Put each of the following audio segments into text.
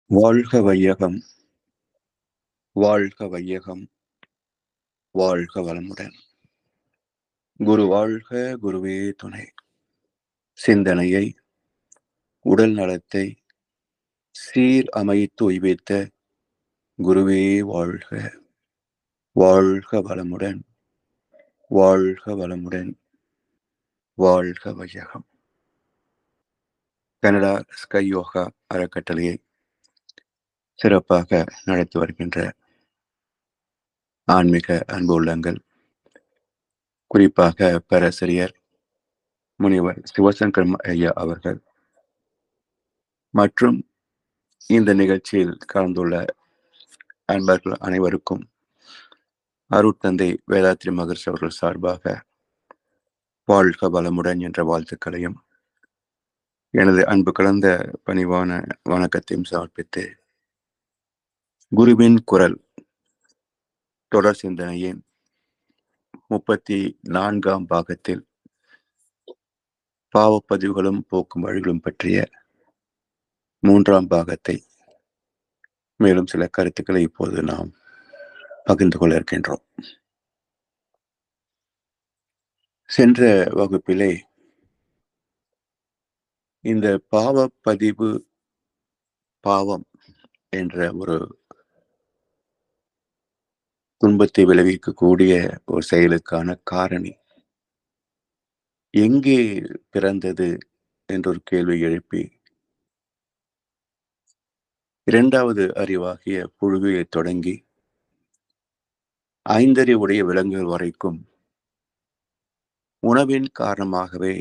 வாழ்க வையகம், வாழ்க வையகம், வாழ்க வளமுடன். குரு வாழ்க, குருவே துணை. சிந்தனையை, உடல் நலத்தை சீர் அமைத்து உய்வித்த குருவே வாழ்க. வாழ்க வளமுடன், வாழ்க வளமுடன், வாழ்க வையகம். கனடா ஸ்கை யோகா அறக்கட்டளையை சிறப்பாக நடத்தி வருகின்ற ஆன்மீக அன்பு உள்ளங்கள், குறிப்பாக பேராசிரியர் முனிவர் சிவசங்கர் ஐயா அவர்கள் மற்றும் இந்த நிகழ்ச்சியில் கலந்துள்ள அன்பர்கள் அனைவருக்கும் அருட்தந்தை வேதாத்ரி மகர்ஷி அவர்கள் சார்பாக வாழ்க வளமுடன் என்ற வாழ்த்துக்களையும் எனது அன்பு கலந்த பணிவான வணக்கத்தையும் சமர்ப்பித்து, குருவின் குரல் தொடர் சிந்தனையின் 34ஆம் பாகத்தில் பாவப்பதிவுகளும் போக்கும் வழிகளும் பற்றிய 3ஆம் பாகத்தை மேலும் சில கருத்துக்களை இப்போது நாம் பகிர்ந்து கொள்ள இருக்கின்றோம். சென்ற வகுப்பிலே இந்த பாவப்பதிவு, பாவம் என்ற ஒரு துன்பத்தை விளைவிக்கக்கூடிய ஒரு செயலுக்கான காரணி எங்கே பிறந்தது என்ற ஒரு கேள்வி எழுப்பி, இரண்டாவது அறிவாகிய புழுவியை தொடங்கி ஐந்தறிவுடைய விலங்குகள் வரைக்கும் உணவின் காரணமாகவே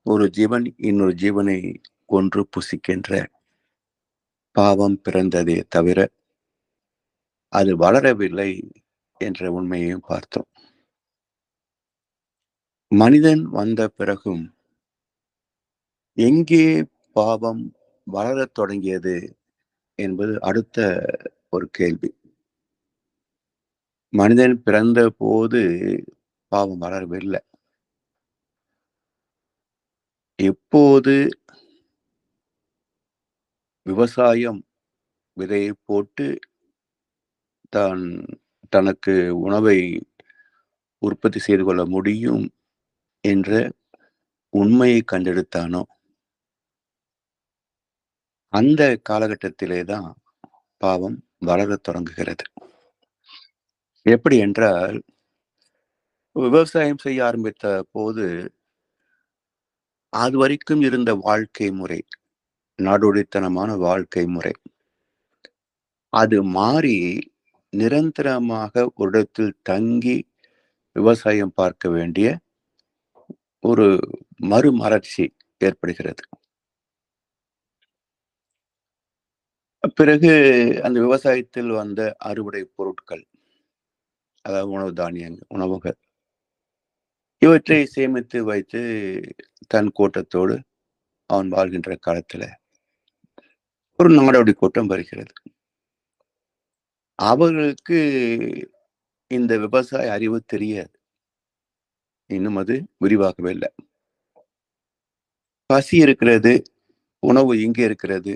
ஒரு ஜீவன் இன்னொரு ஜீவனை கொன்று புசிக்கின்ற பாவம் பிறந்ததே தவிர அது வளரவில்லை என்ற உண்மையையும் பார்த்தோம். மனிதன் வந்த பிறகும் எங்கே பாவம் வளரத் தொடங்கியது என்பது அடுத்த ஒரு கேள்வி. மனிதன் பிறந்த போது பாவம் வளரவில்லை. எப்போது விவசாயம் விதையை போட்டு தனக்கு உணவை உற்பத்தி செய்து கொள்ள முடியும் என்ற உண்மையை கண்டெடுத்தானோ அந்த காலகட்டத்திலே தான் பாவம் வளரத் தொடங்குகிறது. எப்படி என்றால், விவசாயம் செய்ய ஆரம்பித்த போது அது வரைக்கும் இருந்த வாழ்க்கை முறை, நாடோடித்தனமான வாழ்க்கை முறை, அது மாறி நிரந்தரமாக ஒரு இடத்தில் தங்கி விவசாயம் பார்க்க வேண்டிய ஒரு மறுமலர்ச்சி ஏற்படுகிறது. பிறகு அந்த விவசாயத்தில் வந்த அறுவடை பொருட்கள், அதாவது உணவு தானியங்கள், உணவுகள், இவற்றை சேமித்து வைத்து தன் கூட்டத்தோடு அவன் வாழ்கின்ற காலத்துல ஒரு நாடோடி கூட்டம் வருகிறது. அவர்களுக்கு இந்த விவசாய அறிவு தெரியாது, இன்னும் அது விரிவாகவே இல்லை. பசி இருக்கிறது, உணவு இங்கே இருக்கிறது,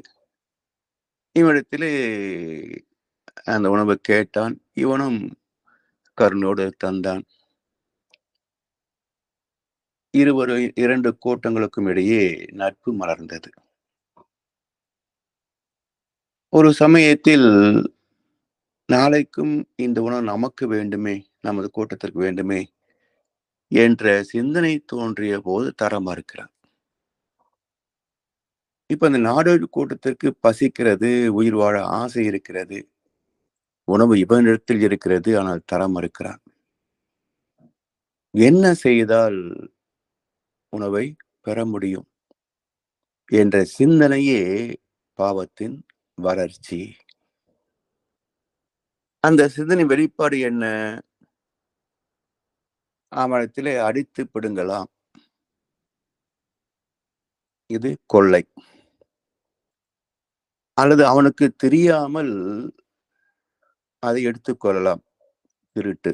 இவனிடத்திலே அந்த உணவை கேட்டான், இவனும் கருணோடு தந்தான். இரண்டு கூட்டங்களுக்கும் இடையே நட்பு மலர்ந்தது. ஒரு சமயத்தில் நாளைக்கும் இந்த உணவு நமக்கு வேண்டுமே, நமது கூட்டத்திற்கு வேண்டுமே என்ற சிந்தனை தோன்றிய போது தர மறுக்கிறான். இப்ப இந்த நாடோடி கூட்டத்திற்கு பசிக்கிறது, உயிர் வாழ ஆசை இருக்கிறது, உணவு இவனிடத்தில் இருக்கிறது, ஆனால் தர மறுக்கிறான். என்ன செய்தால் உணவை பெற முடியும் என்ற சிந்தனையே பாவத்தின் வளர்ச்சி. அந்த சிந்தனை வெளிப்பாடு என்ன? அவனிடத்திலே அடித்து பிடுங்கலாம், இது கொள்ளை. அல்லது அவனுக்கு தெரியாமல் அதை எடுத்துக்கொள்ளலாம், திருட்டு.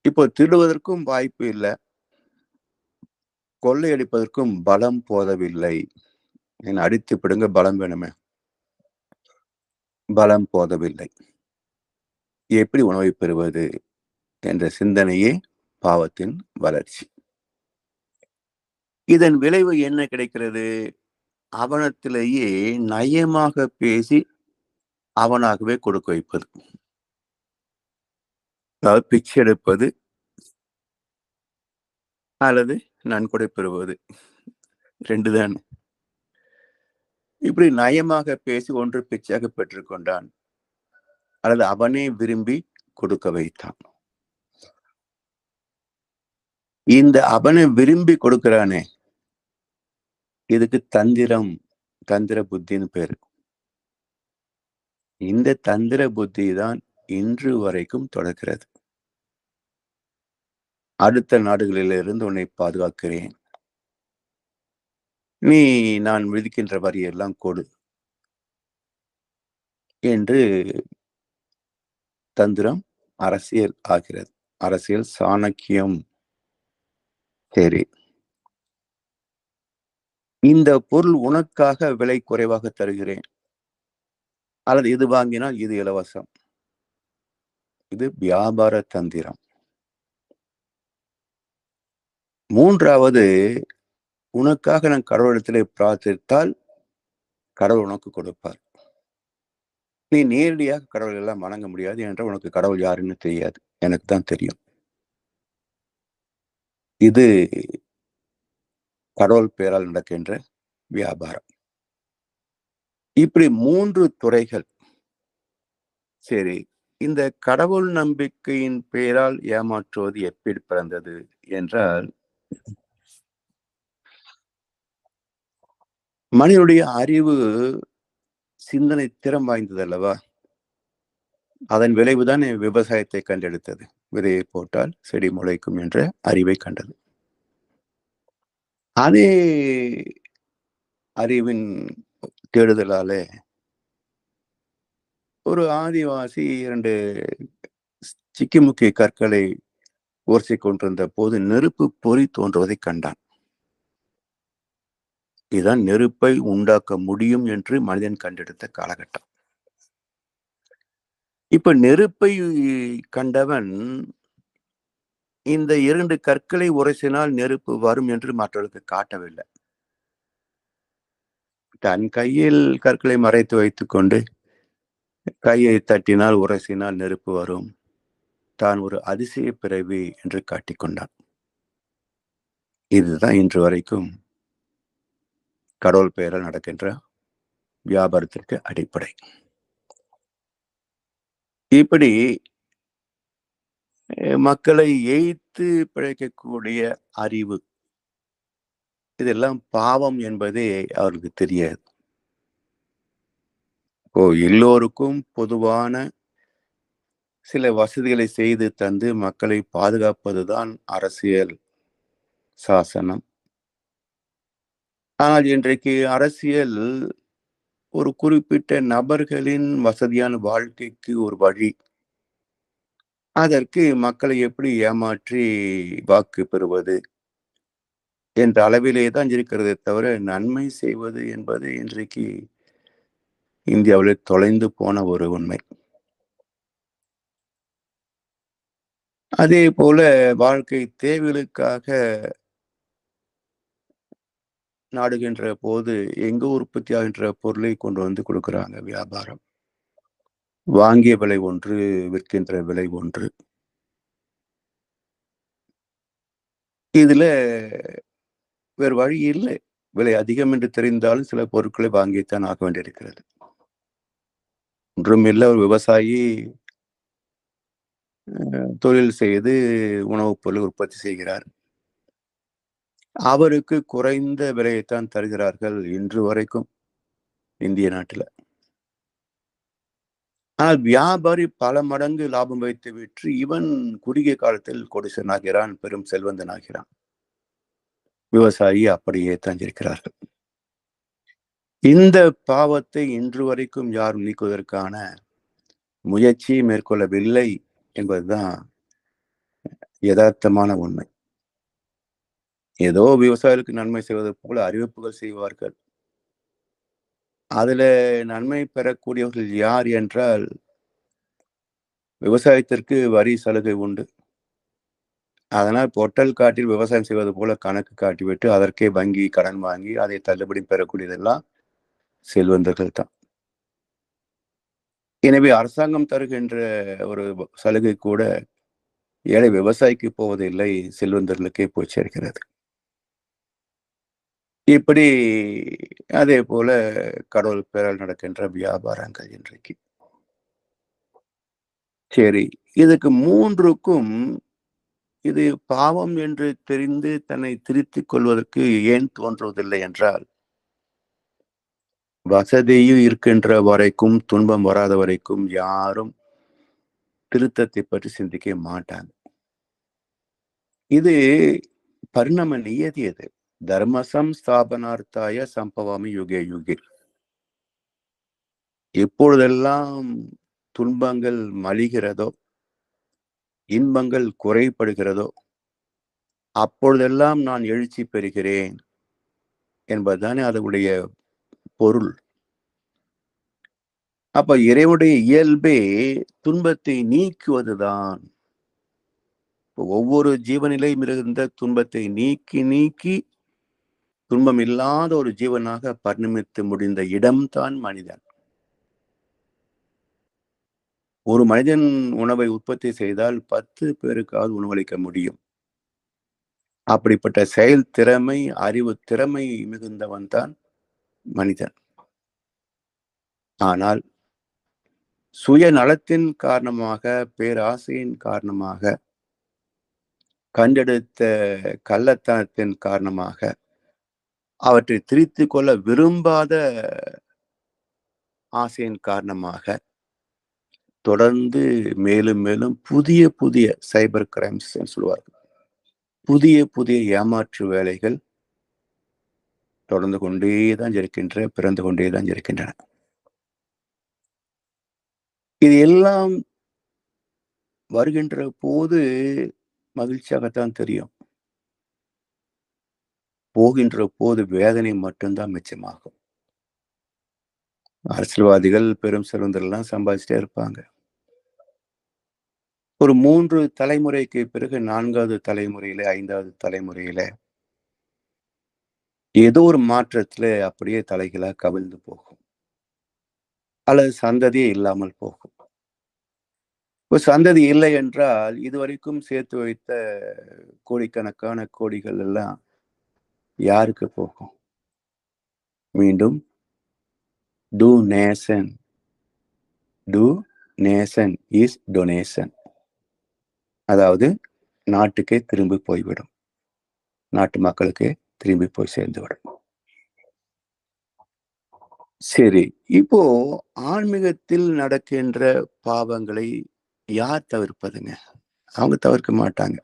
இப்போ திருடுவதற்கும் வாய்ப்பு இல்லை, கொள்ளையடிப்பதற்கும் பலம் போதவில்லை. என்ன அடித்து பிடுங்க பலம் வேணுமே. பலம் போதவில்லை. எப்படி உணவை பெறுவது என்ற சிந்தனையே பாவத்தின் வளர்ச்சி. இதன் விளைவு என்ன கிடைக்கிறது? அவனத்திலேயே நயமாக பேசி அவனாகவே கொடுக்க வைப்பது. அதாவது பிச்சை எடுப்பது அல்லது நன்கொடை பெறுவது. 2 தான். இப்படி நயமாக பேசி ஒன்று பிச்சையாக பெற்றுக்கொண்டான். அல்லது அவனே விரும்பி கொடுக்க வைத்தான். இந்த அவனை விரும்பி கொடுக்கிறானே, இதுக்கு தந்திரம், தந்திர புத்தின்னு பேரு. இந்த தந்திர புத்தி தான் இன்று வரைக்கும் தொடர்கிறது. அடுத்த நாடுகளிலிருந்து உன்னை பாதுகாக்கிறேன். நீ நான் விதிக்கின்ற வரியெல்லாம் கொடு என்று தந்திரம் அரசியல் ஆகிறது. அரசியல் சாணக்கியம். சரி. இந்த பொருள் உனக்காக விலை குறைவாக தருகிறேன். அல்லது இது வாங்கினால் இது இலவசம். இது வியாபார தந்திரம். 3வது, உனக்காக நான் கடவுளிடத்திலே பிரார்த்தித்தால் கடவுள் உனக்கு கொடுப்பார். நீ நேரடியாக கடவுளை எல்லாம் வணங்க முடியாது என்றால் உனக்கு கடவுள் யாருன்னு தெரியாது. எனக்கு தான் தெரியும். இது கடவுள் பெயரால் நடக்கின்ற வியாபாரம். இப்படி 3 துறைகள். சரி. இந்த கடவுள் நம்பிக்கையின் பெயரால் ஏமாற்றுவது எப்படி பிறந்தது என்றால், மனிதனுடைய அறிவு, சிந்தனை திறம் வாய்ந்தது அல்லவா? அதன் விளைவுதான் விவசாயத்தை கண்டெடுத்தது. விதையை போட்டால் செடி முளைக்கும் என்ற அறிவை கண்டது. அதே அறிவின் தேடுதலாலே ஒரு ஆதிவாசி 2 சிக்கிமுக்கி கற்களை உரசிக் கொண்டிருந்த போது நெருப்பு பொறி தோன்றுவதைக் கண்டான். இதுதான் நெருப்பை உண்டாக்க முடியும் என்று மனிதன் கண்டெடுத்த காலகட்டம். இப்ப நெருப்பை கண்டவன் இந்த 2 கற்களை உரசினால் நெருப்பு வரும் என்று மற்றவர்களுக்கு காட்டவில்லை. தன் கையில் கற்களை மறைத்து வைத்துக் கொண்டு கையை தட்டினால் உரசினால் நெருப்பு வரும். தான் ஒரு அதிசய பிறவி என்று காட்டிக்கொண்டான். இதுதான் இன்று வரைக்கும் கடவுள் பெயரால் நடக்கின்ற வியாபாரத்திற்கு அடிப்படை. இப்படி மக்களை ஏய்த்து பிழைக்கக்கூடிய அறிவு, இதெல்லாம் பாவம் என்பதே அவருக்கு தெரியாது. இப்போ எல்லோருக்கும் பொதுவான சில வசதிகளை செய்து தந்து மக்களை பாதுகாப்பதுதான் அரசியல் சாசனம். ஆனால் இன்றைக்கு அரசியல் ஒரு குறிப்பிட்ட நபர்களின் வசதியான வாழ்க்கைக்கு ஒரு வழி. அதற்கு மக்களை எப்படி ஏமாற்றி வாக்கு பெறுவது என்ற அளவிலே தான் இருக்கிறதே தவிர, நன்மை செய்வது என்பது இன்றைக்கு இந்தியாவிலே தொலைந்து போன ஒரு உண்மை. அதே போல வாழ்க்கை தேவைகளுக்காக நாடுகின்ற போது எங்கு உற்பத்தியாகின்ற பொருளை கொண்டு வந்து கொடுக்குறாங்க வியாபாரம். வாங்கிய விலை ஒன்று, விற்கின்ற விலை ஒன்று. இதுல வேறு வழி இல்லை. விலை அதிகம் என்று தெரிந்தாலும் சில பொருட்களை வாங்கித்தான் ஆக வேண்டியிருக்கிறது. ஒன்றுமில்ல, ஒரு விவசாயி தொழில் செய்து உணவுப் பொருள் உற்பத்தி செய்கிறார். அவருக்கு குறைந்த விலையைத்தான் தருகிறார்கள் இன்று வரைக்கும் இந்திய நாட்டுல. ஆனால் வியாபாரி பல மடங்கு லாபம் வைத்து விற்று இவன் குறுகிய காலத்தில் கோடீஸ்வரனாகிறான், பெரும் செல்வந்தனாகிறான். விவசாயி அப்படியே தான் இருக்கிறார்கள். இந்த பாவத்தை இன்று வரைக்கும் யாரும் நீக்குவதற்கான முயற்சி மேற்கொள்ளவில்லை என்பதுதான் யதார்த்தமான உண்மை. ஏதோ விவசாயிகளுக்கு நன்மை செய்வது போல அறிவிப்புகள் செய்வார்கள். அதுல நன்மை பெறக்கூடியவர்கள் யார் என்றால், விவசாயத்திற்கு வரி சலுகை உண்டு. அதனால் பொட்டல் காட்டில் விவசாயம் செய்வது போல கணக்கு காட்டிவிட்டு, அதற்கே வங்கி கடன் வாங்கி, அதை தள்ளுபடி பெறக்கூடியதெல்லாம் செல்வந்தர்கள் தான். எனவே அரசாங்கம் தருகின்ற ஒரு சலுகை கூட ஏழை விவசாயிக்கு போவதில்லை, செல்வந்தர்களுக்கே போய் சேர்கிறது. இப்படி அதே போல கடவுள் பெயரால் நடக்கின்ற வியாபாரங்கள் இன்றைக்கு. சரி. இதுக்கு 3க்கும் இது பாவம் என்று தெரிந்து தன்னை திருத்திக் கொள்வதற்கு ஏன் தோன்றுவதில்லை என்றால், வசதியும் இருக்கின்ற வரைக்கும், துன்பம் வராத வரைக்கும் யாரும் திருத்தத்தை பற்றி சிந்திக்க மாட்டாங்க. இது பரிணாம நியதி அது. தர்ம சம்ஸ்தாபனார்த்தாய சம்பவாமி யுகே யுகே. எப்பொழுதெல்லாம் துன்பங்கள் மலிகிறதோ, இன்பங்கள் குறைபடுகிறதோ, அப்பொழுதெல்லாம் நான் எழுச்சி பெறுகிறேன் என்பதுதானே அதனுடைய பொருள். அப்ப இறைவனுடைய இயல்பே துன்பத்தை நீக்குவதுதான். ஒவ்வொரு ஜீவனிலையும் இருந்த துன்பத்தை நீக்கி நீக்கி துன்பம் இல்லாத ஒரு ஜீவனாக பரிணமித்து முடிந்த இடம்தான் மனிதன். ஒரு மனிதன் உணவை உற்பத்தி செய்தால் 10 பேருக்காவது உணவளிக்க முடியும். அப்படிப்பட்ட செயல் திறமை, அறிவு திறமை மிகுந்தவன் தான் மனிதன். ஆனால் சுயநலத்தின் காரணமாக, பேராசையின் காரணமாக, கண்டெடுத்த கள்ளத்தனத்தின் காரணமாக, அவற்றை திரித்துக் கொள்ள விரும்பாத ஆசையின் காரணமாக, தொடர்ந்து மேலும் மேலும் புதிய புதிய சைபர் கிரைம்ஸ் சொல்லுவார்கள். புதிய புதிய ஏமாற்று வேலைகள் தொடர்ந்து கொண்டே தான் பிறந்து கொண்டே தான் இருக்கின்றன. இது எல்லாம் வருகின்ற போது மகிழ்ச்சியாகத்தான் தெரியும். போகின்ற போது வேதனை மட்டும்தான் மிச்சமாகும். அரசியல்வாதிகள், பெரும் செல்வந்தர்கள்லாம் சம்பாதிச்சுட்டே இருப்பாங்க. ஒரு 3 தலைமுறைக்கு பிறகு 4வது தலைமுறையில, 5வது தலைமுறையில ஏதோ ஒரு மாற்றத்துல அப்படியே தலைகீழா கவிழ்ந்து போகும். அல்லது சந்ததியே இல்லாமல் போகும். ஒரு சந்ததி இல்லை என்றால், இதுவரைக்கும் சேர்த்து வைத்த கோடிக்கணக்கான கோடிகள் எல்லாம் யாருக்கு போகும்? மீண்டும் டூ நேஷன் இஸ் டொனேஷன். அதாவது நாட்டுக்கே திரும்பி போய்விடும். நாட்டு மக்களுக்கே திரும்பி போய் சேர்ந்துவிடும். சரி, இப்போ ஆன்மீகத்தில் நடக்கின்ற பாவங்களை யார் தவிர்ப்பதுங்க? அவங்க தவிர்க்க மாட்டாங்க.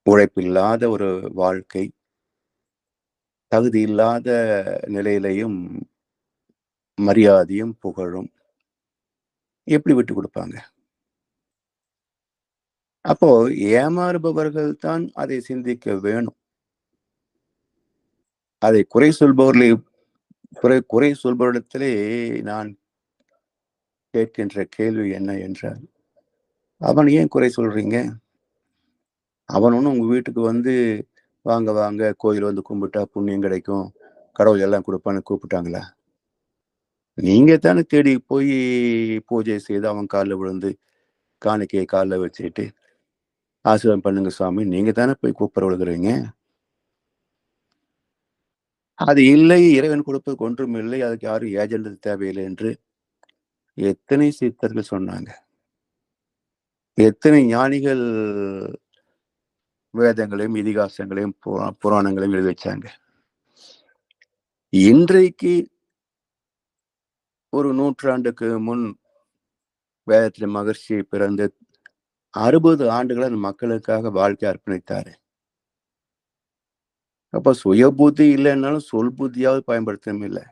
உழைப்பில்லாத ஒரு வாழ்க்கை, தகுதி இல்லாத நிலையிலையும் மரியாதையும் புகழும் எப்படி விட்டு கொடுப்பாங்க? அப்போ ஏமாறுபவர்கள் தான் அதை சிந்திக்க வேணும். அதை குறை சொல்பவர்களை குறை சொல்பவரிடத்திலே நான் கேட்கின்ற கேள்வி என்ன என்றால், அவன் ஏன் குறை சொல்றீங்க? அவன் ஒண்ணும் உங்க வீட்டுக்கு வந்து வாங்க வாங்க கோயில் வந்து கும்பிட்டா புண்ணியம் கிடைக்கும், கடவுள் எல்லாம் கொடுப்பான்னு கூப்பிட்டாங்களா? நீங்க தானே தேடி போய் பூஜை செய்து அவன் காலில் விழுந்து காணிக்கையை காலில் வச்சுட்டு ஆசீர்வாதம் பண்ணுங்க சுவாமி, நீங்க தானே போய் கூப்பிட விழுகிறீங்க. அது இல்லை, இறைவன் கொடுப்பதற்கு ஒன்றும் இல்லை, அதுக்கு யாரும் ஏஜென்ட் தேவையில்லை என்று எத்தனை சித்தர்கள் சொன்னாங்க. எத்தனை ஞானிகள் வேதங்களையும் இதிகாசங்களையும் புராணங்களையும் எழுதி வச்சாங்க. இன்றைக்கு ஒரு 100 முன் வேதத்துல மகர்ஷி பிறந்து 60 ஆண்டுகள் அந்த மக்களுக்காக வாழ்க்கை அர்ப்பணித்தாரு. அப்ப சுய புத்தி இல்லைன்னாலும் சொல் புத்தியாவது பயன்படுத்தணும் இல்லை.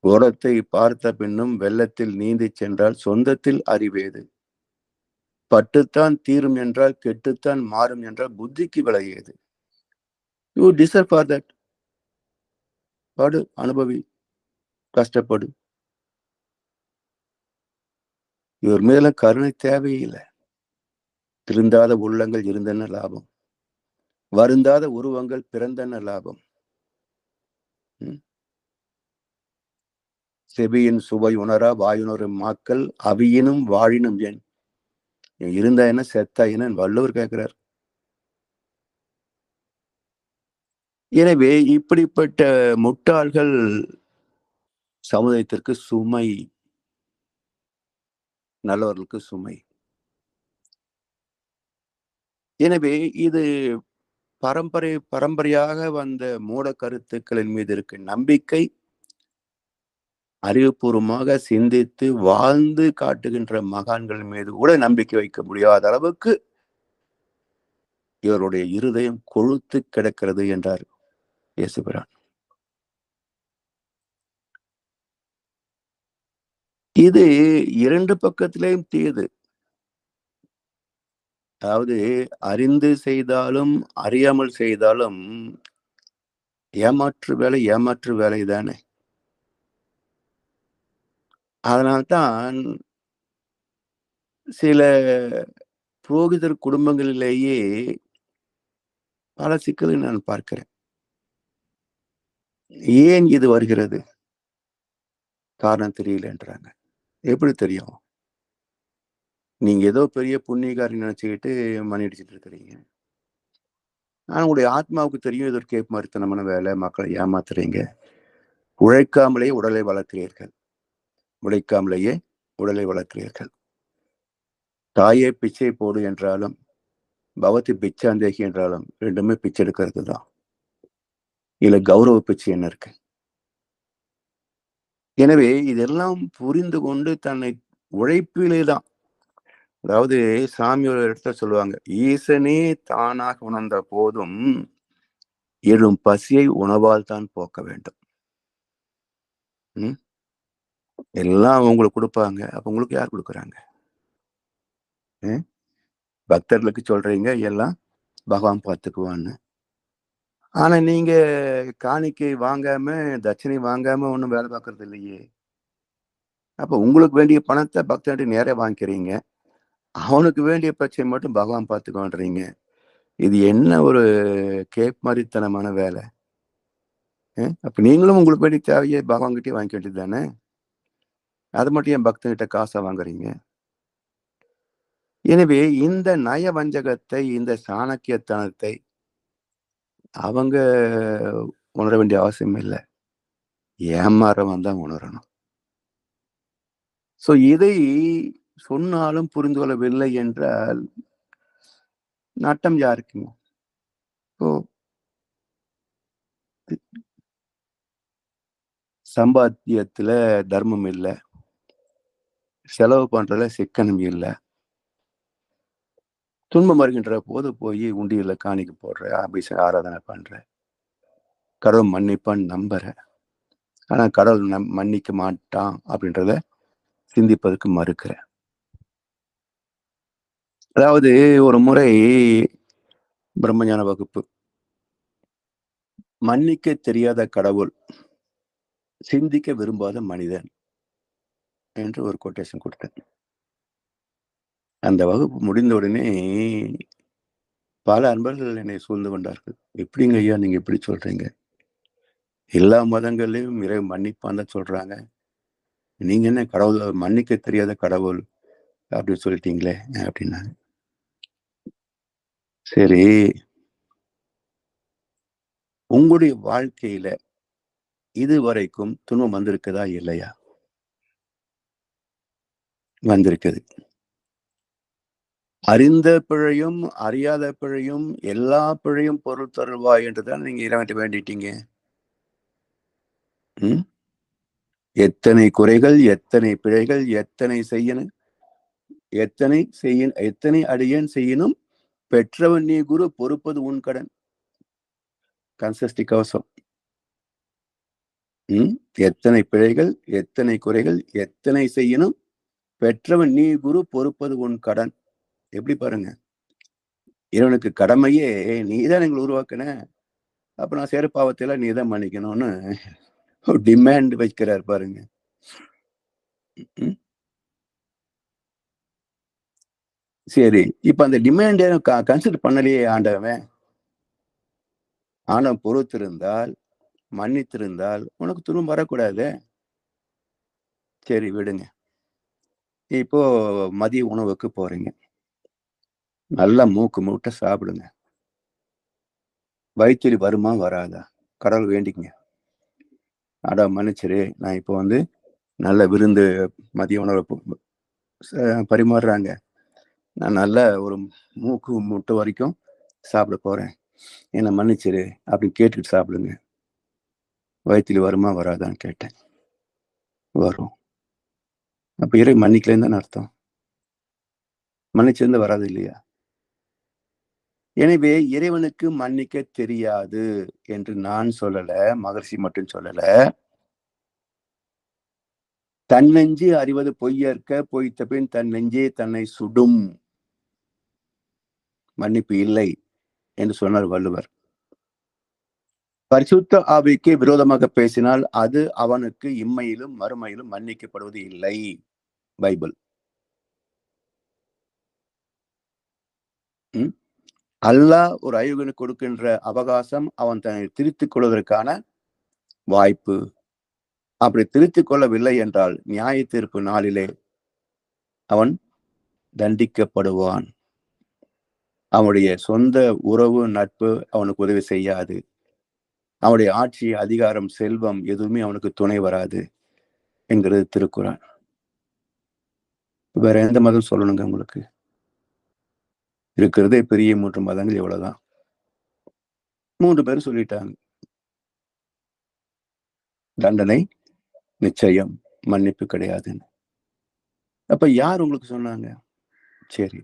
ஓடத்தை பார்த்த பின்னும் வெள்ளத்தில் நீந்தி சென்றால் சொந்தத்தில் அறிவேது. பட்டுத்தான் தீரும் என்றால் கெட்டுத்தான் மாறும் என்றால் புத்திக்கு விளையேது. You deserve for that. படு, அனுபவி, கஷ்டப்படு. இவர் மேல கருணை தேவையில்லை. திருந்தாத உள்ளங்கள் இருந்தன லாபம், வருந்தாத உருவங்கள் பிறந்தன லாபம். செவியின் சுவை உணரா வாயுணரும் மாக்கள் அவியினும் வாழினும் என் இருந்தா என்ன செத்தா என்ன வள்ளுவர் கேட்கிறார். எனவே இப்படிப்பட்ட முட்டாள்கள் சமுதாயத்திற்கு சுமை, நல்லவர்களுக்கு சுமை. எனவே இது பரம்பரையாக வந்த மூட கருத்துக்களின் மீது இருக்க நம்பிக்கை, அறிவுபூர்வமாக சிந்தித்து வாழ்ந்து காட்டுகின்ற மகான்கள் மீது கூட நம்பிக்கை வைக்க முடியாத அளவுக்கு இவருடைய இருதயம் கொழுத்து கிடக்கிறது என்றார் இயேசுபிரான். இது இரண்டு பக்கத்திலேயும் தீயது. அதாவது அறிந்து செய்தாலும் அறியாமல் செய்தாலும் ஏமாற்று வேலை தானே. அதனால்தான் சில புரோகிதர் குடும்பங்களிலேயே பல சிக்கலை நான் பார்க்கிறேன். ஏன் இது வருகிறது? காரணம் தெரியலன்றாங்க. எப்படி தெரியும்? நீங்க ஏதோ பெரிய புண்ணியக்காரி நினைச்சுக்கிட்டு மணி அடிச்சுட்டு இருக்கிறீங்க. ஆனா உங்களுடைய ஆத்மாவுக்கு தெரியும் இது ஒரு கேப்மாரித்தனமான வேலை, மக்களை ஏமாத்துறீங்க. உழைக்காமலேயே உடலை வளர்க்கிறீர்கள். உழைக்காமலேயே உடலை வளர்க்கிறீர்கள். தாயே பிச்சை போடு என்றாலும், பவதி பிச்சாந்தேகி என்றாலும் ரெண்டுமே பிச்சை எடுக்கிறது தான். இதுல கௌரவ பிச்சை என்ன இருக்கு? எனவே இதெல்லாம் புரிந்து கொண்டு தன்னை உழைப்பிலே தான், அதாவது சாமி ஒரு இடத்துல சொல்லுவாங்க, ஈசனே தானாக உணர்ந்த போதும் எழும் பசியை உணவால் தான் போக்க வேண்டும். எல்லாம் உங்களுக்கு கொடுப்பாங்க, அப்ப உங்களுக்கு யார் கொடுக்குறாங்க? பக்தர்களுக்கு சொல்றீங்க எல்லாம் பகவான் பார்த்துக்குவான்னு. ஆனா நீங்க காணிக்கை வாங்காம, தட்சணை வாங்காம ஒண்ணும் வேலை பார்க்கறது இல்லையே. அப்ப உங்களுக்கு வேண்டிய பணத்தை பக்தர்கிட்ட நேரா வாங்கிக்கிறீங்க. அவனுக்கு வேண்டிய பிரச்சனை மட்டும் பகவான் பார்த்துக்கோன்றீங்க. இது என்ன ஒரு கேப் மாதிரித்தனமான வேலை? அப்ப நீங்களும் உங்களுக்கு வேண்டிய தேவையை பகவான் கிட்டே வாங்கிக்க வேண்டியது தானே. அது மட்டும் என் பக்தர்கிட்ட காசை வாங்குறீங்க? எனவே இந்த நய வஞ்சகத்தை, இந்த சாணக்கியத்தனத்தை அவங்க உணர வேண்டிய அவசியம் இல்லை. ஏமாறவன் தான் உணரணும். சோ இதை சொன்னாலும் புரிந்து கொள்ளவில்லை என்றால் நட்டம் யாருக்குங்க? இப்போ சம்பாத்தியத்துல தர்மம் இல்லை, செலவு பண்றதுல சிக்கனம் இல்லை, துன்பம் வருகின்ற போது போய் உண்டியல காணிக்க போடுற, ஆராதனை பண்ற, கடவுள் மன்னிப்பான் நம்புற. ஆனா கடவுள் மன்னிக்க மாட்டான் அப்படின்றத சிந்திப்பதற்கு மறுக்கிற. அதாவது ஒரு முறை பிரம்மஞான வகுப்பு, மன்னிக்க தெரியாத கடவுள், சிந்திக்க விரும்பாத மனிதன் என்று ஒரு கொட்டேஷன் கொடுத்தேன். அந்த வகுப்பு முடிந்த உடனே பல அன்பர்கள் என்னை சூழ்ந்து கொண்டார்கள். எப்படிங்க ஐயா நீங்க எப்படி சொல்றீங்க? எல்லா மதங்களையும் இறை மன்னிப்பான் தான் சொல்றாங்க. நீங்க என்ன கடவுள் மன்னிக்க தெரியாத கடவுள் அப்படின்னு சொல்லிட்டீங்களே அப்படின்னாங்க. சரி, உங்களுடைய வாழ்க்கையில இதுவரைக்கும் துன்பம் வந்திருக்குதா இல்லையா? வந்திருக்குது. அறிந்த பிழையும் அறியாத பிழையும் எல்லா பிழையும் பொருள் தருவாய் என்றுதான் நீங்க இறைவன்ட்ட வேண்டிட்டீங்க. எத்தனை குறைகள், எத்தனை பிழைகள், எத்தனை செய்யணும், எத்தனை அடியேன் செய்யணும், பெற்றவன் நீ குரு பொறுப்பது உன் கடன். கன்சஸ்டி கவசம். எத்தனை பிழைகள், எத்தனை குறைகள், எத்தனை செய்யணும், பெற்றவன் நீ குரு பொறுப்பது உன் கடன். எப்படி பாருங்க, இறைவனுக்கு கடமையே நீதான் எங்களை உருவாக்குன, அப்ப நான் செய்ற பாவத்தையெல்லாம் நீ தான் மன்னிக்கணும்னு ஒரு டிமாண்ட் வைக்கிறார் பாருங்க. ம். சரி. இப்ப அந்த டிமாண்ட கன்சிடர் பண்ணலையே ஆண்டவன். ஆண்டவன் பொறுத்திருந்தால், மன்னித்திருந்தால் உனக்கு துன்பம் வரக்கூடாதே. சரி விடுங்க. இப்போ மதிய உணவுக்கு போறீங்க. நல்லா மூக்கு முட்ட சாப்பிடுங்க. வயித்தெரி வருமா? வராதா? கடவுள வேண்டிக்கங்க. ஆண்டவா மன்னிச்சிரு. நான் இப்போ வந்து நல்ல விருந்து மதிய உணவு ச பரிமாறுறாங்க. நான் நல்ல ஒரு மூக்கு முட்ட வரைக்கும் சாப்பிட போறேன். என்ன மன்னிச்சிரு அப்படின்னு கேட்டுட்டு சாப்பிடுங்க. வயித்துல வருமா? வராதான்னு கேட்டேன். வரும். அப்ப இறை மன்னிக்கலைன்னு தானே அர்த்தம். மன்னிச்சிருந்தா வராது இல்லையா? எனவே இறைவனுக்கு மன்னிக்க தெரியாது என்று நான் சொல்லல. மகரிஷி மட்டும் சொல்லல. "தன்னெஞ்சு அறிவது பொய்யற்க பொய்த்தபின் தன் நெஞ்சே தன்னை சுடும்." மன்னிப்பு இல்லை என்று சொன்னார் வள்ளுவர். பரிசுத்த ஆவிக்கு விரோதமாக பேசினால் அது அவனுக்கு இம்மையிலும் மறுமையிலும் மன்னிக்கப்படுவது இல்லை. பைபிள். ம். அல்லாஹ் ஒரு அயோக்கியனுக்கு கொடுக்கின்ற அவகாசம் அவன் தன்னை திருத்திக் கொள்வதற்கான வாய்ப்பு. அப்படி திருத்திக் கொள்ளவில்லை என்றால் நியாய தீர்ப்பு நாளிலே அவன் தண்டிக்கப்படுவான். அவனுடைய சொந்த உறவு, நட்பு அவனுக்கு உதவி செய்யாது. அவனுடைய ஆட்சி, அதிகாரம், செல்வம் எதுவுமே அவனுக்கு துணை வராது என்கிறது திருக்குறான். வேற எந்த மதம் சொல்லணுங்க உங்களுக்கு? இருக்கிறதே பெரிய 3 மதங்கள் இவ்வளவுதான். 3 பேரும் சொல்லிட்டாங்க. தண்டனை நிச்சயம், மன்னிப்பு கிடையாதுன்னு. அப்ப யார் உங்களுக்கு சொன்னாங்க? சரி.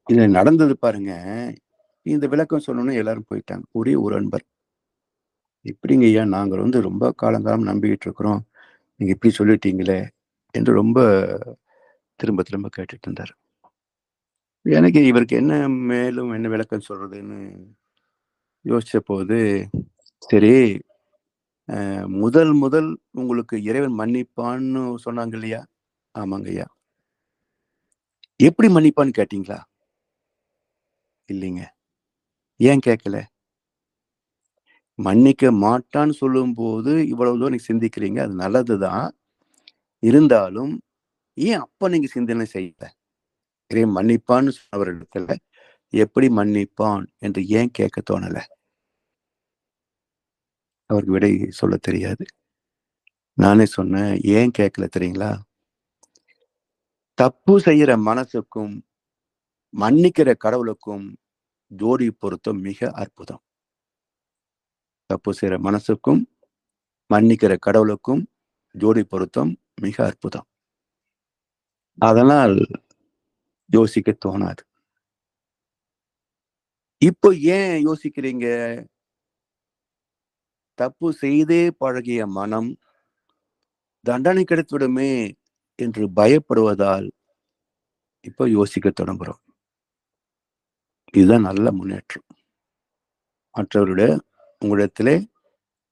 இது நடந்தது பாருங்க. இந்த விளக்கம் சொன்னோனே எல்லாரும் போயிட்டாங்க. ஒரே ஒரு அன்பர். "எப்படிங்க ஐயா நாங்க வந்து ரொம்ப காலங்காலமா நம்பிக்கிட்டு இருக்கிறோம். நீங்க இப்படி சொல்லிட்டீங்களே!" என்று ரொம்ப திரும்ப திரும்ப கேட்டுட்டு இருந்தாரு. எனக்கு இவருக்கு என்ன மேலும் என்ன விளக்கம் சொல்றதுன்னு யோசிச்சபோது, சரி முதல் முதல் உங்களுக்கு இறைவன் மன்னிப்பான்னு சொன்னாங்க இல்லையா? ஆமாங்கய்யா. எப்படி மன்னிப்பான்னு கேட்டீங்களா? இல்லைங்க. ஏன் கேட்கல? மன்னிக்க மாட்டான்னு சொல்லும்போது, இவ்வளவு தூரம் நீங்க சிந்திக்கிறீங்க. அது நல்லது தான். இருந்தாலும், ஏன் அப்ப நீங்க சிந்தனை செய்யல? இறைவன் மன்னிப்பான்னு சொன்னவரிடத்துல, எப்படி மன்னிப்பான் என்று ஏன் கேட்க தோணல? அவருக்கு விடை சொல்லத் தெரியாது. நானே சொன்னேன், ஏன் கேட்கல தெரியுங்களா? தப்பு செய்யற மனசுக்கும், மன்னிக்கிற கடவுளுக்கும் ஜோடி பொருத்தம் மிக அற்புதம். தப்பு செய்யற மனசுக்கும், மன்னிக்கிற கடவுளுக்கும் ஜோடி பொருத்தம் மிக அற்புதம். அதனால் யோசிக்க தோணாது. இப்போ ஏன் யோசிக்கிறீங்க? தப்பு செய்தே பழகிய மனம் தண்டனை கிடைத்துவிடுமே என்று பயப்படுவதால் இப்போ யோசிக்க தொடங்குறோம். இதுதான் நல்ல முன்னேற்றம். மற்றவருடைய உங்களிடத்திலே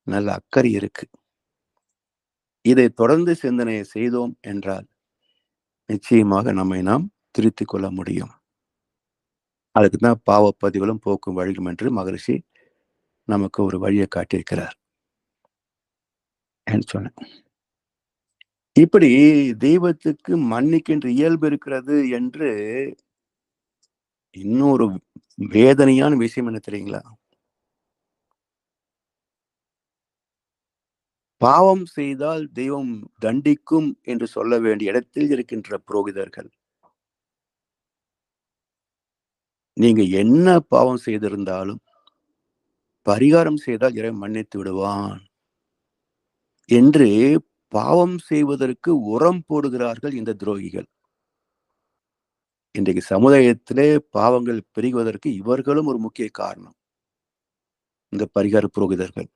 நல்ல அக்கறை இருக்கு. இதை தொடர்ந்து சிந்தனையை செய்தோம் என்றால் நிச்சயமாக நம்மை நாம் திருத்திக் கொள்ள முடியும். அதுக்கு தான் பாவப்பதிகளும் போக்கும் வழியும் என்று மகரிஷி நமக்கு ஒரு வழியை காட்டியிருக்கிறார் என்று சொன்னேன். இப்படி தெய்வத்துக்கு மன்னிக்கின்ற இயல்பு இருக்கிறது என்று இன்னொரு வேதனையான விஷயம் என்ன தெரியுங்களா? பாவம் செய்தால் தெய்வம் தண்டிக்கும் என்று சொல்ல வேண்டிய இடத்தில் இருக்கின்ற புரோகிதர்கள், நீங்க என்ன பாவம் செய்திருந்தாலும் பரிகாரம் செய்தால் இறைவன் மன்னித்து விடுவான் என்று பாவம் செய்வதற்கு உரம் போடுகிறார்கள் இந்த துரோகிகள். இன்றைக்கு சமுதாயத்திலே பாவங்கள் பெருகுவதற்கு இவர்களும் ஒரு முக்கிய காரணம். இந்த பரிகார புரோகிதர்கள்.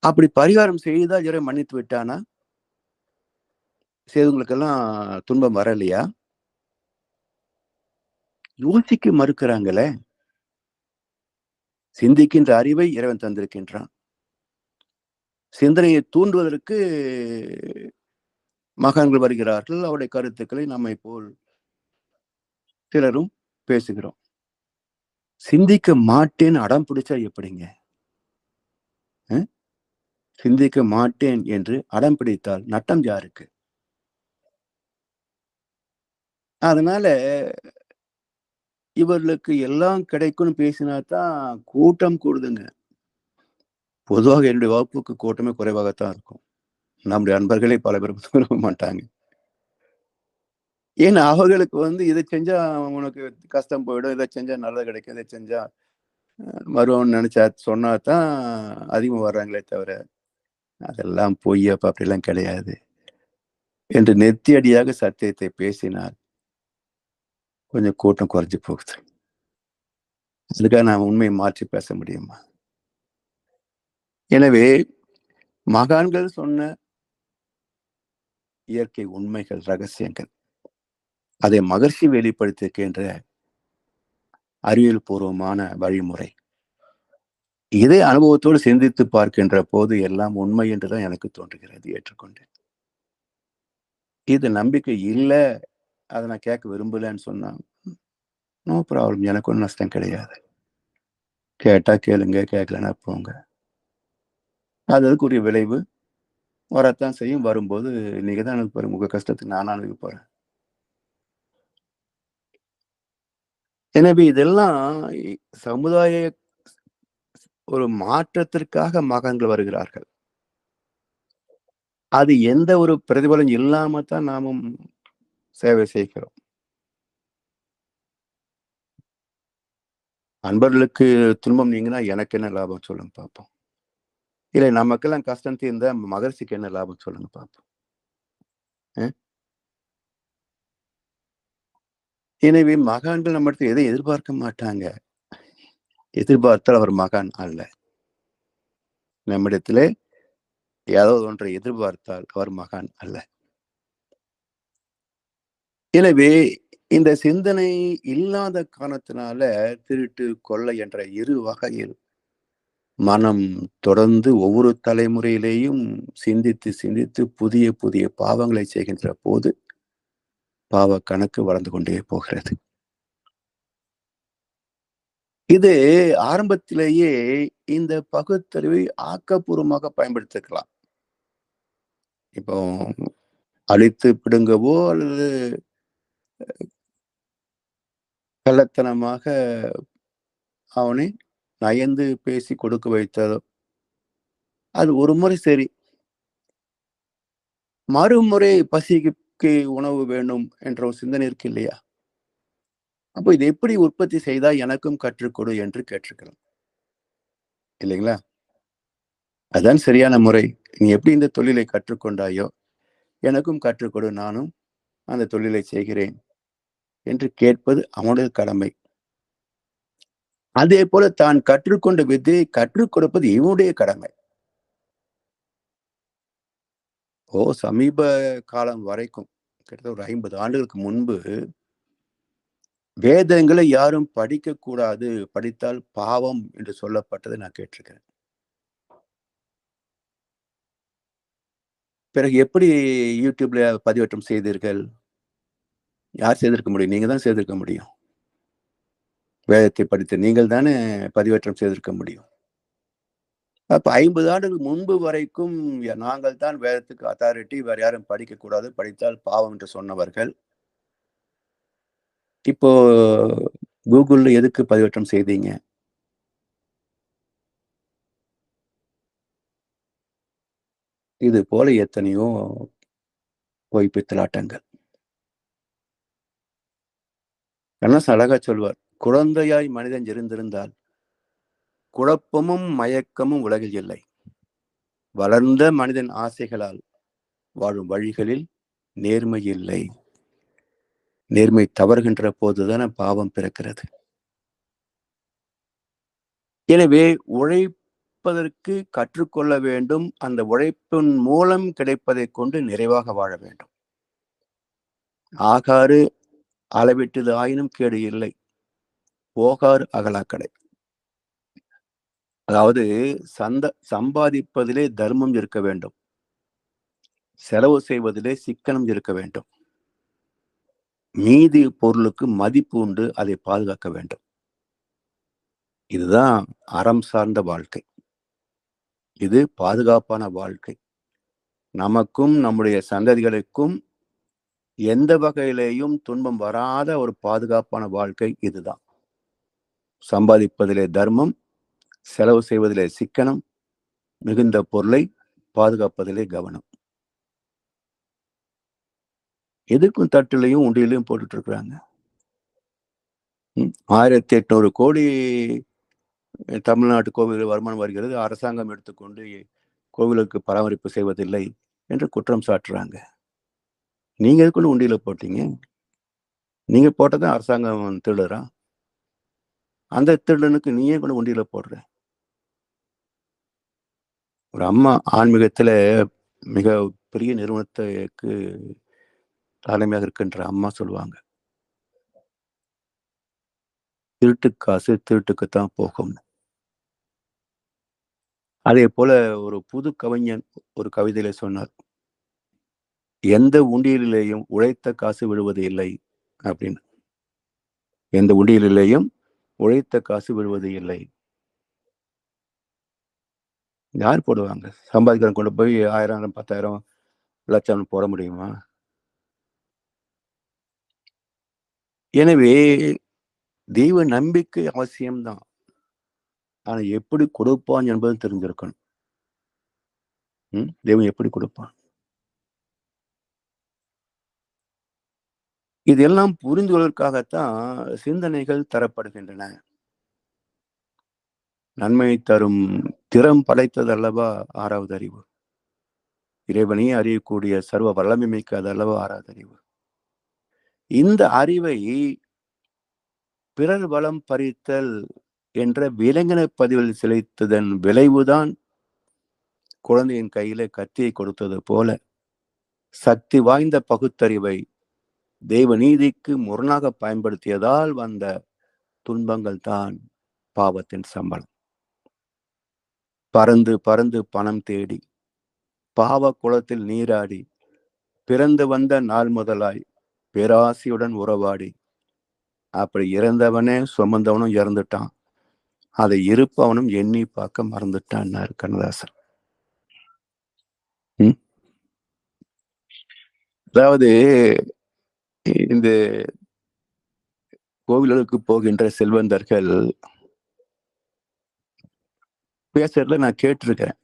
அப்படி பரிகாரம் செய்தால் இறைவன் மன்னித்து விட்டானா? செய்தவங்களுக்கெல்லாம் துன்பம் வரலையா? யோசிக்க மறுக்கிறாங்களே! சிந்திக்கின்ற அறிவை இறைவன் தந்திருக்கின்றான். சிந்தனையை தூண்டுவதற்கு மகான்கள் வருகிறார்கள். அவருடைய கருத்துக்களை நம்மை போல் சிலரும் பேசுகிறோம். சிந்திக்க மாட்டேன்னு அடம் பிடிச்சா எப்படிங்க? சிந்திக்க மாட்டேன் என்று அடம் பிடித்தால் நட்டம் யாருக்கு? அதனால இவர்களுக்கு எல்லாம் கிடைக்கும்னு பேசினா தான் கூட்டம் கூடுதுங்க. பொதுவாக என்னுடைய வகுப்புக்கு கூட்டமே குறைவாகத்தான் இருக்கும். நம்முடைய நண்பர்களே பல பேர் விரும்ப மாட்டாங்க. ஏன்னா அவர்களுக்கு இதை செஞ்சா உனக்கு கஷ்டம் போயிடும், இதை செஞ்சா நல்லது கிடைக்கும், இதை செஞ்சா வருவோம்னு நினைச்சா சொன்னா தான் அதிகமா வர்றாங்களே தவிர, அதெல்லாம் பொய் அப்ப அப்படிலாம் கிடையாது என்று நெத்தியடியாக சத்தியத்தை பேசினால் கொஞ்சம் கூட்டம் குறைஞ்சு போகுது. அதுக்காக நான் உண்மையை மாற்றி பேச முடியுமா? எனவே மகான்கள் சொன்ன இயற்கை உண்மைகள், ரகசியங்கள், அதை மகர்ஷி வெளிப்படுத்திருக்கின்ற அறிவியல் பூர்வமான வழிமுறை, இதை அனுபவத்தோடு சிந்தித்து பார்க்கின்ற போது எல்லாம் உண்மை என்றுதான் எனக்கு தோன்றுகிறது. ஏற்றுக்கொண்டேன். இது நம்பிக்கை இல்ல, அதை நான் கேட்க விரும்பலன்னு சொன்னா நோ ப்ராப்ளம். எனக்கு ஒன்றும் நஷ்டம் கிடையாது. கேட்டா கேளுங்க, கேட்கலன்னா போங்க. அதுக்குரிய விளைவு வரத்தான் செய்யும். வரும்போது நீங்க தான் அனுப்ப போறீங்க. உங்க கஷ்டத்துக்கு நானா அனுப்ப போறேன். எனவே இதெல்லாம் சமுதாய ஒரு மாற்றத்திற்காக மகான்கள் வருகிறார்கள். அது எந்த ஒரு பிரதிபலன் இல்லாம தான் நாமும் சேவை செய்கிறோம். அன்பர்களுக்கு துன்பம் நீங்கினா எனக்கு என்ன லாபம் சொல்லுங்க பார்ப்போம். இல்லை நமக்கெல்லாம் கஷ்டம் தீர்ந்தா மகரிஷிக்கு என்ன லாபம் சொல்லுங்க பார்ப்போம். எனவே மகான்கள் நம்மிடத்தில் எதை எதிர்பார்க்க மாட்டாங்க. எதிர்பார்த்தால் அவர் மகான் அல்ல. நம்மிடத்திலே ஏதாவது ஒன்றை எதிர்பார்த்தால் அவர் மகான் அல்ல. எனவே இந்த சிந்தனை இல்லாத காரணத்தினால திருட்டு, கொள்ளை என்ற இரு வகையில் மனம் தொடர்ந்து ஒவ்வொரு தலைமுறையிலேயும் சிந்தித்து சிந்தித்து புதிய புதிய பாவங்களை செய்கின்ற போது பாவ கணக்கு வளர்ந்து கொண்டே போகிறது. இது ஆரம்பத்திலேயே இந்த பகுத்தறிவை ஆக்கப்பூர்வமாக பயன்படுத்திக்கலாம். இப்போ அழித்து பிடுங்கவோ அல்லது கள்ளத்தனமாக அவனை நயந்து பேசி கொடுக்க வைத்ததோ, அது ஒரு முறை சரி. மறுமுறை பசிக்கு உணவு வேண்டும் என்ற ஒரு சிந்தனை இருக்கு இல்லையா? அப்போ இதை எப்படி உற்பத்தி செய்தா எனக்கும் கற்றுக்கொடு என்று கேட்டிருக்கலாம். இல்லைங்களா? அதான் சரியான முறை. நீ எப்படி இந்த தொழிலை கற்றுக்கொண்டாயோ, எனக்கும் கற்றுக்கொடு, நானும் அந்த தொழிலை செய்கிறேன் என்று கேட்பது அவனுடைய கடமை. அதே போல தான் கற்றுக்கொண்ட வித்தையை கற்றுக் கொடுப்பது இவனுடைய கடமை. சமீப காலம் வரைக்கும் கிட்டத்தட்ட ஒரு 50 ஆண்டுகளுக்கு முன்பு வேதங்களை யாரும் படிக்கக் கூடாது, படித்தால் பாவம் என்று சொல்லப்பட்டதை நான் கேட்டிருக்கிறேன். பிறகு எப்படி யூடியூப்ல பதிவேற்றம் செய்தீர்கள்? யார் செய்திருக்க முடியும்? நீங்க தான் செய்திருக்க முடியும். வேதத்தை படித்த நீங்கள் தானே பதிவேற்றம் செய்திருக்க முடியும். அப்ப 50 ஆண்டுகள் முன்பு வரைக்கும் நாங்கள் தான் வேதத்துக்கு அத்தாரிட்டி, வேற யாரும் படிக்கக்கூடாது, படித்தால் பாவம் என்று சொன்னவர்கள், இப்போ கூகுள்ல எதுக்கு பதிவேற்றம் செய்தீங்க? இது போல எத்தனையோ பொய் பித்தலாட்டங்கள். கண்ணதாசன் அழகா சொல்வார். குழந்தையாய் மனிதன் இருந்திருந்தால் குழப்பமும் மயக்கமும் உலகில் இல்லை. வளர்ந்த மனிதன் ஆசைகளால் வாழும் வழிகளில் நேர்மை இல்லை. நேர்மை தவறுகின்ற போதுதானே பாவம் பிறக்கிறது. எனவே உழைப்பதற்கு கற்றுக்கொள்ள வேண்டும். அந்த உழைப்பின் மூலம் கிடைப்பதைக் கொண்டு நிறைவாக வாழ வேண்டும். ஆகாறு அளவிட்டது ஆயினும் கேடு இல்லை. போகாறு அகலாக்கடை. அதாவது சம்பாதிப்பதிலே தர்மம் இருக்க வேண்டும், செலவு செய்வதிலே சிக்கனம் இருக்க வேண்டும், மீதி பொருளுக்கு மதிப்பு உண்டு, அதை பாதுகாக்க வேண்டும். இதுதான் அறம் சார்ந்த வாழ்க்கை. இது பாதுகாப்பான வாழ்க்கை. நமக்கும் நம்முடைய சந்ததிகளுக்கும் எந்த வகையிலேயும் துன்பம் வராத ஒரு பாதுகாப்பான வாழ்க்கை இதுதான். சம்பாதிப்பதிலே தர்மம், செலவு செய்வதிலே சிக்கனம், மிகுந்த பொருளை பாதுகாப்பதிலே கவனம். எதுக்கும் தட்டுலையும் உண்டியிலையும் போட்டுட்டு இருக்கிறாங்க. 1800 கோடி தமிழ்நாட்டு கோவில் வருமானம் வருகிறது, அரசாங்கம் எடுத்துக்கொண்டு கோவிலுக்கு பராமரிப்பு செய்வதில்லை என்று குற்றம் சாட்டுறாங்க. நீங்க எதுக்குள்ள உண்டியில போட்டீங்க? நீங்க போட்டதான் அரசாங்கம் திருடுறா? அந்த திருடனுக்கு நீயே கூட உண்டியில போடுற? ஒரு அம்மா ஆன்மீகத்துல மிக பெரிய நிறுவனத்துக்கு தலைமையாக இருக்கின்ற அம்மா சொல்லுவாங்க, திருட்டு காசு திருட்டுக்குத்தான் போகும். அதே போல ஒரு புது கவிஞன் ஒரு கவிதையில சொன்னார், எந்த உண்டியலிலேயும் உழைத்த காசு விழுவது இல்லை அப்படின்னு. எந்த உண்டியலிலேயும் உழைத்த காசு விழுவது இல்லை. யார் போடுவாங்க? சம்பாதிக்கிறவங்க கொண்டு போய் 1000, 10,000, லட்சம் போட முடியுமா? எனவே தெய்வ நம்பிக்கை அவசியம்தான். ஆனா எப்படி கொடுப்பான் என்பது தெரிஞ்சிருக்கணும். தெய்வம் எப்படி கொடுப்பான்? இதெல்லாம் புரிந்து கொள்வதற்காகத்தான் சிந்தனைகள் தரப்படுகின்றன. நன்மை தரும் திறம் படைத்தது அல்லவா 6வது அறிவு. இறைவனையே அறியக்கூடிய சர்வ வல்லமை மிக்கது அல்லவா 6வது அறிவு. இந்த அறிவை பிறர் வளம் பறித்தல் என்ற விலங்கின பதிவில் செலுத்துதன் விளைவுதான் குழந்தையின் கையில கத்தியை கொடுத்தது போல சக்தி வாய்ந்த பகுத்தறிவை தெய்வ நீதிக்கு முரணாக பயன்படுத்தியதால் வந்த துன்பங்கள் தான் பாவத்தின் சம்பளம். பறந்து பறந்து பணம் தேடி பாவ குளத்தில் நீராடி பிறந்து வந்த நாள் முதலாய் பேராசியுடன் உறவாடி அப்படி இறந்தவனே சுமந்தவனும் இறந்துட்டான், அதை இருப்பவனும் எண்ணி பார்க்க மறந்துட்டான் கண்ணதாசன். அதாவது இந்த கோவில்களுக்கு போகின்ற செல்வந்தர்கள் பேசுறதுல நான் கேட்டிருக்கிறேன்.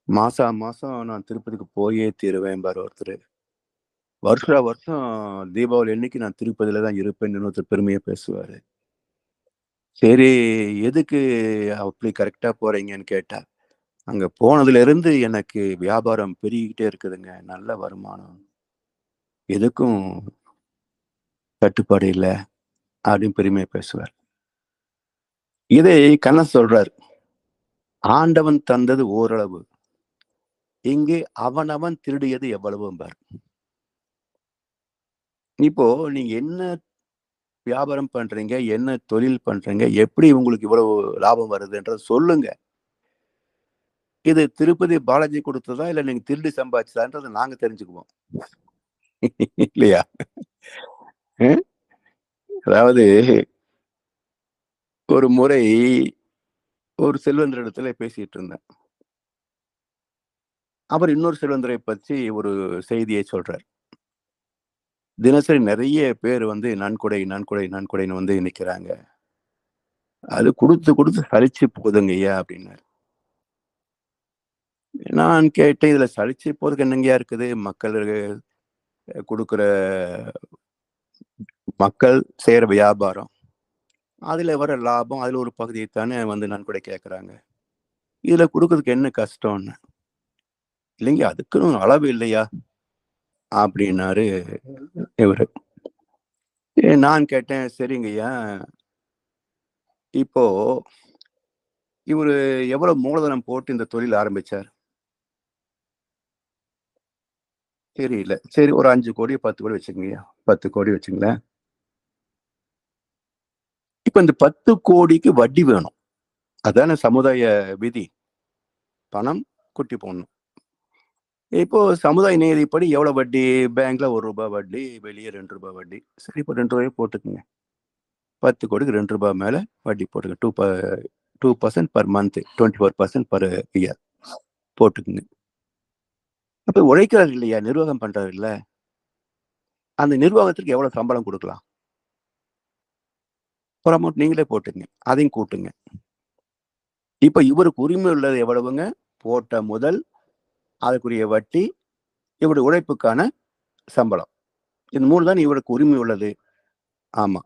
மாசம் நான் திருப்பதிக்கு போயே தீருவேன் பாரு ஒருத்தர். வருஷம் தீபாவளி அன்னைக்கு நான் திருப்பதியில தான் இருப்பேன்னு இன்னொருத்தர் பெருமையா பேசுவாரு. சரி, எதுக்கு அப்படி கரெக்டா போறீங்கன்னு கேட்டா, அங்க போனதுல இருந்து எனக்கு வியாபாரம் பெருகிக்கிட்டே இருக்குதுங்க, நல்ல வருமானம், எதுக்கும் தட்டுப்பாடு இல்லை அப்படின்னு பெருமையா பேசுவார். இதை கண்ணன் சொல்றார், ஆண்டவன் தந்தது ஓரளவு, இங்கே அவனவன் திருடியது எவ்வளவு பார். இப்போ நீங்க என்ன வியாபாரம் பண்றீங்க, என்ன தொழில் பண்றீங்க, எப்படி உங்களுக்கு இவ்வளவு லாபம் வருதுன்றத சொல்லுங்க. இது திருப்பதி பாலாஜி கொடுத்ததா இல்ல நீங்க திருடி சம்பாதிச்சதான்றதை நாங்க தெரிஞ்சுக்குவோம். இல்லையா? அதாவது ஒரு முறை ஒரு செல்வந்தரிடத்துல பேசிட்டு இருந்தேன். அவர் இன்னொரு செல்வந்தரை பற்றி ஒரு செய்தியை சொல்றார். தினசரி நிறைய பேர் வந்து நன்கொடை நன்கொடை நன்கொடைன்னு வந்து நிக்கிறாங்க, அது கொடுத்து கொடுத்து சலிச்சு போகுதுங்க ஐயா அப்படின்னாரு. நான் கேட்டேன், இதுல சலிச்சு போறதுக்கு என்னங்கயா இருக்குது? மக்கள் கொடுக்குற மக்கள் செய்யற வியாபாரம், அதுல வர லாபம், அதுல ஒரு பகுதியை தானே வந்து நன்கொடை கேட்கறாங்க, இதுல கொடுக்கறதுக்கு என்ன கஷ்டம்னு. இல்லைங்க, அதுக்குன்னு அளவு இல்லையா அப்படின்னாரு இவரு. நான் கேட்டேன், சரிங்கய்யா, இப்போ இவரு எவ்வளவு மூலதனம் போட்டு இந்த தொழில் ஆரம்பிச்சார்? தெரியல. சரி, ஒரு 5 கோடி 10 கோடி வச்சுக்கங்கய்யா, 10 கோடி வச்சுங்களேன். இப்ப இந்த 10 கோடிக்கு வட்டி வேணும். அதான சமுதாய விதி. பணம் குட்டி போடணும். இப்போ சமுதாய நீதிப்படி எவ்வளவு வட்டி? பேங்க்ல ₹1 வட்டி, வெளியே ₹2 வட்டி. சரி, இப்போ ₹2 போட்டுக்குங்க. 10 கோடிக்கு ₹2 மேல வட்டி போட்டுங்க. 2% பர் மந்த், 24% பர் இயர் போட்டுக்குங்க. அப்ப உழைக்கிறாரு இல்லையா, நிர்வாகம் பண்றாரு இல்ல, அந்த நிர்வாகத்திற்கு எவ்வளவு சம்பளம் கொடுக்கலாம்? ஒரு அமௌண்ட் நீங்களே போட்டுங்க. அதையும் கூட்டுங்க. இப்ப இவருக்கு உரிமை உள்ளது எவ்வளவுங்க? போட்ட முதல், அதுக்குரிய வட்டி, இவருடைய உழைப்புக்கான சம்பளம். இந்த 3 தான் இவருக்கு உரிமை உள்ளது. ஆமா.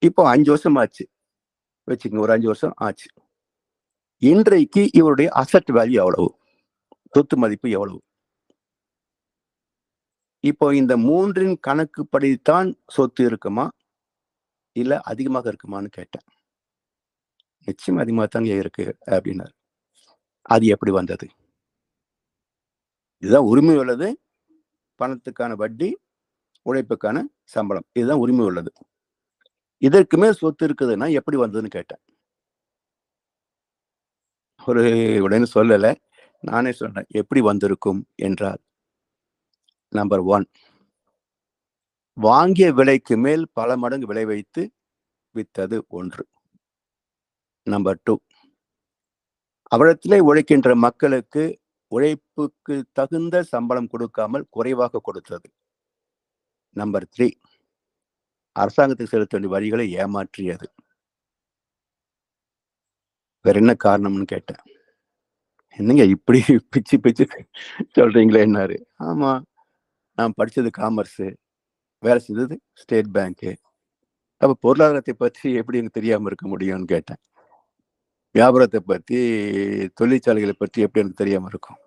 இப்போ 5 வருஷம் ஆச்சு வச்சுக்கங்க. ஒரு 5 வருஷம் ஆச்சு. இன்றைக்கு இவருடைய அசெட் வேல்யூ எவ்வளவு? சொத்து மதிப்பு எவ்வளவு? இப்போ இந்த 3ன் கணக்குப்படித்தான் சொத்து இருக்குமா? இல்ல அதிகமாக இருக்குமான்னு கேட்டேன். நிச்சயம் அதிகமாக தாங்க இருக்கு அப்படின்னாரு. அது எப்படி வந்தது? இதுதான் உரிமை உள்ளது. பணத்துக்கான வட்டி, உழைப்புக்கான சம்பளம். இதுதான் உரிமை உள்ளது. இதற்கு மேல் சொத்து இருக்குதுன்னா எப்படி வந்ததுன்னு கேட்டேன். ஒரு உடனே சொல்லல. நானே சொன்னேன். எப்படி வந்திருக்கும் என்றால், நம்பர் 1, வாங்கிய விலைக்கு மேல் பல மடங்கு விலை வைத்து வித்தது 1. நம்பர் 2, அவரிடத்திலே உழைக்கின்ற மக்களுக்கு உழைப்புக்கு தகுந்த சம்பளம் கொடுக்காமல் குறைவாக கொடுத்தது. நம்பர் 3, அரசாங்கத்துக்கு செலுத்த வேண்டிய வரிகளை ஏமாற்றியது. வேற என்ன காரணம்னு கேட்டேன். என்னங்க இப்படி பிச்சு பிச்சு சொல்றீங்களேன்னாரு. ஆமா, நான் படிச்சது காமர்ஸ், வேலை செஞ்சது ஸ்டேட் பேங்க். அப்ப பொருளாதாரத்தை பற்றி எப்படி எனக்கு தெரியாம இருக்க முடியும்னு கேட்டேன். வியாபாரத்தை பத்தி, தொழிற்சாலைகளை பற்றி எப்படி எனக்கு தெரியாம இருக்கும்?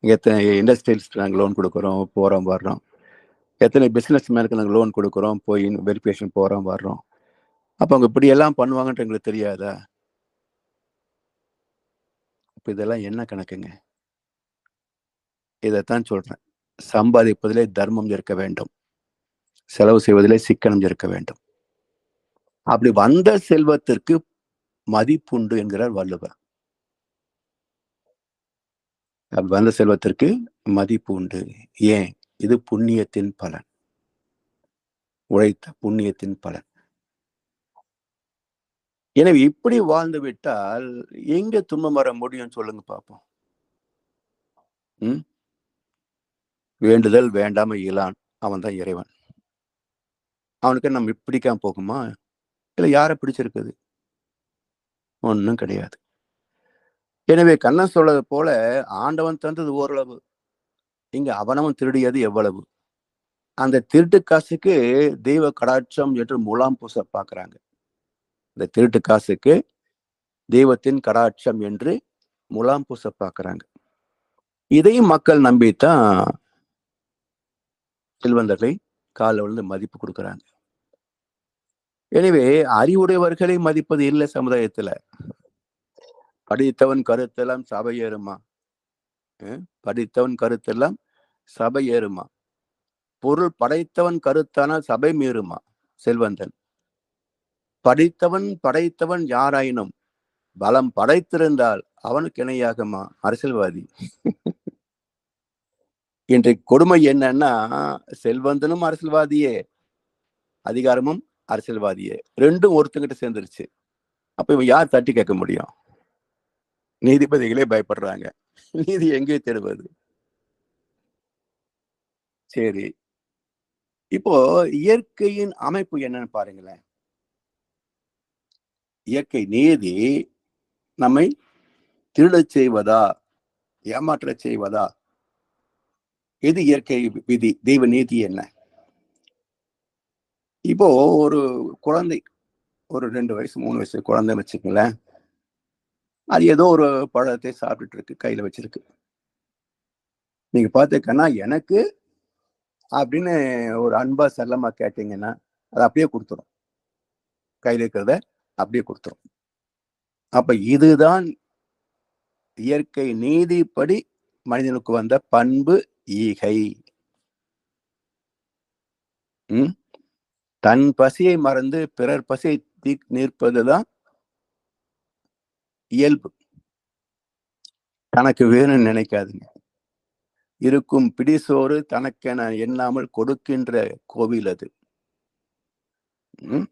எத்தனை இண்டஸ்ட்ரியல்ஸ்க்கு நாங்கள் லோன் கொடுக்குறோம், போறோம், வர்றோம். எத்தனை பிசினஸ் மேனுக்கு நாங்கள் லோன் கொடுக்குறோம், போய் வெரிஃபிகேஷன் போறோம், வர்றோம். அப்ப அவங்க இப்படி எல்லாம் பண்ணுவாங்கன்ட்டு எங்களுக்கு தெரியாதா? இப்ப இதெல்லாம் என்ன கணக்குங்க? இதைத்தான் சொல்றேன். சம்பாதிப்பதிலே தர்மம் இருக்க வேண்டும். செலவு செய்வதிலே சிக்கனம் இருக்க வேண்டும். அப்படி வந்த செல்வத்திற்கு மதிப்புண்டு என்கிறார் வள்ளுவர். அப்படி வந்த செல்வத்திற்கு மதிப்பு உண்டு. ஏன்? இது புண்ணியத்தின் பலன். உழைத்த புண்ணியத்தின் பலன். எனவே இப்படி வாழ்ந்து விட்டால் எங்க துன்பம் வர முடியும் சொல்லுங்க பார்ப்போம். வேண்டுதல் வேண்டாம இயலான். அவன் தான் இறைவன். அவனுக்கு நம்ம பிடிக்காம போகுமா? இல்ல யார பிடிச்சிருக்குது? ஒண்ணும் கிடையாது. எனவே கண்ணன் சொல்றது போல, ஆண்டவன் தந்தது ஓரளவு. இங்க அவனவன் திருடியது எவ்வளவு? அந்த திருட்டு காசுக்கு தெய்வ கடாட்சம் என்று முலாம் பூச பார்க்கிறாங்க. இந்த திருட்டு காசுக்கு தெய்வத்தின் கடாட்சம் என்று முலாம் பூச பார்க்கிறாங்க. இதையும் மக்கள் நம்பித்தான் செல்வந்தர்களை காலில் விழுந்து மதிப்பு கொடுக்குறாங்க. எனவே அறிவுடையவர்களை மதிப்பது இல்லை சமுதாயத்துல. படித்தவன் கருத்தெல்லாம் சபை ஏறுமா? படித்தவன் கருத்தெல்லாம் சபை ஏறுமா? பொருள் படைத்தவன் கருத்தானால் சபை மீறுமா? செல்வந்தன். படித்தவன் படைத்தவன் யாராயினும் பலம் படைத்திருந்தால் அவனுக்கு இணையாகுமா அரசியல்வாதி? இன்றைக்கு கொடுமை என்னன்னா, செல்வந்தனும் அரசியல்வாதியே, அதிகாரமும் அரசியல்வாதியே, ரெண்டும் ஒருத்தங்கிட்ட சேர்ந்துருச்சு. அப்ப இவன் யார் தட்டி கேட்க முடியும்? நீதிபதிகளே பயப்படுறாங்க. நீதி எங்கே தேடுவது? சரி, இப்போ இயற்கையின் அமைப்பு என்னன்னு பாருங்களேன். இயற்கை நீதி நம்மை திருடச் செய்வதா, ஏமாற்றச் செய்வதா? எது இயற்கை விதி? தெய்வ நீதி என்ன? இப்போ ஒரு குழந்தை, ஒரு 2 வயசு 3 வயசு குழந்தைன்னு வச்சுக்கங்களேன். அது ஏதோ ஒரு பழத்தை சாப்பிட்டுட்டு இருக்கு, கையில வச்சிருக்கு. நீங்க பாத்துக்கன்னா, எனக்கு அப்படின்னு ஒரு அன்பா செல்லமா கேட்டீங்கன்னா, அது அப்படியே கொடுத்துரும். கையில இருக்கிறத அப்படியே கொடுத்துரும். அப்ப இதுதான் இயற்கை நீதிப்படி மனிதனுக்கு வந்த பண்பு, ஈகை. ம். தன் பசியை மறந்து பிறர் பசியை நிற்பதுதான் இயல்பு. தனக்கு வேணும்னு நினைக்காதுங்க. இருக்கும் பிடிசோறு தனக்கென எண்ணாமல் கொடுக்கின்ற கோவில் அது. ம்.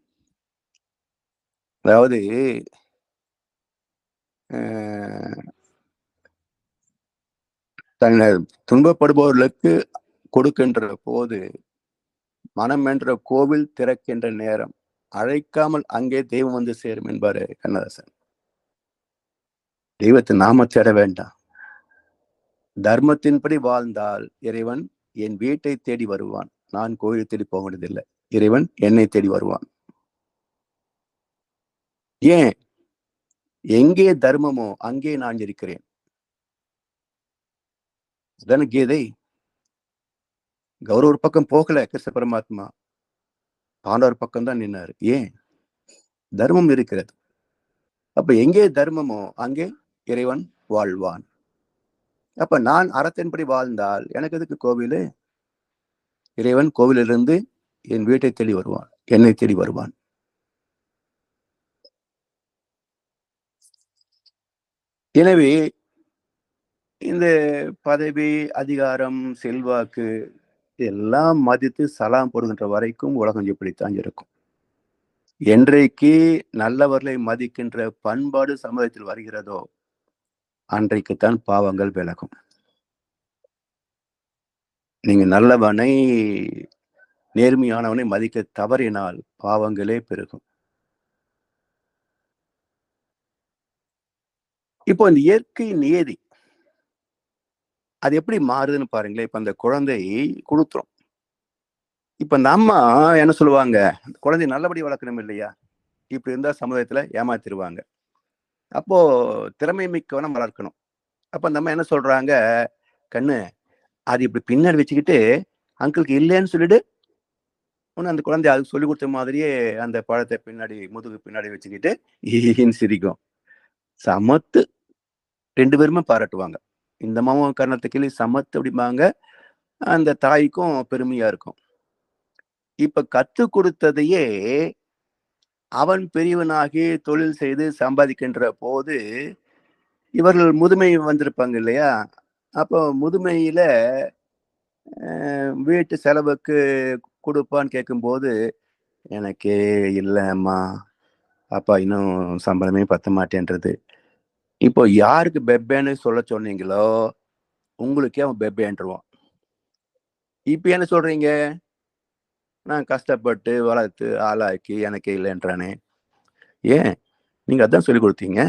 அதாவது தன்னை துன்பப்படுபவர்களுக்கு கொடுக்கின்ற போது மனம் என்ற கோவில் திறக்கின்ற நேரம் அழைக்காமல் அங்கே தெய்வம் வந்து சேரும் என்பாரு கண்ணதாசன். தெய்வத்தை நாம தேட வேண்டாம். தர்மத்தின்படி வாழ்ந்தால் இறைவன் என் வீட்டை தேடி வருவான். நான் கோயிலை தேடி போக வேண்டியதில்லை. இறைவன் என்னை தேடி வருவான். ஏன்? எங்கே தர்மமோ அங்கே நான் இருக்கிறேன். அதான கீதை. கௌரவர் பக்கம் போகல கிருஷ்ண பரமாத்மா. பாண்டவர் பக்கம் தான் நின்னாரு. ஏன்? தர்மம் இருக்கிறது. அப்ப எங்கே தர்மமோ அங்கே இறைவன் வாழ்வான். அப்ப நான் அறத்தின்படி வாழ்ந்தால் எனக்கு எதுக்கு கோவிலு? இறைவன் கோவிலிருந்து என் வீட்டை தேடி வருவான். என்னை தேடி வருவான். எனவே இந்த பதவி, அதிகாரம், செல்வாக்கு எல்லாம் மதித்து சலாம் போடுகின்ற வரைக்கும் உலகம் இப்படித்தான் இருக்கும். என்றைக்கு நல்லவர்களை மதிக்கின்ற பண்பாடு சமுதாயத்தில் வருகிறதோ அன்றைக்குத்தான் பாவங்கள் விலகும். நீங்க நல்லவனை, நேர்மையானவனை மதிக்க தவறினால் பாவங்களே பெருகும். இப்போ இந்த இயற்கை நியதி அது எப்படி மாறுதுன்னு பாருங்களேன். இப்ப அந்த குழந்தை கொடுத்துரும். இப்ப இந்த அம்மா என்ன சொல்லுவாங்க, குழந்தை நல்லபடி வளர்க்கணும் இல்லையா? இப்படி இருந்தா சமுதாயத்துல ஏமாத்திருவாங்க. அப்போ திறமை மிக்கவனை வளர்க்கணும். அப்ப அந்த அம்மா என்ன சொல்றாங்க, கண்ணு அது இப்படி பின்னாடி வச்சுக்கிட்டு அங்கிளுக்கு இல்லைன்னு சொல்லிட்டு ஒன்னு அந்த குழந்தை அதுக்கு சொல்லி கொடுத்த மாதிரியே அந்த பழத்தை பின்னாடி முதுகு பின்னாடி வச்சுக்கிட்டு ஈன்னு சிரிக்கும். சமத்து 2 பேருமே பாராட்டுவாங்க. இந்த அம்மாவும் கர்ணத்தை கிளி சமத்து அப்படிம்பாங்க. அந்த தாய்க்கும் பெருமையா இருக்கும். இப்ப கத்து கொடுத்ததையே அவன் பெரியவனாகி தொழில் செய்து சம்பாதிக்கின்ற போது இவர்கள் முதுமை வந்திருப்பாங்க இல்லையா? அப்போ முதுமையில வீட்டு செலவுக்கு கொடுப்பான்னு கேட்கும்போது, எனக்கே இல்லம்மா. அப்பா இன்னும் சம்பளமே பத்த மாட்டேன்றது. இப்போ யாருக்கு பெப்பேன்னு சொல்ல சொன்னீங்களோ, உங்களுக்கே அவன் பெப்பேன்ருவான். இப்ப என்ன சொல்றீங்க? நான் கஷ்டப்பட்டு வளர்த்து ஆளாக்கி எனக்கே இல்லைன்றானே. ஏன்? நீங்க அதான் சொல்லிக் குடுத்தீங்க.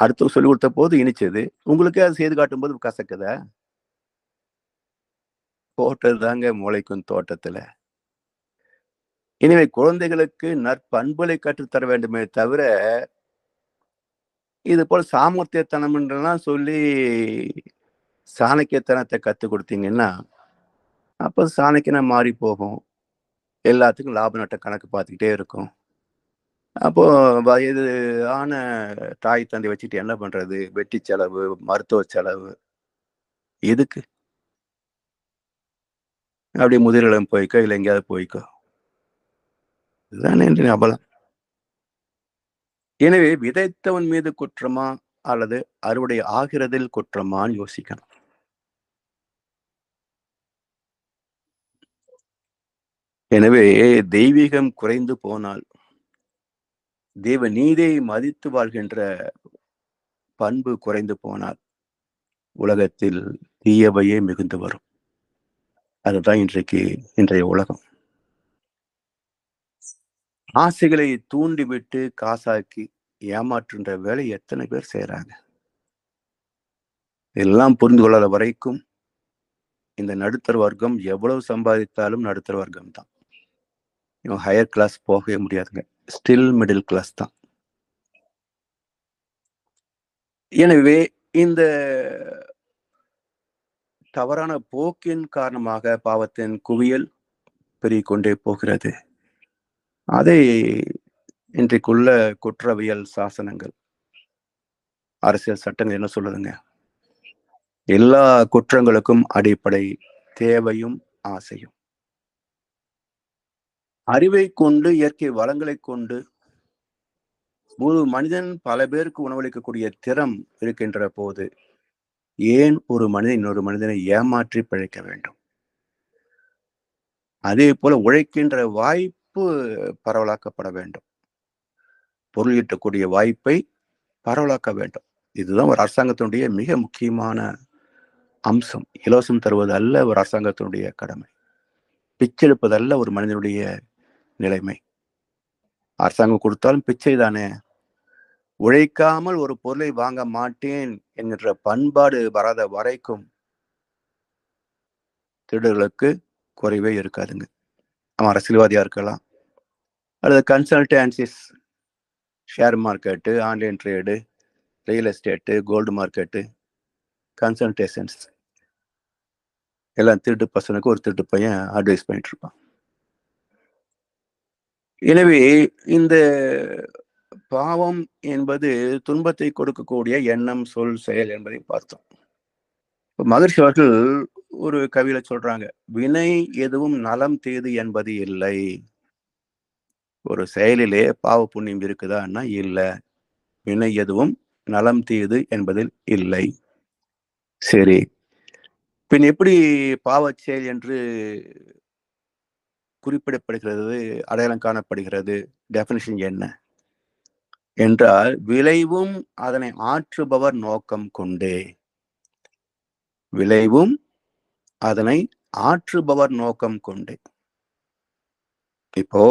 அடுத்தவங்க சொல்லிக் குடுத்த போது இனிச்சது. உங்களுக்கே அது செய்து காட்டும்போது கசக்குதா? போட்டது தாங்க முளைக்கும் தோட்டத்துல. எனவே குழந்தைகளுக்கு நற்பண்புகளை கற்றுத்தர வேண்டுமே தவிர, இது போல சாமர்த்தியத்தனம் என்றெல்லாம் சொல்லி சாணக்கியத்தனத்தை கத்துக் குடுத்தீங்கன்னா, அப்ப சாணக்கியனா மாறி போகும். எல்லாத்துக்கும் லாப நட்ட கணக்கு பார்த்துக்கிட்டே இருக்கும். அப்போ வயது ஆன தாய் தந்தை வச்சுட்டு என்ன பண்றது? வெட்டி செலவு, மருத்துவ செலவு. எதுக்கு? அப்படியே முதியோர் போய்க்கோ, இல்ல எங்கேயாவது போய்க்கோ. இதுதானே இன்றைய அபலம். எனவே விதைத்தவன் மீது குற்றமா? அல்லது அறுவடை ஆகிறதில் குற்றமான்னு யோசிக்கணும். எனவே தெய்வீகம் குறைந்து போனால், தெய்வ நீதியை மதித்து வாழ்கின்ற பண்பு குறைந்து போனால், உலகத்தில் தீயவையே மிகுந்து வரும். அதுதான் இன்றைய உலகம். ஆசைகளை தூண்டிவிட்டு காசாக்கி ஏமாற்றுன்ற வேலை எத்தனை பேர் செய்யறாங்க. எல்லாம் புரிந்து கொள்ளாத வரைக்கும் இந்த நடுத்தர வர்க்கம் எவ்வளவு சம்பாதித்தாலும் நடுத்தர வர்க்கம் தான். இவன் ஹையர் கிளாஸ் போகவே முடியாதுங்க. ஸ்டில் மிடில் கிளாஸ் தான். எனவே இந்த தவறான போக்கின் காரணமாக பாவத்தின் குவியல் பெருகிக்கொண்டே போகிறது. அதை இன்றைக்குள்ள குற்றவியல் சாசனங்கள், அரசியல் சட்டங்கள் என்ன சொல்லுதுங்க? எல்லா குற்றங்களுக்கும் அடிப்படை தேவையும் ஆசையும். அறிவை கொண்டு இயற்கை வளங்களை கொண்டு ஒரு மனிதன் பல பேருக்கு உணவளிக்கக்கூடிய திறம் இருக்கின்ற போது, ஏன் ஒரு மனிதன் இன்னொரு மனிதனை ஏமாற்றி பிழைக்க வேண்டும்? அதே போல உழைக்கின்ற வாய்ப்பு பரவலாக்கப்பட வேண்டும். பொருள் ஈட்டக்கூடிய வாய்ப்பை பரவலாக்க வேண்டும். இதுதான் ஒரு அரசாங்கத்தினுடைய மிக முக்கியமான அம்சம். இலவசம் தருவது அல்ல ஒரு அரசாங்கத்தினுடைய கடமை. பிச்செடுப்பதல்ல ஒரு மனிதனுடைய நிலைமை. அரசாங்கம் கொடுத்தாலும் பிச்சை தானே. உழைக்காமல் ஒரு பொருளை வாங்க மாட்டேன் என்கின்ற பண்பாடு வராத வரைக்கும் திருடர்களுக்கு குறைவே இருக்காதுங்க. அவன் அரசியல்வாதியா இருக்கலாம், அல்லது consultancies, share market, online trade, real estate, gold market, consultations, எல்லாம் திருட்டு பசனுக்கு ஒரு திருட்டு பையன் அட்வைஸ் பண்ணிட்டு இருப்பான். எனவே இந்த பாவம் என்பது துன்பத்தை கொடுக்கக்கூடிய எண்ணம், சொல், செயல் என்பதை பார்த்தோம். மகர்ஷி அவர்கள் ஒரு கவியில சொல்றாங்க, வினை எதுவும் நலம் தீது என்பது இல்லை. ஒரு செயலிலே பாவ புண்ணியம் இருக்குதான்னா இல்ல. வினை எதுவும் நலம் தீது என்பதில் இல்லை. சரி, பின் எப்படி பாவச் செயல் என்று குறிப்பிடப்படுகிறது, அடையாளம் காணப்படுகிறது? டெஃபினிஷன் என்ன என்றால், விளைவும் அதனை ஆற்றுபவர் நோக்கம் கொண்டே. விளைவும் அதனை ஆற்றுபவர் நோக்கம் கொண்டே. இப்போ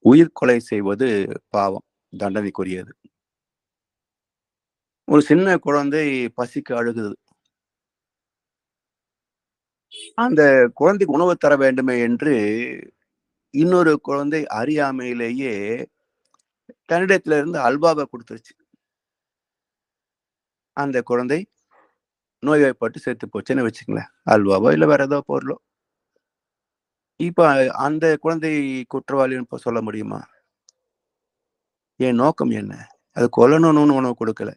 உயிர் கொலை செய்வது பாவம், தண்டனைக்குரியது. ஒரு சின்ன குழந்தை பசிக்கு அழுகுது. அந்த குழந்தைக்கு உணவு தர வேண்டுமே என்று இன்னொரு குழந்தை அறியாமையிலேயே தன்னிடத்துல இருந்து அல்வாவை கொடுத்துருச்சு. அந்த குழந்தை நோய்வாய்ப்பட்டு செத்து போச்சுன்னு வச்சுங்களேன். அல்வாவோ இல்ல வேற ஏதோ பொருளோ. இப்ப அந்த குழந்தை குற்றவாளின்னு சொல்ல முடியுமா? என் நோக்கம் என்ன? அது கொல்லணும்னு உணவு கொடுக்கல.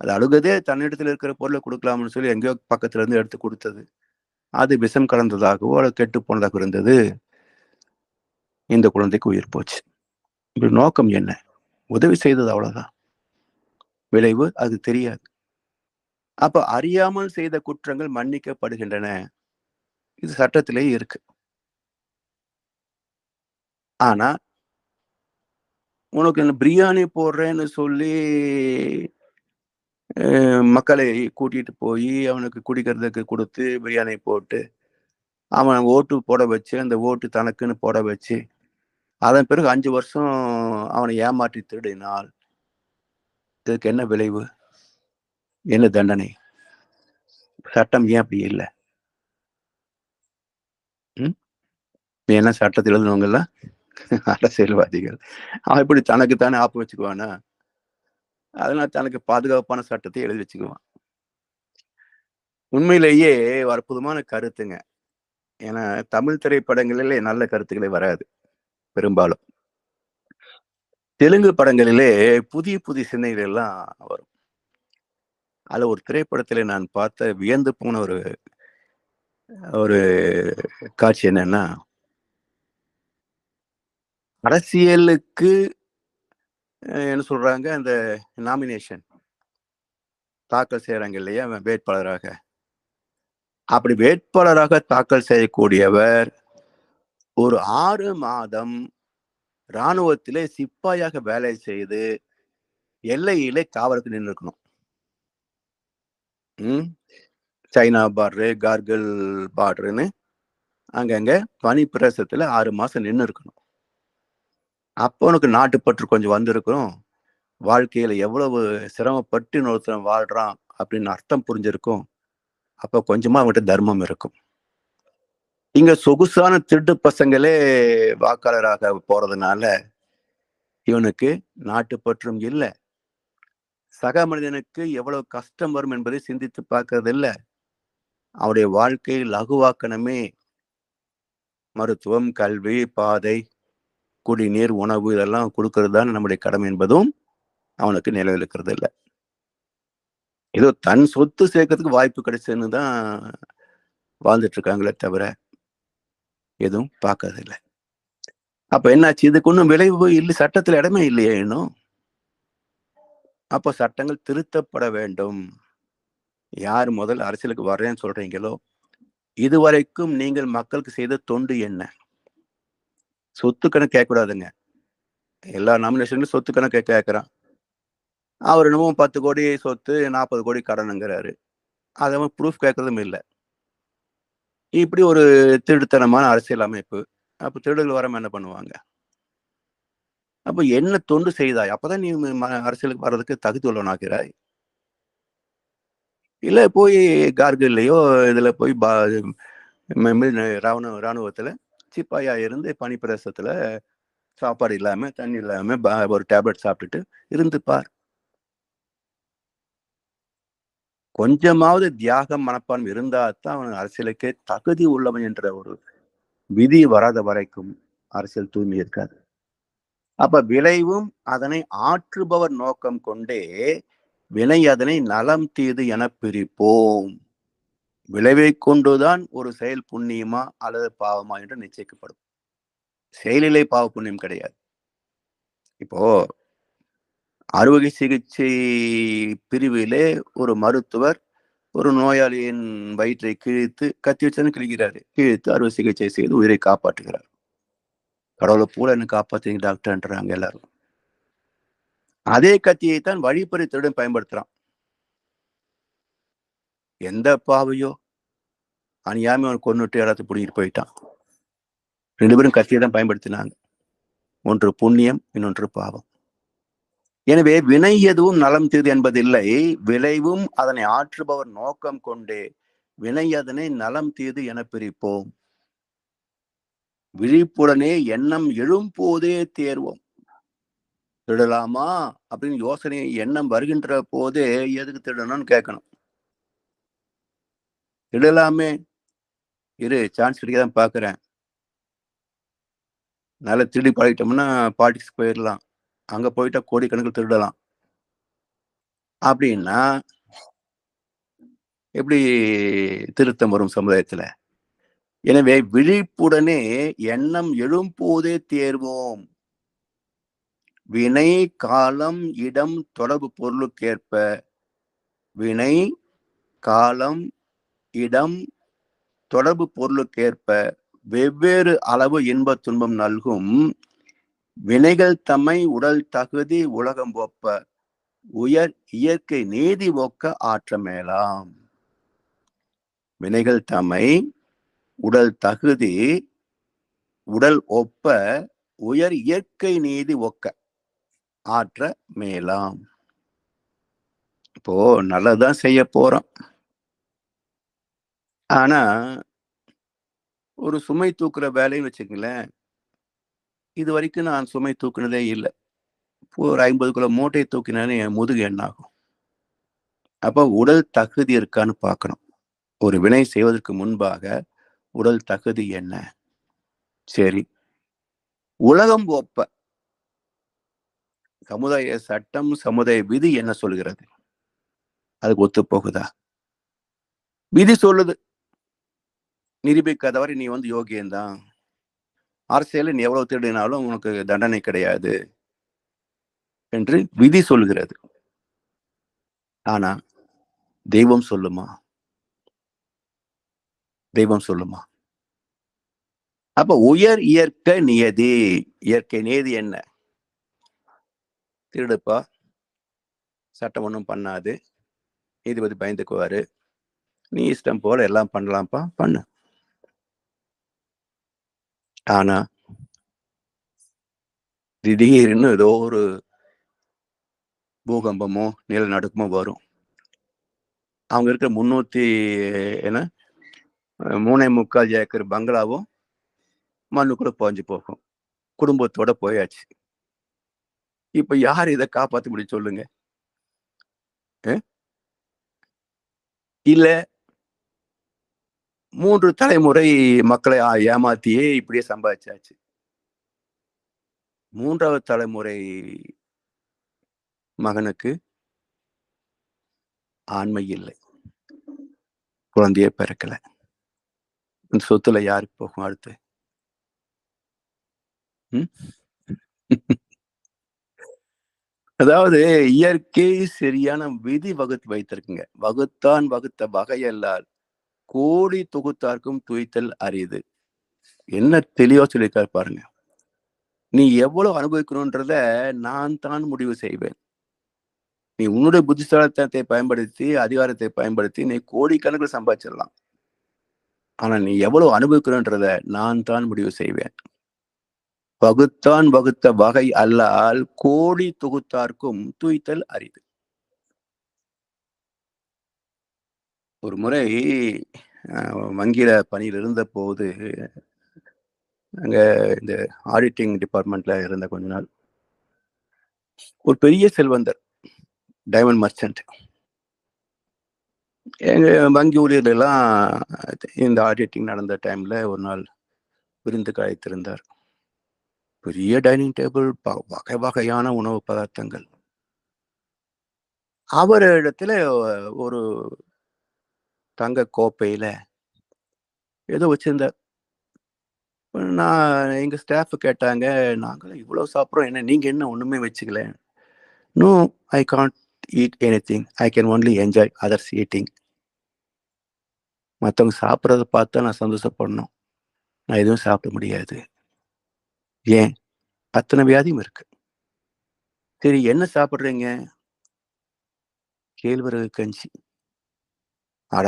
அது அழுகதே தன்னிடத்தில் இருக்கிற பொருளை கொடுக்கலாம்னு சொல்லி எங்கேயோ பக்கத்துல இருந்து எடுத்து கொடுத்தது. அது விஷம் கலந்ததாகவோ அல்லது கெட்டு போனதாக இருந்தது. இந்த குழந்தைக்கு உயிர் போச்சு. இப்படி நோக்கம் என்ன? உதவி செய்தது அவ்வளவுதான். விளைவு அது தெரியாது. அப்ப அறியாமல் செய்த குற்றங்கள் மன்னிக்கப்படுகின்றன. இது சட்டத்திலேயே இருக்கு. ஆனா உனக்கு இந்த பிரியாணி போடுறேன்னு சொல்லி மக்களை கூட்டிட்டு போய் அவனுக்கு குடிக்கிறதுக்கு கொடுத்து பிரியாணி போட்டு அவன் ஓட்டு போட வச்சு, அந்த ஓட்டு தனக்குன்னு போட வச்சு, அதன் பிறகு 5 வருஷம் அவனை ஏமாற்றி திருடினால் இதுக்கு என்ன விளைவு? என்ன தண்டனை? சட்டம் ஏன் அப்படி இல்ல? ஏன்னா சட்டத்தில் எழுதுனவங்க எல்லாம் அரசியல்வாதிகள். அவன் எப்படி தனக்குத்தானே ஆப்பு வச்சுக்குவானா? அதனால தனக்கு பாதுகாப்பான சட்டத்தை எழுதி வச்சுக்குவான். உண்மையிலேயே ஒரு அற்புதமான கருத்துங்க. ஏன்னா தமிழ் திரைப்படங்களிலே நல்ல கருத்துக்களே வராது பெரும்பாலும். தெலுங்கு படங்களிலே புதிய புதிய சிந்தனைகள் எல்லாம் வரும். அதுல ஒரு திரைப்படத்திலே நான் பார்த்த வியந்து போன ஒரு ஒரு காட்சி என்னன்னா, அரசியலுக்கு என்ன சொல்றாங்க, அந்த நாமினேஷன் தாக்கல் செய்றாங்க இல்லையா வேட்பாளராக. அப்படி வேட்பாளராக தாக்கல் செய்யக்கூடியவர் ஒரு 6 மாதம் ராணுவத்திலே சிப்பாயாக வேலை செய்து எல்லையிலே காவலுக்கு நின்று இருக்கணும். சைனா பார்டரு, கார்கில் பார்டருன்னு அங்கங்க பனி பிரதேசத்துல 6 மாசம் நின்னு இருக்கணும். அப்போ உனக்கு நாட்டுப்பற்று கொஞ்சம் வந்திருக்கும். வாழ்க்கையில எவ்வளவு சிரமப்பட்டு இன்னொருத்தன் வாழ்றான் அப்படின்னு அர்த்தம் புரிஞ்சிருக்கும். அப்ப கொஞ்சமா அவன்கிட்ட தர்மம் இருக்கும். இங்க சொகுசான திருட்டு பசங்களே வாக்காளராக போறதுனால இவனுக்கு நாட்டுப்பற்றும் இல்ல. சக மனிதனுக்கு எவ்வளவு கஷ்டம் வரும் என்பதை சிந்தித்து பார்க்கறது இல்ல. அவருடைய வாழ்க்கையை லகுவாக்கணுமே. மருத்துவம், கல்வி, பாதை, குடிநீர், உணவு இதெல்லாம் கொடுக்கறது தான் நம்முடைய கடமை என்பதும் அவனுக்கு நிலைநிற்கிறது இல்ல. ஏதோ தன் சொத்து சேர்க்கறதுக்கு வாய்ப்பு கிடைச்சதுன்னு தான் வாழ்ந்துட்டு இருக்காங்களே தவிர எதுவும் பார்க்கறது இல்ல. அப்ப என்னாச்சு? இதுக்கு ஒண்ணும் விளைவு இல்ல, சட்டத்துல இடமே இல்லையே இன்னும். அப்ப சட்டங்கள் திருத்தப்பட வேண்டும். யார் முதல் அரசியலுக்கு வர்றேன்னு சொல்றீங்களோ, இதுவரைக்கும் நீங்கள் மக்களுக்கு செய்த தொண்டு என்ன? சொத்து கணக்கு கேட்கக்கூடாதுங்க. எல்லா நாமினேஷன்லயும் சொத்து கணக்கு கேட்கிறான். அவர் என்னமோ 10,00,00,000 சொத்து, 40,00,00,000 கடனுங்கிறாரு. அத அவன் ப்ரூஃப் கேட்கறதும் இல்ல. இப்படி ஒரு திருட்டுத்தனமான அரசியல் அமைப்பு. அப்ப திருடர்கள் வராம என்ன பண்ணுவாங்க? அப்ப என்ன தொண்டு செய்தாய்? அப்பதான் நீ அரசியலுக்கு வர்றதுக்கு தகுதி உள்ளவனாகிறாய். இல்ல போய் கார்கில்லயோ இதுல போய் ராணுவத்துல சிப்பாயா இருந்து பனி பிரதேசத்துல சாப்பாடு இல்லாம, தண்ணி இல்லாம ஒரு டேப்லெட் சாப்பிட்டுட்டு இருந்து பார். கொஞ்சமாவது தியாக மனப்பான்மை இருந்தா தான் அவன் அரசியலுக்கே தகுதி உள்ளவன் என்ற ஒரு விதி வராத வரைக்கும் அரசியல் தூய்மை இருக்காது. அப்ப விளைவும் அதனை ஆற்றுபவர் நோக்கம் கொண்டே வினை அதனை நலம் தீது என பிரிப்போம். விளைவை கொண்டுதான் ஒரு செயல் புண்ணியமா அல்லது பாவமா என்று நிச்சயிக்கப்படும். செயலிலே பாவ புண்ணியம் கிடையாது. இப்போ அறுவை சிகிச்சை பிரிவிலே ஒரு மருத்துவர் ஒரு நோயாளியின் வயிற்றை கிழித்து, கத்தி வச்சு கிழிக்கிறாரு. கிழித்து அறுவை சிகிச்சை செய்து உயிரை காப்பாற்றுகிறார். கடவுளை போல என்ன காப்பாத்தீங்க டாக்டர்ன்றாங்க எல்லாரும். அதே கத்தியை தான் வழிப்பறி திருடன் பயன்படுத்துறான். எந்த பாவியோ அநியாயமா அவன் கொன்னுட்டு யாராவது பிடிக்கிட்டு போயிட்டான். 2 பேரும் கத்தியை தான் பயன்படுத்தினாங்க. ஒன்று புண்ணியம், இன்னொன்று பாவம். எனவே வினை எதுவும் நலம் தீது என்பதில்லை. விளைவும் அதனை ஆற்றுபவர் நோக்கம் கொண்டே வினை அதனை நலம் தீது என பிரிப்போம். விழிப்புடனே எண்ணம் எழும்போதே தேர்வோம். திருடலாமா அப்படின்னு யோசனை எண்ணம் வருகின்ற போதே எதுக்கு திருடணும்னு கேட்கணும். திருடலாமே, இரு சான்ஸ் கிடைக்கதான் பாக்குறேன். நல்லா திருடி பழகிட்டோம்னா பாலிடிக்ஸ் போயிடலாம். அங்க போயிட்டா கோடிக்கணக்கில் திருடலாம். அப்படின்னா எப்படி திருத்தம் வரும் சமுதாயத்துல? எனவே விழிப்புடனே எண்ணம் எழும்போதே தேர்வோம். வினை காலம் இடம் தொடர்பு பொருளுக்கேற்ப வினை காலம் இடம் தொடர்பு பொருளுக்கேற்ப வெவ்வேறு அளவு இன்ப துன்பம் நல்கும் வினைகள் தம்மை உடல் தகுதி உலகம் ஒப்ப உயர் இயற்கை நீதி ஒக்க ஆற்ற மேலாம். வினைகள் தம்மை உடல் தகுதி உடல் ஒப்ப உயர் இயற்கை நீதி ஒக்க ஆற்ற மேலாம். இப்போ நல்லதுதான் செய்ய போறோம். ஆனா ஒரு சுமை தூக்குற வேலைன்னு வச்சுக்கங்களேன். இது வரைக்கும் நான் சுமை தூக்குனதே இல்லை. ஒரு 50 கிலோ மூட்டையை தூக்கினாலும் என் முதுகு என்ன ஆகும்? அப்ப உடல் தகுதி இருக்கான்னு பார்க்கணும். ஒரு வினை செய்வதற்கு முன்பாக உடல் தகுதி என்ன? சரி. உலகம் ஒப்ப சமுதாய சட்டம், சமுதாய விதி என்ன சொல்கிறது? அதுக்கு ஒத்து போகுதா? விதி சொல்லுது. நிரூபிக்காதவரை நீ யோகியன்தான். அரசியல நீ எவ்வளவு திருடினாலும் உனக்கு தண்டனை கிடையாது என்று விதி சொல்கிறது. ஆனா தெய்வம் சொல்லுமா? தெய்வம் சொல்லுமா? அப்ப உயர் இயற்கை நியதி. இயற்கை நியதி என்ன? திருடுப்பா, சட்டம் ஒண்ணும் பண்ணாது, நீதிபதி பயந்துக்குவாரு, நீ இஷ்டம் போல எல்லாம் பண்ணலாம்ப்பா, பண்ணு. ஆனா திடீர்னு ஏதோ ஒரு பூகம்பமோ நிலநடுக்கமோ வரும். அவங்க இருக்கிற 3.4 ஏக்கர் பங்களாவும் மண்ணுக்குள்ள புதைஞ்சு போகும். குடும்பத்தோட போயாச்சு. இப்ப யார் இதை காப்பாத்த முடியும் சொல்லுங்க? இல்ல 3 தலைமுறை மக்களை ஏமாத்தியே இப்படியே சம்பாதிச்சாச்சு. 3வது தலைமுறை மகனுக்கு ஆண்மை இல்லை, குழந்தையே பிறக்கல. சொத்துல யாருக்கு போகும் அடுத்து? அதாவது இயற்கை சரியான விதி வகுத்து வைத்திருக்குங்க. வகுத்தான் வகுத்த வகையல்லால் கோடி தொகுத்தார்க்கும் துய்த்தல் அரிது. என்ன தெளிவா சொல்லியிருக்காரு பாருங்க. நீ எவ்வளவு அனுபவிக்கணும்ன்றத நான் தான் முடிவு செய்வேன். நீ உன்னுடைய புத்திசாலித்தனத்தை பயன்படுத்தி, அதிகாரத்தை பயன்படுத்தி நீ கோடிக்கணக்கில் சம்பாதிச்சிடலாம். ஆனா நீ எவ்வளவு அனுபவிக்கணும்ன்றத நான் தான் முடிவு செய்வேன். வகுத்தான் வகுத்த வகை அல்லால் கோடி தொகுத்தார்க்கும் துய்த்தல் அரிது. ஒரு முறை வங்கியில பணியில் இருந்தபோது, அங்க இந்த ஆடிட்டிங் டிபார்ட்மெண்ட்ல இருந்த கொஞ்ச நாள். ஒரு பெரிய செல்வந்தர், டைமண்ட் மர்ச்சன்ட். எங்க வங்கி ஊழியர்கள் எல்லாம் இந்த ஆடிட்டிங் நடந்த டைம்ல ஒரு நாள் விருந்துக்கு அழைத்திருந்தார். பெரிய டைனிங் டேபிள், வகை வகையான உணவு பதார்த்தங்கள். அவரிடத்துல ஒரு தங்க கோப்பையில ஏதோ வச்சிருந்தார். நான் எங்க ஸ்டாஃப் கேட்டாங்க, நாங்களும் இவ்வளவு சாப்பிட்றோம், என்ன நீங்க என்ன ஒண்ணுமே வச்சுக்கல? No, I can't eat anything. I can only enjoy others eating. மற்றவங்க சாப்பிட்றத பார்த்தா நான் சந்தோஷப்படணும். நான் எதுவும் சாப்பிட முடியாது. ஏன்? அத்தனை வியாதியும் இருக்கு. சரி, என்ன சாப்பிட்றீங்க? கேழ்வரகு கஞ்சி. அட,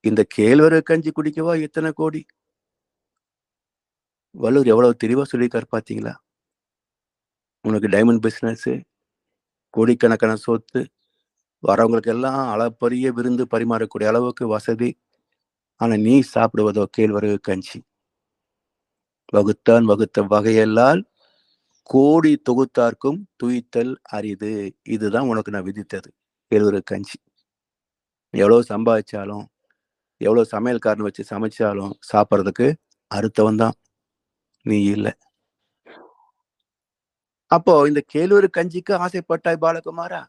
இந்த கேழ்வரகு கஞ்சி குடிக்கவா எத்தனை கோடி? வள்ளுவர் எவ்வளவு தெளிவா சொல்லியிருக்காரு பாத்தீங்களா? உனக்கு டைமண்ட் பிசினஸ், கோடிக்கணக்கான சொத்து, வரவங்களுக்கு எல்லாம் அளப்பரிய விருந்து பரிமாறக்கூடிய அளவுக்கு வசதி. ஆனா நீ சாப்பிடுவதோ கேழ்வரகு கஞ்சி. வகுத்தான் வகுத்த வகையல்லால் கோடி தொகுத்தார்க்கும் துய்த்தல் அரிது. இதுதான் உனக்கு நான் விதித்தது, கேழ்வரகு கஞ்சி. எவ்வளவு சம்பாதிச்சாலும், எவ்வளவு சமையல்காரன் வச்சு சமைச்சாலும் சாப்பிட்றதுக்கு அறுத்தவன் தான், நீ இல்லை. அப்போ இந்த கேழ்வரகு கஞ்சிக்கு ஆசைப்பட்டாய் பாலகுமாரா?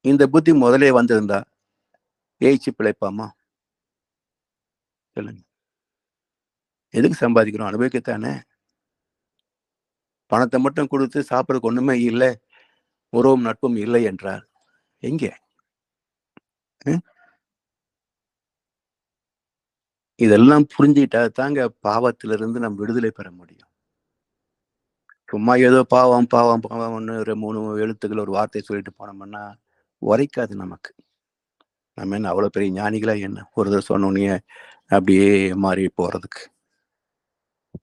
இந்த புத்தி முதலே வந்திருந்தா ஏய்ச்சி பிழைப்பாமா? சொல்லுங்க. எதுக்கு சம்பாதிக்கிறோம்? அனுபவிக்கத்தானே. பணத்தை மட்டும் கொடுத்து சாப்பிடறதுக்கு ஒண்ணுமே இல்லை, உறவும் நட்பும் இல்லை என்றால் எங்கே? இதெல்லாம் புரிஞ்சுக்கிட்டா தாங்க பாவத்திலிருந்து நம்ம விடுதலை பெற முடியும். சும்மா ஏதோ பாவம் பாவம் பாவம்னு ஒரு 3 எழுத்துக்கள் ஒரு வார்த்தை சொல்லிட்டு போனோம்னா உரைக்காது நமக்கு. நம்ம என்ன அவ்வளவு பெரிய ஞானிகளா என்ன? ஒரு தடவை சொன்னோன்னே அப்படியே மாறி போறதுக்கு.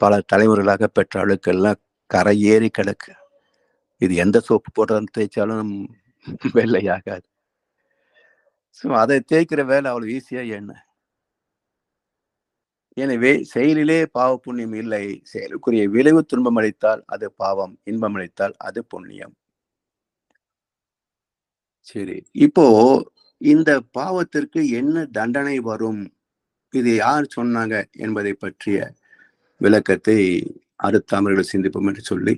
பல தலைமுறைகளாக பெற்ற அழுக்கெல்லாம் கரை ஏறி கிடக்கு. இது எந்த சோப்பு போட்டு தேய்ச்சாலும் வெள்ளையாகாது. ஸோ அதை தேய்க்கிற வேலை அவ்வளவு ஈஸியா என்ன? எனவே செயலிலே பாவ புண்ணியம் இல்லை. செயலுக்குரிய விளைவு துன்பம் அளித்தால் அது பாவம், இன்பம் அளித்தால் அது புண்ணியம். சரி, இப்போ இந்த பாவத்திற்கு என்ன தண்டனை வரும், இது யார் சொன்னாங்க என்பதை பற்றிய விளக்கத்தை அடுத்த அமர்வில் சிந்திப்போம் என்று சொல்லி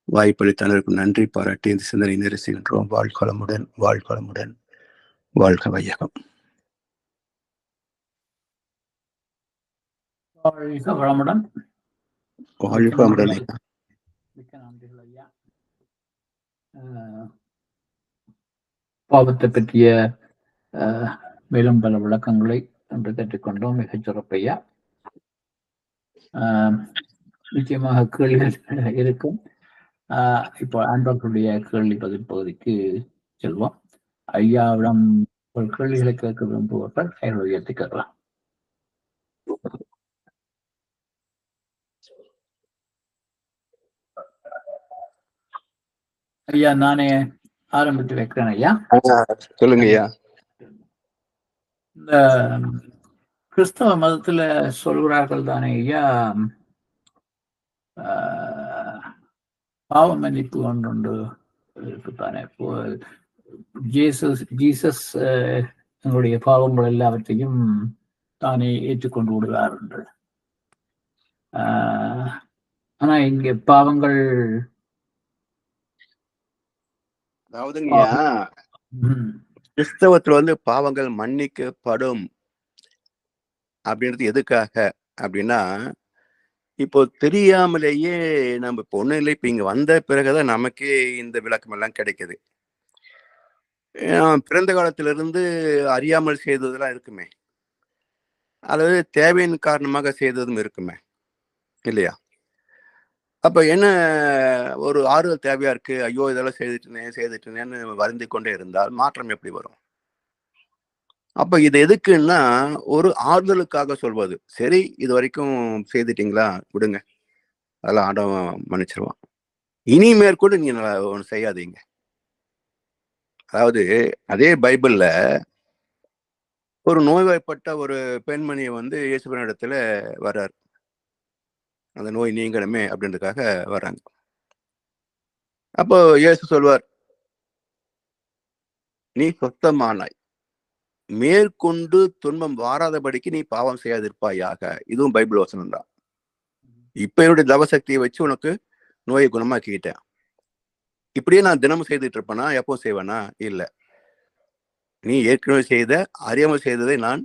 வாய்ப்பளித்த அனைவருக்கும் நன்றி பாராட்டி இந்த சிந்தனை நிறைவு செய்கின்றோம். வாழ்களமுடன், வாழ்களமுடன், வாழ்க வையகம். வாழ்க வளமுடன். வாழ்க வளமுடன். மிக்க நன்றிகள் ஐயா. பாவத்தை பற்றிய மேலும் பல விளக்கங்களை என்று கேட்டுக்கொண்டோம். மிகச் சிறப்பையா. நிச்சயமாக கேள்விகள் இருக்கும். இப்போ ஆண்டவர்களுடைய கேள்வி பதில் பகுதிக்கு செல்வோம். ஐயாவிடம் ஒரு கேள்விகளை கேட்க விரும்புவர்கள் கைகளை உயர்த்தி கேட்கலாம். ஐயா, நானே ஆரம்பித்து வைக்கிறேன் ஐயா. சொல்லுங்க ஐயா. இந்த கிறிஸ்தவ மதத்துல சொல்கிறார்கள் தானே ஐயா, பாவ மன்னிப்பு ஒன்று இருக்குத்தானே. ஜீசஸ் எங்களுடைய பாவங்கள் எல்லாவற்றையும் தானே ஏற்றுக்கொண்டு விடுவார் என்று. ஆனா இங்க பாவங்கள், அதாவதுங்கய்யா, கிறிஸ்தவத்துல பாவங்கள் மன்னிக்கப்படும் அப்படின்றது எதுக்காக அப்படின்னா, இப்போ தெரியாமலேயே நம்ம இப்போ ஒண்ணும் இல்லை, இப்ப இங்க வந்த பிறகுதான் நமக்கே இந்த விளக்கம் எல்லாம் கிடைக்குது. பிறந்த காலத்திலிருந்து அறியாமல் செய்ததெல்லாம் இருக்குமே. அல்லது தேவையின் காரணமாக செய்ததும் இருக்குமே. இல்லையா? அப்ப என்ன ஒரு ஆறுதல் தேவையா இருக்கு. ஐயோ! இதெல்லாம் செய்துட்டேனேன்னு வருந்திக் கொண்டே இருந்தால் மாற்றம் எப்படி வரும்? அப்ப இது எதுக்குன்னா, ஒரு ஆறுதலுக்காக சொல்வது. சரி, இதுவரைக்கும் செய்துட்டீங்களா? விடுங்க. அதெல்லாம் ஆண்டவன் மன்னிச்சுருவான். இனி மேற்கொண்டு நீங்க ஒண்ணு செய்யாதீங்க. அதாவது அதே பைபிள்ல ஒரு நோய்வாய்ப்பட்ட ஒரு பெண்மணி வந்து இயேசுவினிடத்துல வர்றார். அந்த நோய் நீங்கணுமே அப்படின்றதுக்காக வர்றாங்க. அப்போ இயேசு சொல்வார், "நீ சொஸ்தமானாய். மேற்கொண்டு துன்பம் வாராதபடிக்கு நீ பாவம் செய்யாதிருப்பாயாக." இதுவும் பைபிள் வசனம் தான். இப்ப என்னுடைய தவசக்தியை வச்சு உனக்கு நோயை குணமாக்கிட்டேன். இப்படியே நான் தினமும் செய்துட்டு இருப்பேனா? எப்போ செய்வேனா? இல்ல. நீ ஏற்கனவே செய்த, அறியாமல் செய்ததை நான்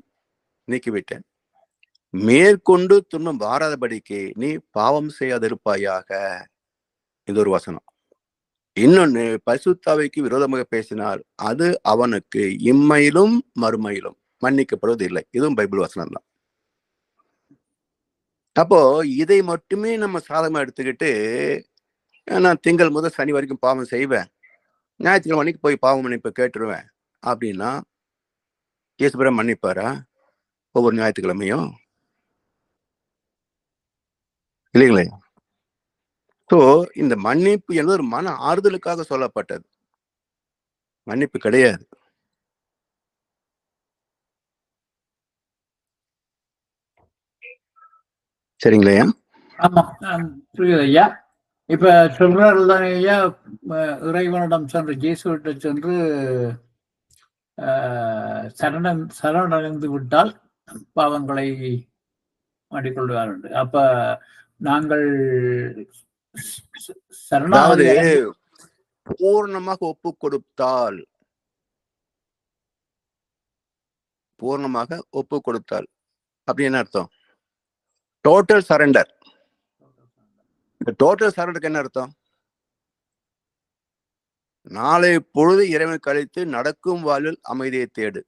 நீக்கிவிட்டேன். மேற்கொண்டு துன்பம் வாராதபடிக்கு நீ பாவம் செய்யாதிருப்பாயாக. இது ஒரு வசனம். இன்னொன்னு, பரிசுத்தாவிக்கு விரோதமாக பேசினால் அது அவனுக்கு இம்மையிலும் மறுமையிலும் மன்னிக்கப்படுவது இல்லை. இதுவும் பைபிள் வசனம் தான். அப்போ இதை மட்டுமே நம்ம சாதகமா எடுத்துக்கிட்டு, நான் திங்கள் முதல் சனி வரைக்கும் பாவம் செய்வேன், ஞாயிற்றுக்கிழமை அன்னைக்கு போய் பாவ மன்னிப்பு கேட்டுருவேன் அப்படின்னா, இயேசுபிரான் மன்னிப்பாரா ஒவ்வொரு ஞாயிற்றுக்கிழமையும்? இல்லைங்களே. ஸோ இந்த மன்னிப்பு என்பது ஒரு மன ஆறுதலுக்காக சொல்லப்பட்டது. மன்னிப்பு கிடையாது. சரிங்களா? ஆமா, புரியுது ஐயா. இப்ப சொல்றார்கள் தானே ஐயா, இறைவனிடம் சென்று இயேசுவிட்ட சென்று சரணடைந்து விட்டால் பாவங்களை மாட்டிக்கொள்வார் என்று. அப்ப நாங்கள் அதாவது சரணாகதி பூர்ணமாக ஒப்பு கொடுத்தால், பூர்ணமாக ஒப்பு கொடுத்தால் அப்படி என்ன அர்த்தம்? Total surrender. இந்த டோட்டல் சரண்டருக்கு என்ன அர்த்தம்? நாளை பொழுது இறைவன் கழித்து நடக்கும் வாழ்வில் அமைதியை தேடு.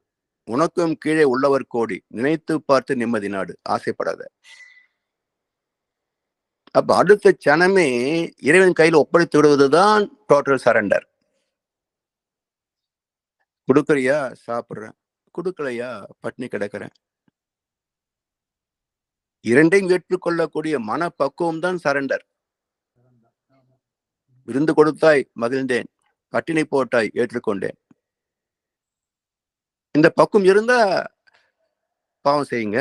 உனக்கும் கீழே உள்ளவர் கோடி, நினைத்து பார்த்து நிம்மதி நாடு. ஆசைப்படாத. அப்ப அடுத்த சனமே இறைவன் கையில் ஒப்படைத்து விடுவதுதான் டோட்டல் சரண்டர். கொடுக்கறியா? சாப்பிடுறேன். கொடுக்கலையா? பட்னி கிடக்கிறேன். இரண்டையும் ஏற்றுக்கொள்ளக்கூடிய மனப்பக்குவம் தான் சரண்டர். விருந்து கொடுத்தாய், மகிழ்ந்தேன். பட்டினி போட்டாய், ஏற்றுக்கொண்டேன். இந்த பக்குவம் இருந்தா பாவம் செய்யுங்க.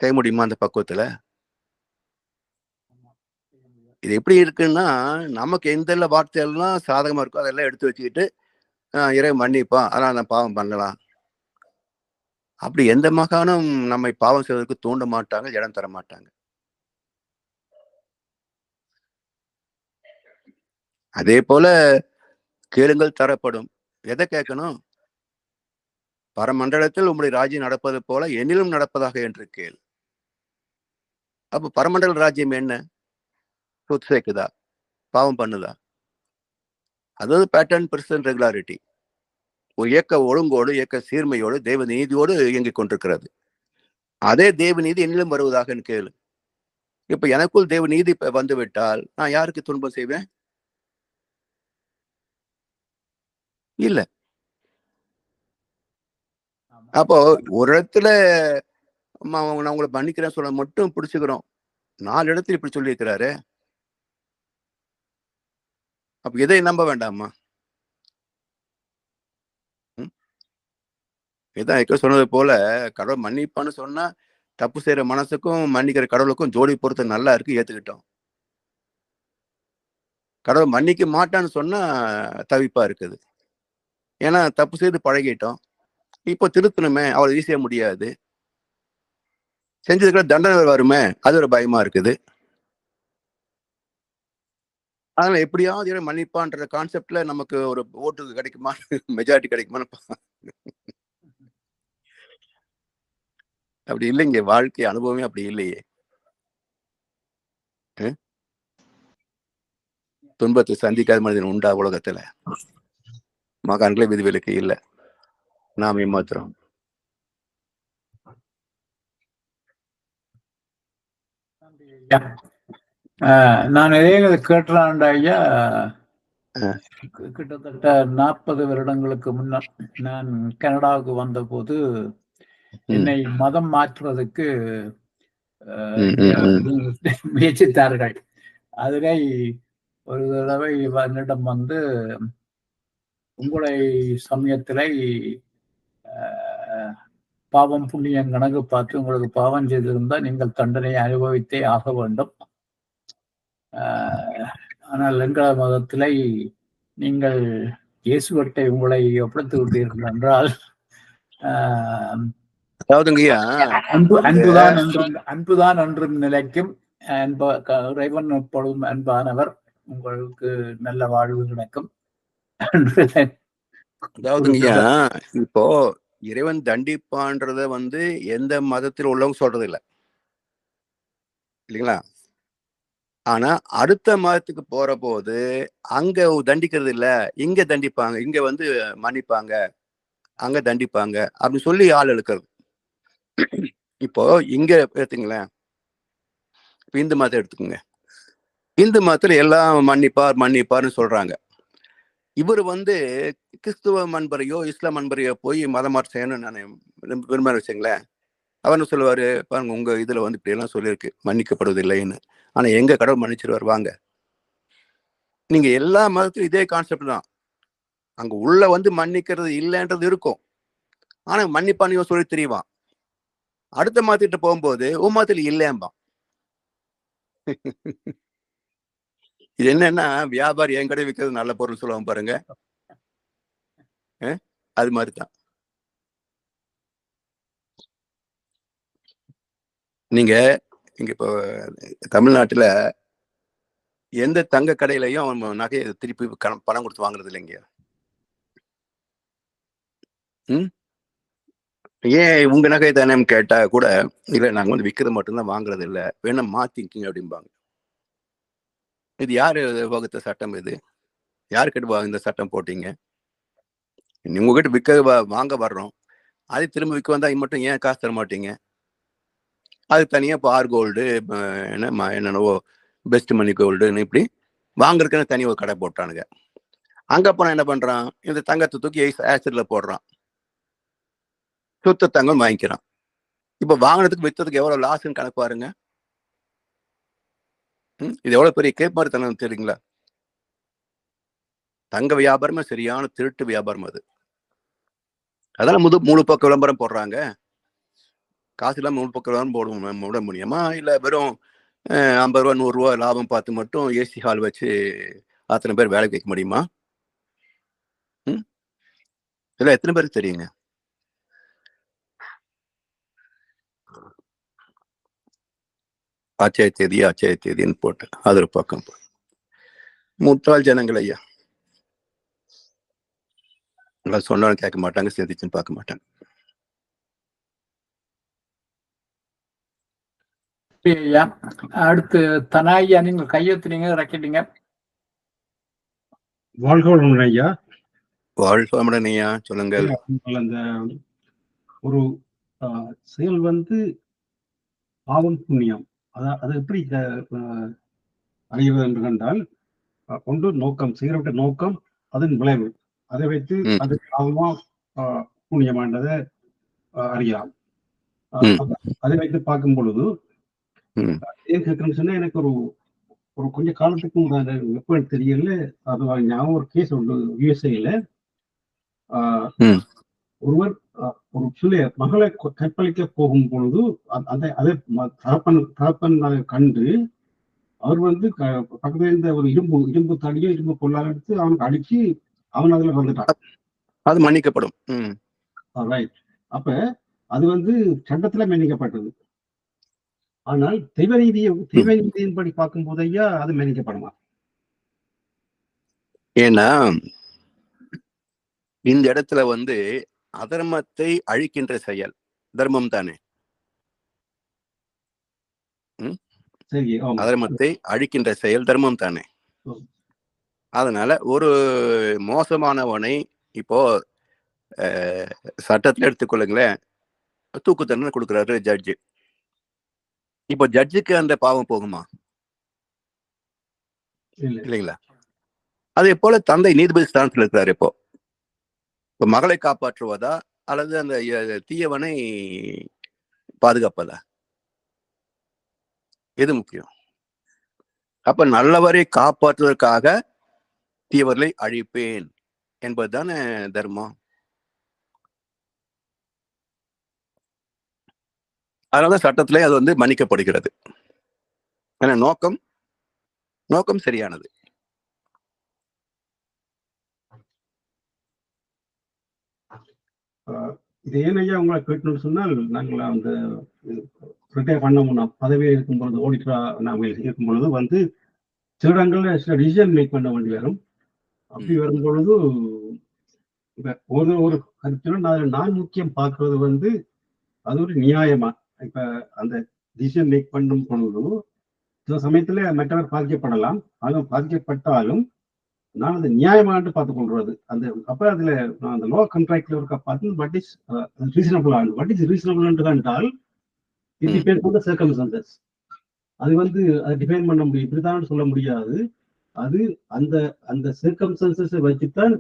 செய்ய முடியுமா அந்த பக்குவத்துல? இது எப்படி இருக்குன்னா, நமக்கு எந்த வார்த்தையெல்லாம் சாதகமா இருக்கோ அதெல்லாம் எடுத்து வச்சுக்கிட்டு இறை மன்னிப்பான், அதனால நான் பாவம் பண்ணலாம். அப்படி எந்த மகானும் நம்மை பாவம் செய்வதற்கு தூண்ட மாட்டாங்க, இடம் தர மாட்டாங்க. அதே போல கேளுங்கள் தரப்படும். எதை கேட்கணும்? பரமண்டலத்தில் உம்முடைய ராஜ்யம் நடப்பது போல என்னிலும் நடப்பதாக என்று கேள். அப்ப பரமண்டல ராஜ்யம் என்ன? சொத்து சேர்க்குதா? பாவம் பண்ணுதா? அதாவது பேட்டர்ன், பெர்சன், ரெகுலாரிட்டி. ஒரு இயக்க ஒழுங்கோடு, இயக்க சீர்மையோடு, தெய்வ நீதியோடு இயங்கிக் கொண்டிருக்கிறது. அதே தெய்வ நீதி என்னிலும் வருவதாக கேளு. இப்ப எனக்குள் தெய்வ நீதி வந்துவிட்டால் நான் யாருக்கு துன்பம் செய்வேன்? இல்ல. அப்போ ஒரு இடத்துல நான் உங்களை மன்னிக்கிறேன்னு சொல்ல மட்டும் பிடிச்சுக்கிறோம். 4 இடத்துல இப்படி சொல்லியிருக்கிறாரு. அப்ப எதை நம்ப வேண்டாமா? இதான் சொன்னது போல, கடவுள் மன்னிப்பான்னு சொன்னா தப்பு செய்யற மனசுக்கும் மன்னிக்கிற கடவுளுக்கும் ஜோடி பொறுத்து நல்லா இருக்கு, ஏத்துக்கிட்டோம். கடவுள் மன்னிக்க மாட்டான்னு சொன்னா தவிப்பா இருக்குது. ஏன்னா தப்பு செய்து பழகிட்டோம். இப்போ திருத்தணுமே, அவ்வளவு ஈஸியா முடியாது. செஞ்சதுக்கு தண்டனை வருமே, அது ஒரு பயமா இருக்குது. அதனால எப்படியாவது மன்னிப்பான்ற கான்செப்ட்ல நமக்கு ஒரு ஓட்டு கிடைக்குமா, மெஜாரிட்டி கிடைக்குமான்னு அப்படி இல்லைங்க. வாழ்க்கை அனுபவமே அப்படி இல்லையே. துன்பத்தை சந்திக்காத மனிதன் உண்டா உலகத்துல? மகான்களே விதிவிலக்கு இல்லை, நாம் ஏமாத்துறோம். நான் இதே கேட்டுறான்டா ஐயா. கிட்டத்தட்ட 40 வருடங்களுக்கு முன்னர் நான் கனடாவுக்கு வந்த போது என்னை மதம் மாற்றுவதற்கு முயற்சித்தார்கள். அதிலே ஒரு தடவை என்னிடம் வந்து, உங்களை சமயத்திலே பாவம் புண்ணியம் கணக்கு பார்த்து உங்களுக்கு பாவம் செய்திருந்தால் நீங்கள் தண்டனையை அனுபவித்தே ஆக வேண்டும். ஆனால் எங்கள் மதத்திலே நீங்கள் இயேசுவட்டை உங்களை ஒப்படைத்து விட்டீர்கள் என்றால் அன்புதான் என்றும் நிலைக்கும், இறைவன் எப்பொழுதும் அன்பானவர், உங்களுக்கு நல்ல வாழ்வு கிடைக்கும். அதாவதுங்கய்யா, இப்போ இறைவன் தண்டிப்பான்றத வந்து எந்த மதத்தில் உள்ளவங்க சொல்றது இல்லை இல்லைங்களா? ஆனா அடுத்த மதத்துக்கு போற போது அங்க தண்டிக்கிறது இல்ல, இங்க தண்டிப்பாங்க, இங்க வந்து மன்னிப்பாங்க, அங்க தண்டிப்பாங்க அப்படின்னு சொல்லி ஆள் எடுக்கிறது. இப்போ இங்க எடுத்துங்களேன், இந்து மதத்தை எடுத்துக்கோங்க. இந்து மதத்துல எல்லாம் மன்னிப்பார்னு சொல்றாங்க. இவர் வந்து கிறிஸ்துவ அன்பரையோ இஸ்லாம் அன்பரையோ போய் மதமாற்றம் செய்யணும்னு நான் விரும்ப வச்சுங்களேன், அவர்னு சொல்லுவாரு, பாருங்க உங்க இதுல வந்து இப்படி எல்லாம் சொல்லியிருக்கு மன்னிக்கப்படுவதில்லைன்னு, ஆனா எங்க கடவுள் மன்னிச்சிருவார் வாங்க. நீங்க எல்லா மதத்திலும் இதே கான்செப்ட் தான். அங்க உள்ள வந்து மன்னிக்கிறது இல்லைன்றது இருக்கும், ஆனா மன்னிப்பானையும் சொல்லி தெரியவான். அடுத்த மதத்திட்ட போகும்போது மதத்துல இல்லையாம்பான். இது என்னன்னா, வியாபாரி என் கடை விற்கிறது நல்ல பொருள் சொல்லுவான் பாருங்க, அது மாதிரிதான். நீங்க இங்க இப்போ தமிழ்நாட்டுல எந்த தங்க கடையிலையும் அவன் நகையை திருப்பி பணம் கொடுத்து வாங்குறது இல்லைங்க. ஏன் உங்க நகை தானே கேட்டா கூட, இல்ல நாங்க வந்து விற்கிறது மட்டும்தான் வாங்குறது இல்லை, வேணா மாத்திக்கிங்க அப்படிம்பாங்க. இது யாரு வகுத்த சட்டம்? இது யாரு கிட்ட இந்த சட்டம் போட்டீங்க? உங்ககிட்ட விற்க வாங்க வர்றோம், அது திரும்ப விற்க வந்தா மட்டும் ஏன் காசு தர மாட்டீங்க? அது தனியா இப்போ ஆர் கோல்டு என்னென்னவோ பெஸ்ட் மணி கோல்டுன்னு இப்படி வாங்குறதுக்குன்னு தனி ஒரு கடை போட்டானுங்க. அங்க போனா என்ன பண்றான், இந்த தங்கத்தை தூக்கி ஆசிட்ல போடுறான், சுத்த தங்கம் வாங்கிக்கிறான். இப்ப வாங்கினதுக்கு வித்ததுக்கு எவ்வளவு லாஸ்ன்னு கணக்கு பாருங்க. இது எவ்வளவு பெரிய கேப் மாதிரி தங்கம் தெரியுங்களா? தங்க வியாபாரமே சரியான திருட்டு வியாபாரம் அது. அதெல்லாம் முழு பக்க விளம்பரம் போடுறாங்க. காசு இல்லாம முழு பக்க விளம்பரம் போட முடியுமா? இல்ல வெறும் 50 ரூபா 100 ரூபா லாபம் பார்த்து மட்டும் ஏசி ஹால் வச்சு அத்தனை பேர் வேலை வைக்க முடியுமா? இதெல்லாம் எத்தனை பேருக்கு தெரியுங்க? அச்சய தேதின்னு போட்டு அது ஒரு பக்கம். முட்டாள் ஜனங்கள் ஐயா, சொன்னாலும் கேட்க மாட்டாங்க, சிந்திச்சுன்னு பார்க்க மாட்டாங்க. அடுத்து தனாயா, நீங்க கையெழுத்துனீங்க, இறக்கிட்டீங்க. வாழ்க வளமுடன் ஐயா. வாழ்க வளமுடன் ஐயா, சொல்லுங்கள். அந்த ஒரு செயல் வந்து பாவம் புண்ணியம், அது எப்படி அறிவது என்று கண்டால், ஒன்று நோக்கம், செய்யப்பட்ட நோக்கம், அதன் விளைவு, அதை வைத்து அது பாவமா புண்ணியமானதை அறியலாம். அதை வைத்து பார்க்கும் பொழுது ஏன் கேட்கணும்னு சொன்னா, எனக்கு ஒரு கொஞ்ச காலத்துக்கு எப்ப தெரியல, அது ஞாபகம் ஒரு கேஸ் உண்டு. யுஎஸ்ஏல ஒருவர் ஒரு பிள்ளைய மகளை கற்பழிக்க போகும் பொழுது அதை தகப்பன் கண்டு அவர் வந்து பக்கத்துல இருந்த ஒரு இரும்பு தடியோ இரும்பு பொருளாக எடுத்து அவனுக்கு அடிச்சு அவன் அதுல வந்துட்டான். அது மன்னிக்கப்படும். அப்ப அது வந்து சட்டத்துல மன்னிக்கப்பட்டது. ஆனால் தெய்வ நீதியின்படி பார்க்கும் போது ஐயா அது மன்னிக்கப்படுமா? ஏன்னா இந்த இடத்துல வந்து அதர்மத்தை அழிக்கின்ற செயல் தர்மம் தானே. சரி, ஆமா. அதர்மத்தை அழிக்கின்ற செயல் தர்மம் தானே. ம். அதனால ஒரு மோசமானவனை இப்போ சட்டத்துல எடுத்துக்கொள்ளுங்களேன், தூக்கு தண்டனை கொடுக்குறாரு ஜட்ஜு. இப்போ ஜட்ஜுக்கு அந்த பாவம் போகுமா? இல்ல. இல்லைங்களா? அதே போல தந்தை நீதிபதி ஸ்தானத்தில் இருக்கிறார். இப்போ மகளை காப்பாற்றுவதா அல்லது அந்த தீயவனை பாதுகாப்பதா? எது முக்கியம்? அப்ப நல்லவரை காப்பாற்றுவதற்காக தீயவர்களை அழிப்பேன் என்பதுதானே தர்மம். அதனால சட்டத்திலே அது வந்து மன்னிக்கப்படுகிறது. ஏன்னா நோக்கம் சரியானது. இது ஏன் ஐயா உங்களை கேட்கணும்னு சொன்னால், நாங்கள் அந்த ரிட்டையர் பண்ண முன்னா பதவியில் இருக்கும்பொழுது, ஆடிட்டரா நாங்கள் இருக்கும் பொழுது வந்து சில இடங்கள்ல சில டிசிஷன் மேக் பண்ண வேண்டி வரும். அப்படி வரும் பொழுது ஒரு கருத்துல நான் முக்கியம் பார்க்கறது வந்து அது ஒரு நியாயமா. இப்ப அந்த டிசிஷன் மேக் பண்ணும் பொழுது சில சமயத்துல மற்றவர் பாதிக்கப்படலாம். ஆனால் பாதிக்கப்பட்டாலும் நான் அந்த நியாயமானு பார்த்துக் கொள்றது. அப்ப அதுல அந்த லோ கான்ட்ராக்ட்ல இருக்க பார்த்து வாட் இஸ் ரீசனபிள் என்றால் it depends on the circumstances. அது வந்து அதை டிஃபைன் பண்ண முடியும், இப்படித்தான் சொல்ல முடியாது. அது அந்த அந்த சர்க்கம்ஸ்டான்சஸை வச்சுத்தான்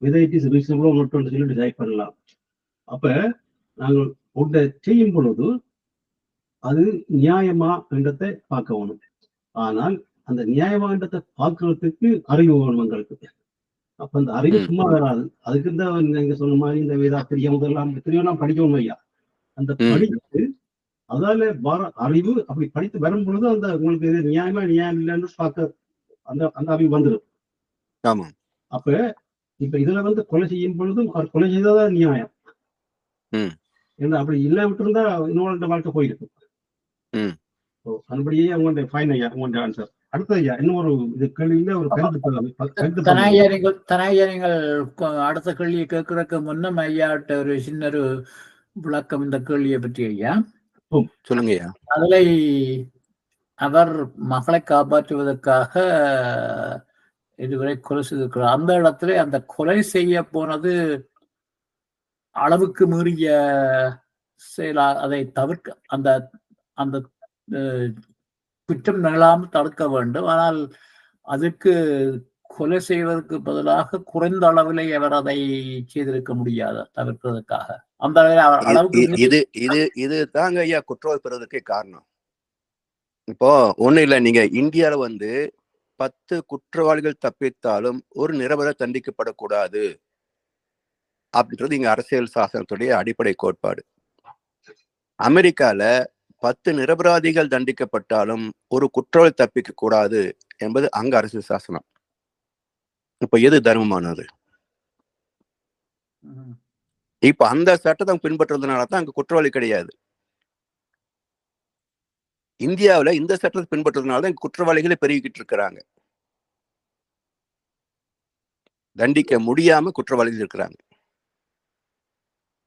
whether it is reasonable or not சொல்லி டிசைட் பண்ணலாம். அப்ப நாங்கள் ஒன்றை செய்யும் பொழுது அது நியாயமா என்றதை பார்க்க வேணும். ஆனால் அந்த நியாயமான்றதை பார்க்கறதுக்கு அறிவு வேணும் எங்களுக்கு. அப்ப அந்த அறிவு சும்மா வராது. அதுக்கு தான் நீங்க சொன்ன மாதிரி இந்த வேதாத்திரியம் முதலாம் படிக்கணும் ஐயா. அந்த படித்து அதால வர அறிவு அப்படி படித்து வரும் பொழுது அந்த உங்களுக்கு இது நியாயமா நியாயம் இல்லைன்னு பார்க்க அந்த அறிவு வந்துடும். ஆமா. அப்ப இப்ப இதுல வந்து கொலை செய்யும் பொழுதும் அவர் கொலை செய்ததான் நியாயம். ஏன்னா அப்படி இல்லை விட்டுருந்தா இன்னொரு வாழ்க்கை போயிருக்கு. அதுபடியே அவங்களுடைய ஃபைன் ஐயா, உங்களுடைய ஆன்சர். அடுத்த ஐயா இன்னொரு இது கேள்வியில ஒரு கருத்து நீங்கள் அடுத்த கேள்வியை கேட்கறதுக்கு முன்னம் ஐயாட்ட ஒரு சின்ன ஒரு விளக்கம் இந்த கேள்வியை பற்றி ஐயா. சொல்லுங்க ஐயா. அதுல அவர் மகளை காப்பாற்றுவதற்காக இதுவரை கொலை செய்திருக்கிறார். அந்த இடத்துல அந்த கொலை செய்ய போனது அளவுக்கு மீறிய செயலா, அதை தவிர்க்க அந்த அந்த குற்றம் நிகழாமல் தடுக்க வேண்டும். ஆனால் அதுக்கு கொலை செய்வதற்கு பதிலாக குறைந்த அளவிலே அவர் அதை செய்திருக்க முடியாது தவிர்ப்பதற்காக. அந்த அளவுக்கு இது தாங்க ஐயா குற்றம் பெறுவதற்கே காரணம். இப்போ ஒண்ணு இல்ல, நீங்க இந்தியால வந்து 10 குற்றவாளிகள் தப்பித்தாலும் ஒரு நிரபராதி தண்டிக்கப்படக்கூடாது அப்படின்றது இங்க அரசியல் சாசனத்துடைய அடிப்படை கோட்பாடு. அமெரிக்கால 10 நிரபராதிகள் தண்டிக்கப்பட்டாலும் ஒரு குற்றவாளி தப்பிக்க கூடாது என்பது அங்க அரசியல் சாசனம். இப்ப எது தர்மமானது? இப்ப அந்த சட்டத்தை பின்பற்றுறதுனாலதான் அங்க குற்றவாளி கிடையாது. இந்தியாவில இந்த சட்டத்தை பின்பற்றுறதுனாலதான் குற்றவாளிகளே பெருகிக்கிட்டு இருக்கிறாங்க. தண்டிக்க முடியாம குற்றவாளிகள் இருக்கிறாங்க.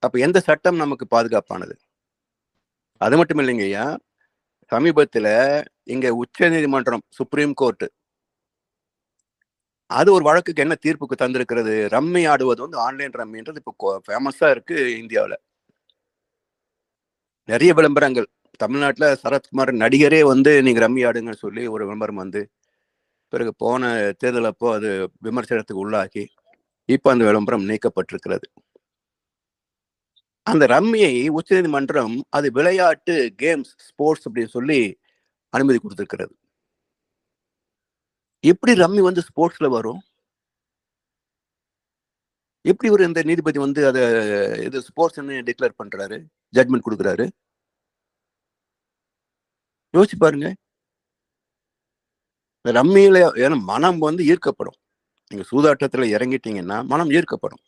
அப்ப எந்த சட்டம் நமக்கு பாதுகாப்பானது? அது மட்டும் இல்லைங்க ஐயா, சமீபத்துல இங்க உச்ச நீதிமன்றம், சுப்ரீம் கோர்ட், அது ஒரு வழக்குக்கு என்ன தீர்ப்புக்கு தந்திருக்கிறது? ரம்மி ஆடுவது வந்து ஆன்லைன் ரம்மின்றது இப்போ ஃபேமஸா இருக்கு இந்தியாவில. நிறைய விளம்பரங்கள். தமிழ்நாட்டுல சரத்குமார் நடிகரே வந்து நீங்க ரம்மி ஆடுங்கன்னு சொல்லி ஒரு விளம்பரம் வந்து பிறகு போன தேர்தல் அப்போ அது விமர்சனத்துக்கு உள்ளாக்கி இப்ப அந்த விளம்பரம் நீக்கப்பட்டிருக்கிறது. அந்த ரம்மியை உச்ச நீதிமன்றம் அது விளையாட்டு, கேம்ஸ், ஸ்போர்ட்ஸ் அப்படின்னு சொல்லி அனுமதி கொடுத்திருக்கிறது. எப்படி ரம்மி வந்து ஸ்போர்ட்ஸ்ல வரும்? எப்படி ஒரு இந்த நீதிபதி வந்து அதை இது ஸ்போர்ட்ஸ்ன்னு டிக்ளேர் பண்றாரு, ஜட்மெண்ட் கொடுக்குறாரு? யோசிச்சு பாருங்க. ரம்மியில ஏன்னா மனம் வந்து ஈர்க்கப்படும். நீங்க சூதாட்டத்துல இறங்கிட்டீங்கன்னா மனம் ஈர்க்கப்படும்.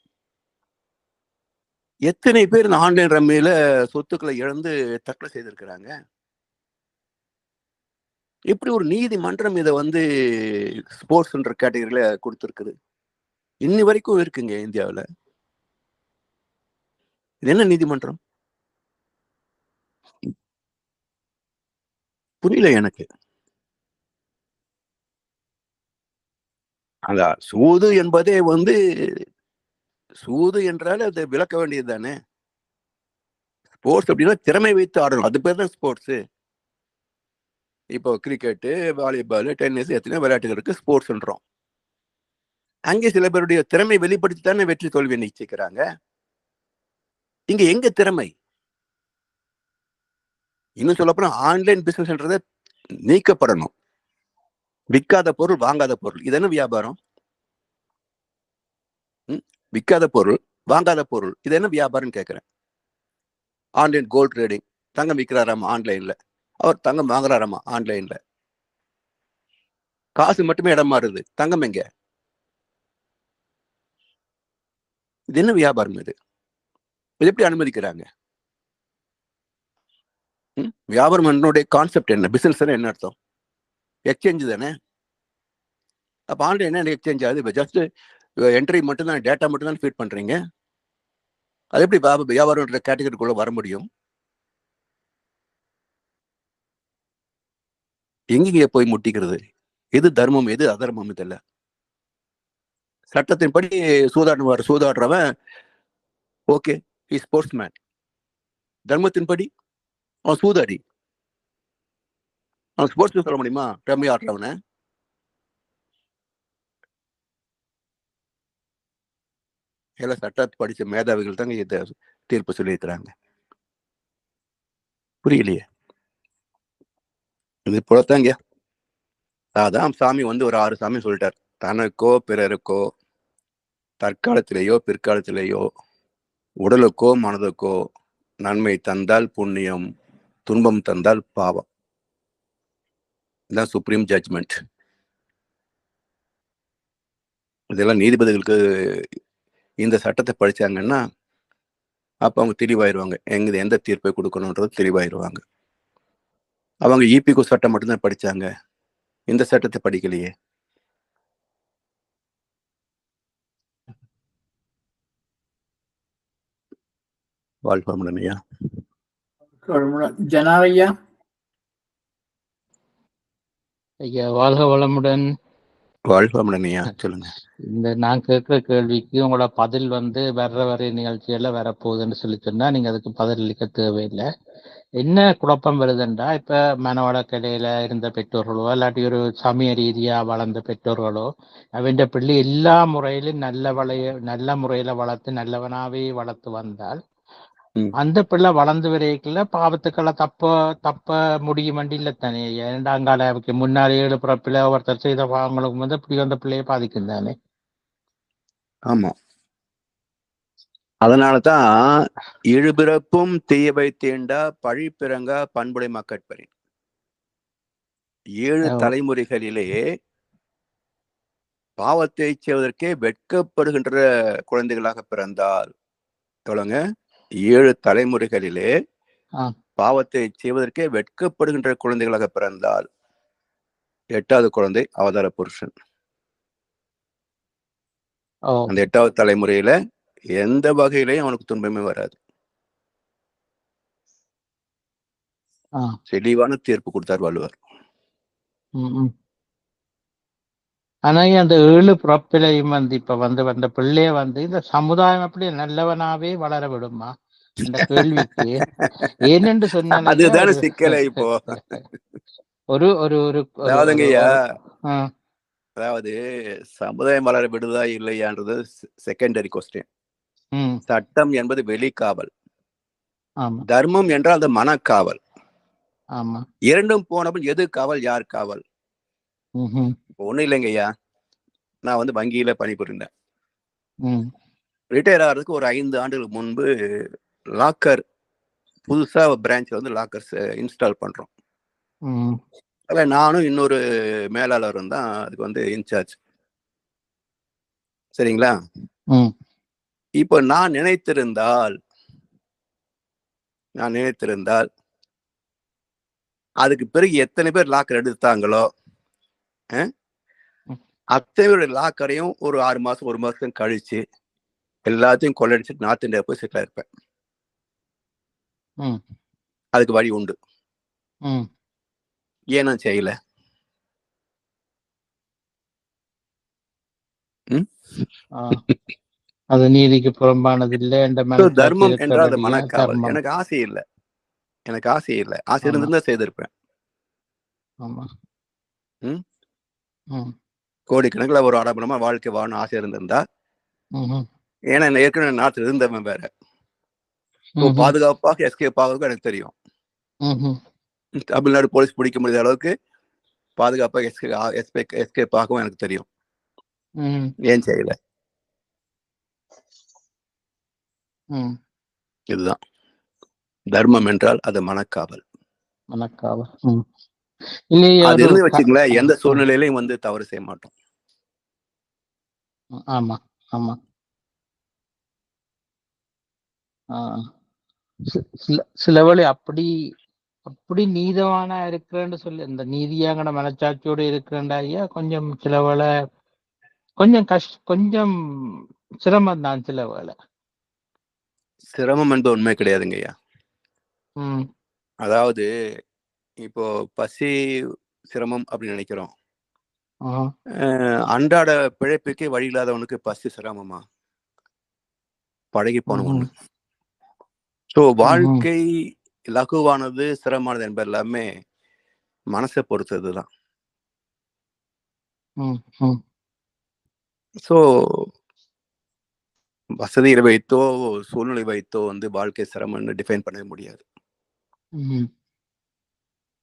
எத்தனை பேர் இந்த ஆன்லைன் ரம்மியில சொத்துக்களை இழந்து தற்கொலை செய்திருக்கிறாங்க? எப்படி ஒரு நீதிமன்றம் இதை வந்து ஸ்போர்ட்ஸ்ன்ற கேட்டகரியில கொடுத்துருக்குது? இன்னி வரைக்கும் இருக்குங்க இந்தியாவில். இது என்ன நீதிமன்றம்? புரியல எனக்கு. அதான் சூது என்பதே சூது என்றால் அதை விளக்க வேண்டியது தானே. ஸ்போர்ட்ஸ் அப்படின்னா திறமை வைத்து ஆடணும், அது பேர் தான் ஸ்போர்ட்ஸ். இப்போ கிரிக்கெட்டு, வாலிபால், டென்னிஸ் எத்தனையோ விளையாட்டுகள் இருக்கு, ஸ்போர்ட்ஸ்ன்றோம். அங்கே சில பேருடைய திறமை வெளிப்படுத்தி தானே வெற்றி தோல்வியை நிச்சயிக்கிறாங்க. இங்க எங்க திறமை? இன்னும் சொல்ல போனா ஆன்லைன் பிசினஸ்ன்றதை நீக்கப்படணும். விற்காத பொருள், வாங்காத பொருள், இது என்ன வியாபாரம்? விற்காத பொருள், வாங்காத பொருள், இது என்ன வியாபாரம் கேட்கிறேன். ஆன்லைன் கோல்ட் ட்ரேடிங், தங்கம் விற்கிறாராமா ஆன்லைன்ல, அவர் தங்கம் வாங்குறாராமா ஆன்லைன்ல. காசு மட்டுமே இடம் மாறுது, தங்கம் எங்க? இது என்ன வியாபாரம்? இது எப்படி அனுமதிக்கிறாங்க? வியாபாரம் என்னுடைய கான்செப்ட் என்ன? பிசினஸ் என்ன அர்த்தம்? எக்ஸ்சேஞ்ச் தானே. அப்ப ஆன்லைன் என்ன எக்ஸ்சேஞ்ச் ஆகுது? ஜஸ்ட் என்ட்ரி மட்டும் தான், டேட்டா மட்டும் தான் ஃபீட் பண்றீங்க. அது எப்படி வியாபாரம்ன்ற கேட்டகரிக்குள்ள வர முடியும்? எங்க போய் முட்டிக்கிறது? எது தர்மம், எது அதர்மம்? இதல்ல சட்டத்தின்படி சூதாடுறவன் ஓகே, ஸ்போர்ட்ஸ் மேன். தர்மத்தின்படி அவன் சூதாடி. அவன் ஸ்போர்ட்ஸ் சொல்ல முடியுமா ரம்மி ஆடுறவன? எல்லாம் சட்டத்தை படிச்ச மேதாவிகள் தாங்க இதை தீர்ப்பு சொல்லியிருக்கிறாங்க. புரியலையே. இது போலத்தாங்க. அதான் சாமி ஒரு 6 சாமி சொல்லிட்டார். தனக்கோ பிறருக்கோ, தற்காலத்திலேயோ பிற்காலத்திலேயோ, உடலுக்கோ மனதுக்கோ நன்மை தந்தால் புண்ணியம், துன்பம் தந்தால் பாவம். இதுதான் சுப்ரீம் ஜட்ஜ்மெண்ட். இதெல்லாம் நீதிபதிகளுக்கு இந்த சட்டத்தை படிச்சாங்கன்னா அப்ப அவங்க தெளிவாயிருவாங்க, எந்த தீர்ப்பை கொடுக்கணும்ன்றது தெளிவாயிருவாங்க. அவங்க ஈபிகோ சட்டம் மட்டும்தான் படிச்சாங்க, இந்த சட்டத்தை படிக்கலையே. வாழ்வாமுடனையா ஜனாரையா. ஐயா வாழ்க வளமுடன். வாழ்வாமுடனையா சொல்லுங்க. இந்த நான் கேட்கிற கேள்விக்கு உங்களோட பதில் வர நிகழ்ச்சியில வரப்போகுதுன்னு சொல்லி சொன்னா நீங்க அதுக்கு பதில் அளிக்க தேவையில்லை. என்ன குழப்பம் வருதுன்றா, இப்ப மனவளக்கலையில இருந்த பெற்றோர்களோ இல்லாட்டி ஒரு சமய ரீதியா வளர்ந்த பெற்றோர்களோ அவன் பிள்ளை எல்லா முறையிலும் நல்ல முறையில வளர்த்து நல்லவனாவே வளர்த்து வந்தால் அந்த பிள்ளை வளர்ந்து வரைக்குள்ள பாவத்துக்களை தப்ப முடியும் இல்ல தானே. இரண்டாங்கால முன்னாடி 7 பிறப்பில ஒருத்தர் செய்த பாவங்களுக்கு இப்படி வந்த பிள்ளைய பாதிக்கும் தானே. ஆமா, அதனாலதான் இழுபிறப்பும் தீயவை தீண்டா பழி பிறங்கா பண்புடை மக்கட்பரி. 7 தலைமுறைகளிலே பாவத்தை செய்வதற்கே வெட்கப்படுகின்ற குழந்தைகளாக பிறந்தால், சொல்லுங்க, 7 தலைமுறைகளிலே பாவத்தை செய்வதற்கே வெட்கப்படுகின்ற குழந்தைகளாக பிறந்தால் 8வது குழந்தை அவதார புருஷன். அந்த 8வது தலைமுறையில எந்த வகையிலையும் அவனுக்கு துன்பமே வராது. தெளிவான தீர்ப்பு கொடுத்தார் வள்ளுவர். ஆனா அந்த 7 பிறப்பிலையும் இப்ப வந்த பிள்ளைய இந்த சமுதாயம் அப்படி நல்லவனாவே வளர விடுமா? இந்த கேள்விக்கு ஏனென்று சொன்னால் அதுதான சிக்கலை. இப்போ ஒரு ஒரு ஒரு அதாவது சமுதாயம் வளர விடுதா இல்லையான்றது செகண்டரி கொஸ்டின். சட்டம் என்பது வெளிக்காவல், தர்மம் என்றால் அது மனக்காவல். இரண்டும் போனப்ப எது காவல், யார் காவல்? ஒண்ணும் இல்லைங்கய்யா, நான் வங்கியில பணிபுரிந்தேன். ரிட்டையர் ஆகிறதுக்கு ஒரு 5 ஆண்டுகளுக்கு முன்பு லாக்கர் புதுசா பிரான்ச்ல லாக்கர்ஸ் இன்ஸ்டால் பண்றோம். அதுல நானும் இன்னொரு மேலாளரும் தான் அதுக்கு இன்சார்ஜ். சரிங்களா? இப்போ நான் நினைத்திருந்தால் அதுக்கு பிறகு எத்தனை பேர் லாக்கர் எடுத்தாங்களோ அத்தனை லாக்கரையும் ஒரு 6 மாசம் 1 மாசம் கழிச்சு எல்லாத்தையும் கொள்ளடிச்சுட்டு நார்த் இந்தியா போய் செட்டில் இருப்பேன். அதுக்கு வழி உண்டு. ஏன் நான் செய்யல? அது நீதிக்கு புறம்பானது இல்லை என்ற மனசாட்சி தர்மம் என்றால் அது இருக்கிறபடியா மனக்காவல். தர்மம். எனக்கு ஆசை இல்லை. ஆசை ஆமா. இருந்திருந்தா செய்திருப்பேன். ஆமா. ம்? ம். கோடிக்கணக்கில் ஒரு ஆடம்பரமா வாழ்க்கை வாழணும் ஆசை இருந்திருந்தா, ம்ஹும். ஏன்னா நான் ஏற்கனவே நாட்டில் இருந்தவன் வேற. ம்ஹும். பாதுகாப்பாக எஸ்கேப் ஆகுறதுக்கு எனக்கு தெரியும். ம்ஹும். தமிழ்நாடு போலீஸ் பிடிக்க முடியாத அளவுக்கு பாதுகாப்பாக எஸ்கேப் ஆகவும் எனக்கு தெரியும். ம். ஏன் செய்யல? ம். இதுதான் தர்மம் என்றால் அது மனக்காவல். மனக்காவல். இல்லையே அது ஒரு இருந்து வச்சுங்களேன், எந்த சூழ்நிலையிலையும் வந்து தவறு செய்ய மாட்டோம். ஆமா ஆமா. சில வேளை அப்படி நீதவானா இருக்கிறேன்னு சொல்லி இந்த நீதியாங்கட மனச்சாட்சியோட இருக்கிறேன்டா ஐயா, கொஞ்சம் சில வேளை கொஞ்சம் சிரமம் தான். சில வேளை சிரமம் என்பது உண்மை கிடையாதுங்க ஐயா. அதாவது இப்போ பசி சிரமம் அப்படின்னு நினைக்கிறோம். அன்றாட பிழைப்புக்கே வழி இல்லாதவனுக்கு பசி சிரமமா? பழகி போன ஒண்ணு. ஸோ வாழ்க்கை லகுவானது சிரமமானது என்பது எல்லாமே மனசை பொறுத்ததுதான். ஸோ வசதியை வைத்தோ சூழ்நிலை வைத்தோ வந்து வாழ்க்கை சிரமம்னு டிஃபைன் பண்ண முடியாது.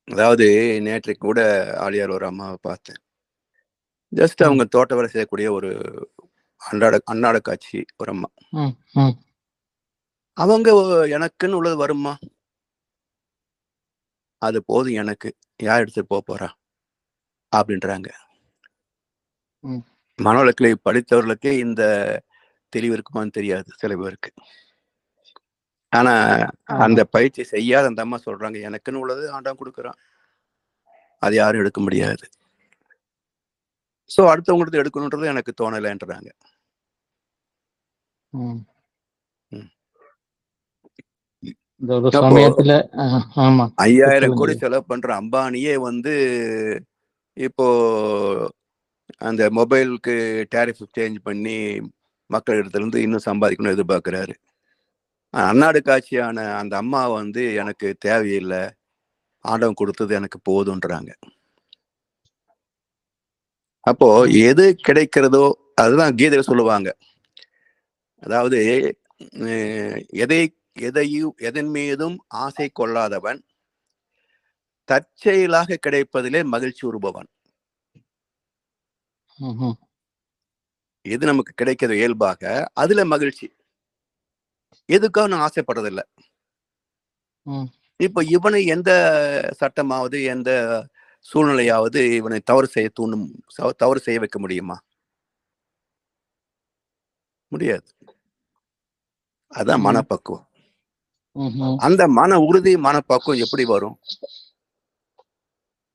அதாவது நேற்றைக்கு கூட ஆலியார் ஒரு அம்மாவை பார்த்தேன். ஜஸ்ட் அவங்க தோட்ட வேலை செய்யக்கூடிய ஒரு அன்னாட காட்சி ஒரு அம்மா. அவங்க எனக்குன்னு உள்ளது வருமா? அது போதும் எனக்கு, யார் எடுத்துட்டு போறா அப்படின்றாங்க. மனவளக்கலை படித்தவர்களுக்கே இந்த தெளிவு இருக்குமான்னு தெரியாது சில பேருக்கு. ஆனா அந்த பயிற்சி செய்யாத அந்த அம்மா சொல்றாங்க, எனக்குன்னு உள்ளது ஆண்டவன் கொடுக்குறான், அது யாரும் எடுக்க முடியாது. சோ அடுத்தவங்களுக்கு எடுக்கணுன்றது எனக்கு தோணலைன்றாங்க. சமயத்துல 5000 கோடி செலவு பண்ற அம்பானியே வந்து இப்போ அந்த மொபைலுக்கு டேரிஃப் சேஞ்ச் பண்ணி மக்கள் இடத்துல இருந்து இன்னும் சம்பாதிக்கணும்னு எதிர்பார்க்கிறாரு. அன்னாடு காட்சியான அந்த அம்மா வந்து எனக்கு தேவையில்லை, ஆண்டவன் கொடுத்தது எனக்கு போதுன்றாங்க. அப்போ எது கிடைக்கிறதோ அதுதான் கீதையில சொல்லுவாங்க. அதாவது எதன் மீதும் ஆசை கொள்ளாதவன் தற்செயலாக கிடைப்பதிலே மகிழ்ச்சி உறுபவன். எது நமக்கு கிடைக்கிறது இயல்பாக அதுல மகிழ்ச்சி, எதுக்காக நான் ஆசைப்படுறதில்லை. இப்ப இவனை எந்த சட்டமாவது எந்த சூழ்நிலையாவது இவனை தவறு செய்ய வைக்க முடியுமா? முடியாது. அதான் மனப்பக்குவம். அந்த மன உறுதி மனப்பக்குவம் எப்படி வரும்?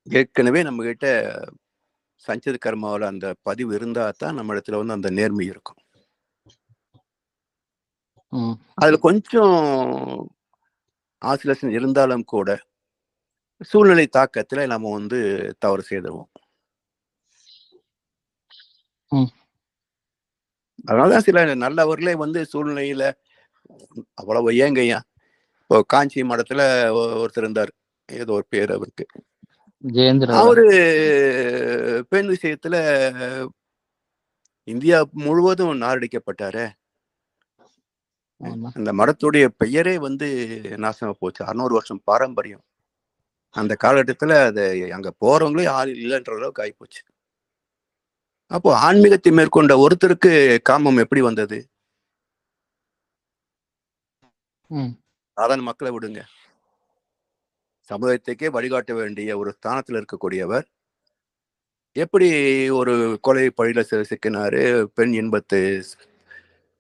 ஏற்கனவே நம்ம கிட்ட சஞ்சித கர்மாவில் அந்த பதிவு இருந்தா தான் நம்ம இடத்துல வந்து அந்த நேர்மை இருக்கும். அதுல கொஞ்சம் ஆசிலேஷன் இருந்தாலும் கூட சூழ்நிலை தாக்கத்துல நம்ம வந்து தவறு செய்துருவோம். அதனாலதான் சில நல்லவர்களே வந்து சூழ்நிலையில அவ்வளவு ஏங்கய்யா. இப்போ காஞ்சி மடத்துல ஒருத்தர் இருந்தார், ஏதோ ஒரு பேர் அவருக்கு. அவரு பெண் விஷயத்துல இந்தியா முழுவதும் நாரடிக்கப்பட்டாரு. அந்த மடத்துடைய பெயரே வந்து நாசமா போச்சு. 600 வருஷம் பாரம்பரியம். அந்த காலகட்டத்துல அது அங்க போறவங்களே ஆள் இல்லைன்ற அளவுக்கு ஆகிப்போச்சு. அப்போ ஆன்மீகத்தை மேற்கொண்ட ஒருத்தருக்கு காமம் எப்படி வந்தது? சாதாரண மக்களை விடுங்க, சமுதாயத்துக்கே வழிகாட்ட வேண்டிய ஒரு ஸ்தானத்துல இருக்கக்கூடியவர் எப்படி ஒரு கொலை பழியில சிக்கினாரு, பெண் இன்பத்து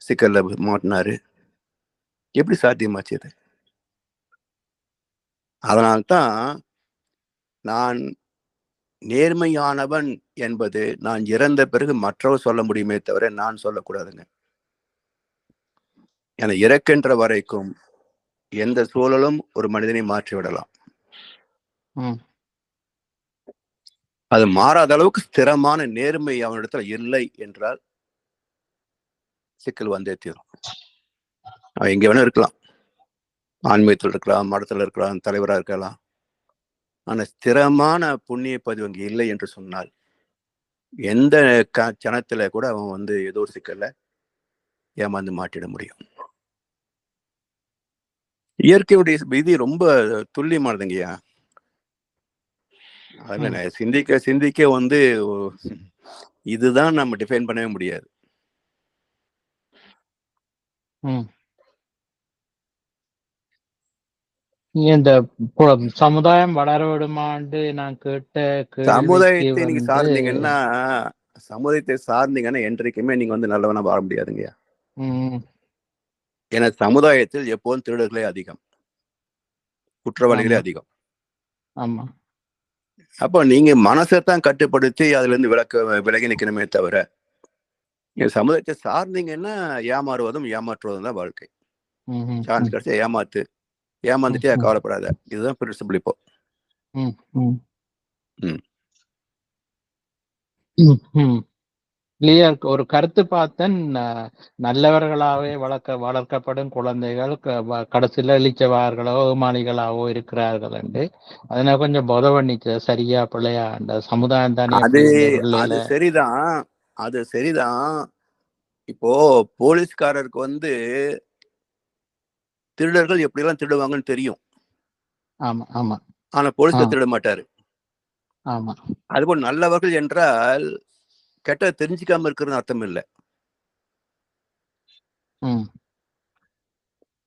சிக்கல்ல மாட்டினாரு? எப்படி சாத்தியமாச்சு இது? அதனால்தான் நான் நேர்மையானவன் என்பது நான் இறந்த பிறகு மற்றவர் சொல்ல முடியுமே தவிர நான் சொல்லக்கூடாதுங்க. என இறக்கின்ற வரைக்கும் எந்த சூழலும் ஒரு மனிதனை மாற்றி விடலாம். அது மாறாத அளவுக்கு ஸ்திரமான நேர்மை அவனிடத்துல இல்லை என்றால் சிக்கல் வந்தே தீரும். அவன் எங்க வேணா இருக்கலாம், ஆன்மீகத்தில் இருக்கலாம், மடத்துல இருக்கலாம், தலைவரா இருக்கலாம். ஆனா ஸ்திரமான புண்ணிய பதிவு அங்க இல்லை என்று சொன்னால் எந்த சனத்துல கூட அவன் ஏதோ ஒரு சிக்கல்ல ஏமாந்து மாட்டிட முடியும். இயற்கையுடைய விதி ரொம்ப துல்லியமானதுங்கய்யா. அதுல சிந்திக்க சிந்திக்க இதுதான் நம்ம டிஃபைன் பண்ணவே முடியாது. இந்த சமுதாயம் வளர விடுமாண்டு நான் கேட்ட சமுதாயத்தை நீங்க சார்ந்தீங்கன்னா என்றைக்குமே நீங்க நல்லவனா வாழ முடியாதுங்கய்யா. ஏன்னா சமுதாயத்தில் எப்போதும் திருடர்களே அதிகம், குற்றவாளிகளே அதிகம். ஆமா. அப்போ நீங்க மனசைத்தான் கட்டுப்படுத்தி அதுல இருந்து விலகி நிக்கணுமே தவிர, சமுதாயத்தை சார்ந்தீங்கன்னா ஏமாறுவதும் ஏமாற்றுவதும் தான் வாழ்க்கை. சான்ஸ் கிடைச்சா ஏமாந்துட்டே கவலைப்படாத. இதுதான் பிரின்சிபிள் இப்போ. ஒரு கருத்து பார்த்தேன், நல்லவர்களாவே வளர்க்கப்படும் குழந்தைகள் கடைசியில இழிச்சவார்களோ ஏமாளிகளாவோ இருக்கிறார்கள் என்று. அதனால கொஞ்சம் பொத பண்ணிச்சு, சரியா பிள்ளையா அந்த சமுதாயம் தானே. அது சரிதான், அது சரிதான். இப்போ போலீஸ்காரருக்கு திருடர்கள் எப்படி எல்லாம் திருடுவாங்கன்னு தெரியும். ஆமா ஆமா. ஆனா போலீஸ்கார் திருட மாட்டாரு. ஆமா. அதுபோல் நல்லவர்கள் என்றால் கெட்ட தெரிஞ்சுக்காம இருக்கிறது அர்த்தம் இல்லை.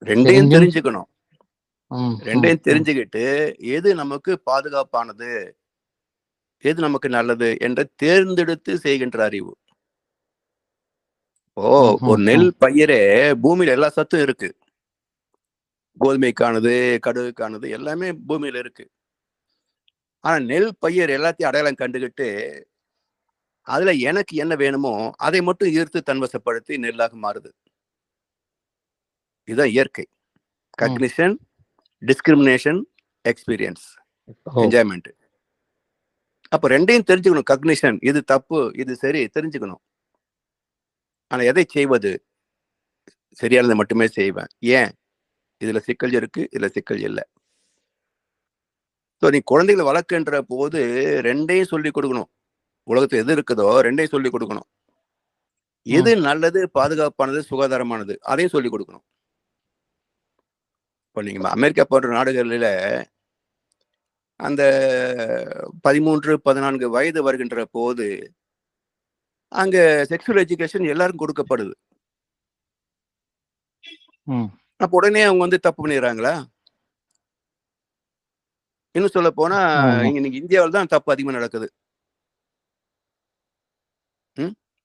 ரெண்டையும் தெரிஞ்சுக்கணும். ரெண்டையும் தெரிஞ்சுக்கிட்டு எது நமக்கு பாதுகாப்பானது, எது நமக்கு நல்லது என்று தேர்ந்தெடுத்து செய்கின்ற அறிவு. ஒரு நெல் பயிரே பூமியில எல்லா சத்தும் இருக்கு. கோதுமைக்கானது, கடுகுக்கானது எல்லாமே பூமியில இருக்கு. ஆனா நெல் பயிர் எல்லாத்தையும் அடையாளம் கண்டுகிட்டு அதுல எனக்கு என்ன வேணுமோ அதை மட்டும் ஈர்த்து தன்வசப்படுத்தி நெல்லாக மாறுது. இதுதான் இயற்கை. கக்னிஷன், டிஸ்கிரிமினேஷன், எக்ஸ்பீரியன்ஸ், என்ஜாய்மெண்ட். அப்ப ரெண்டையும் தெரிஞ்சுக்கணும். கக்னிஷன், இது தப்பு இது சரி தெரிஞ்சுக்கணும். ஆனா எதை செய்வது? சரியானதை மட்டுமே செய்வேன். ஏன்? இதுல சிக்கல் இருக்கு, இதுல சிக்கல் இல்லை. நீ குழந்தைகளை வளர்க்கின்ற போது ரெண்டையும் சொல்லி கொடுக்கணும். உலகத்துல எது இருக்குதோ ரெண்டையும் சொல்லி கொடுக்கணும். எது நல்லது, பாதுகாப்பானது, சுகாதாரமானது அதையும் சொல்லி கொடுக்கணும். இப்போ நீங்க அமெரிக்கா போன்ற நாடுகளில அந்த 13-14 வயது வருகின்ற போது அங்க செக்ஷுவல் எஜுகேஷன் எல்லாருக்கும் கொடுக்கப்படுது. அப்ப உடனே அவங்க தப்பு பண்ணிடுறாங்களா? இன்னும் சொல்ல போனா இன்னைக்கு இந்தியாவில் தான் தப்பு அதிகமா நடக்குது.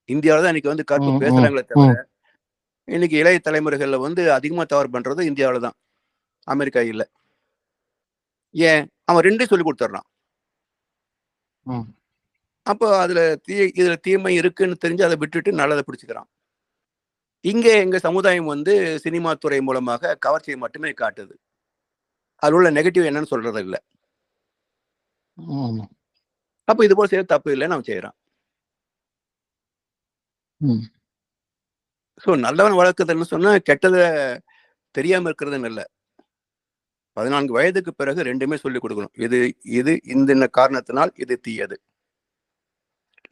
இந்தியாவில தான் இன்னைக்கு கற்பு பேசுறாங்களே தவிர இன்னைக்கு இளைய தலைமுறைகள்ல அதிகமா தவறு பண்றது இந்தியாவில தான், அமெரிக்கா இல்ல. ஏன்? அவன் ரெண்டையும் சொல்லி கொடுத்துட்றான். அப்போ இதுல தீமை இருக்குன்னு தெரிஞ்சு அதை விட்டுட்டு நல்லதை பிடிச்சுக்கிறான். இங்க எங்க சமுதாயம் சினிமா துறை மூலமாக கவர்ச்சியை மட்டுமே காட்டுது. அதுல உள்ள நெகட்டிவ் என்னன்னு சொல்றது இல்லை. அப்ப இது போல செய்ய தப்பு இல்லைன்னு அவன் செய்யறான். நல்லவன் வளர்க்குறதுன்னு சொன்னா கெட்டதை தெரியாம இருக்கிறதுன்னு இல்லை. 14 வயதுக்கு பிறகு ரெண்டுமே சொல்லிக் கொடுக்கணும். இது இந்த காரணத்தினால் இது தீயது,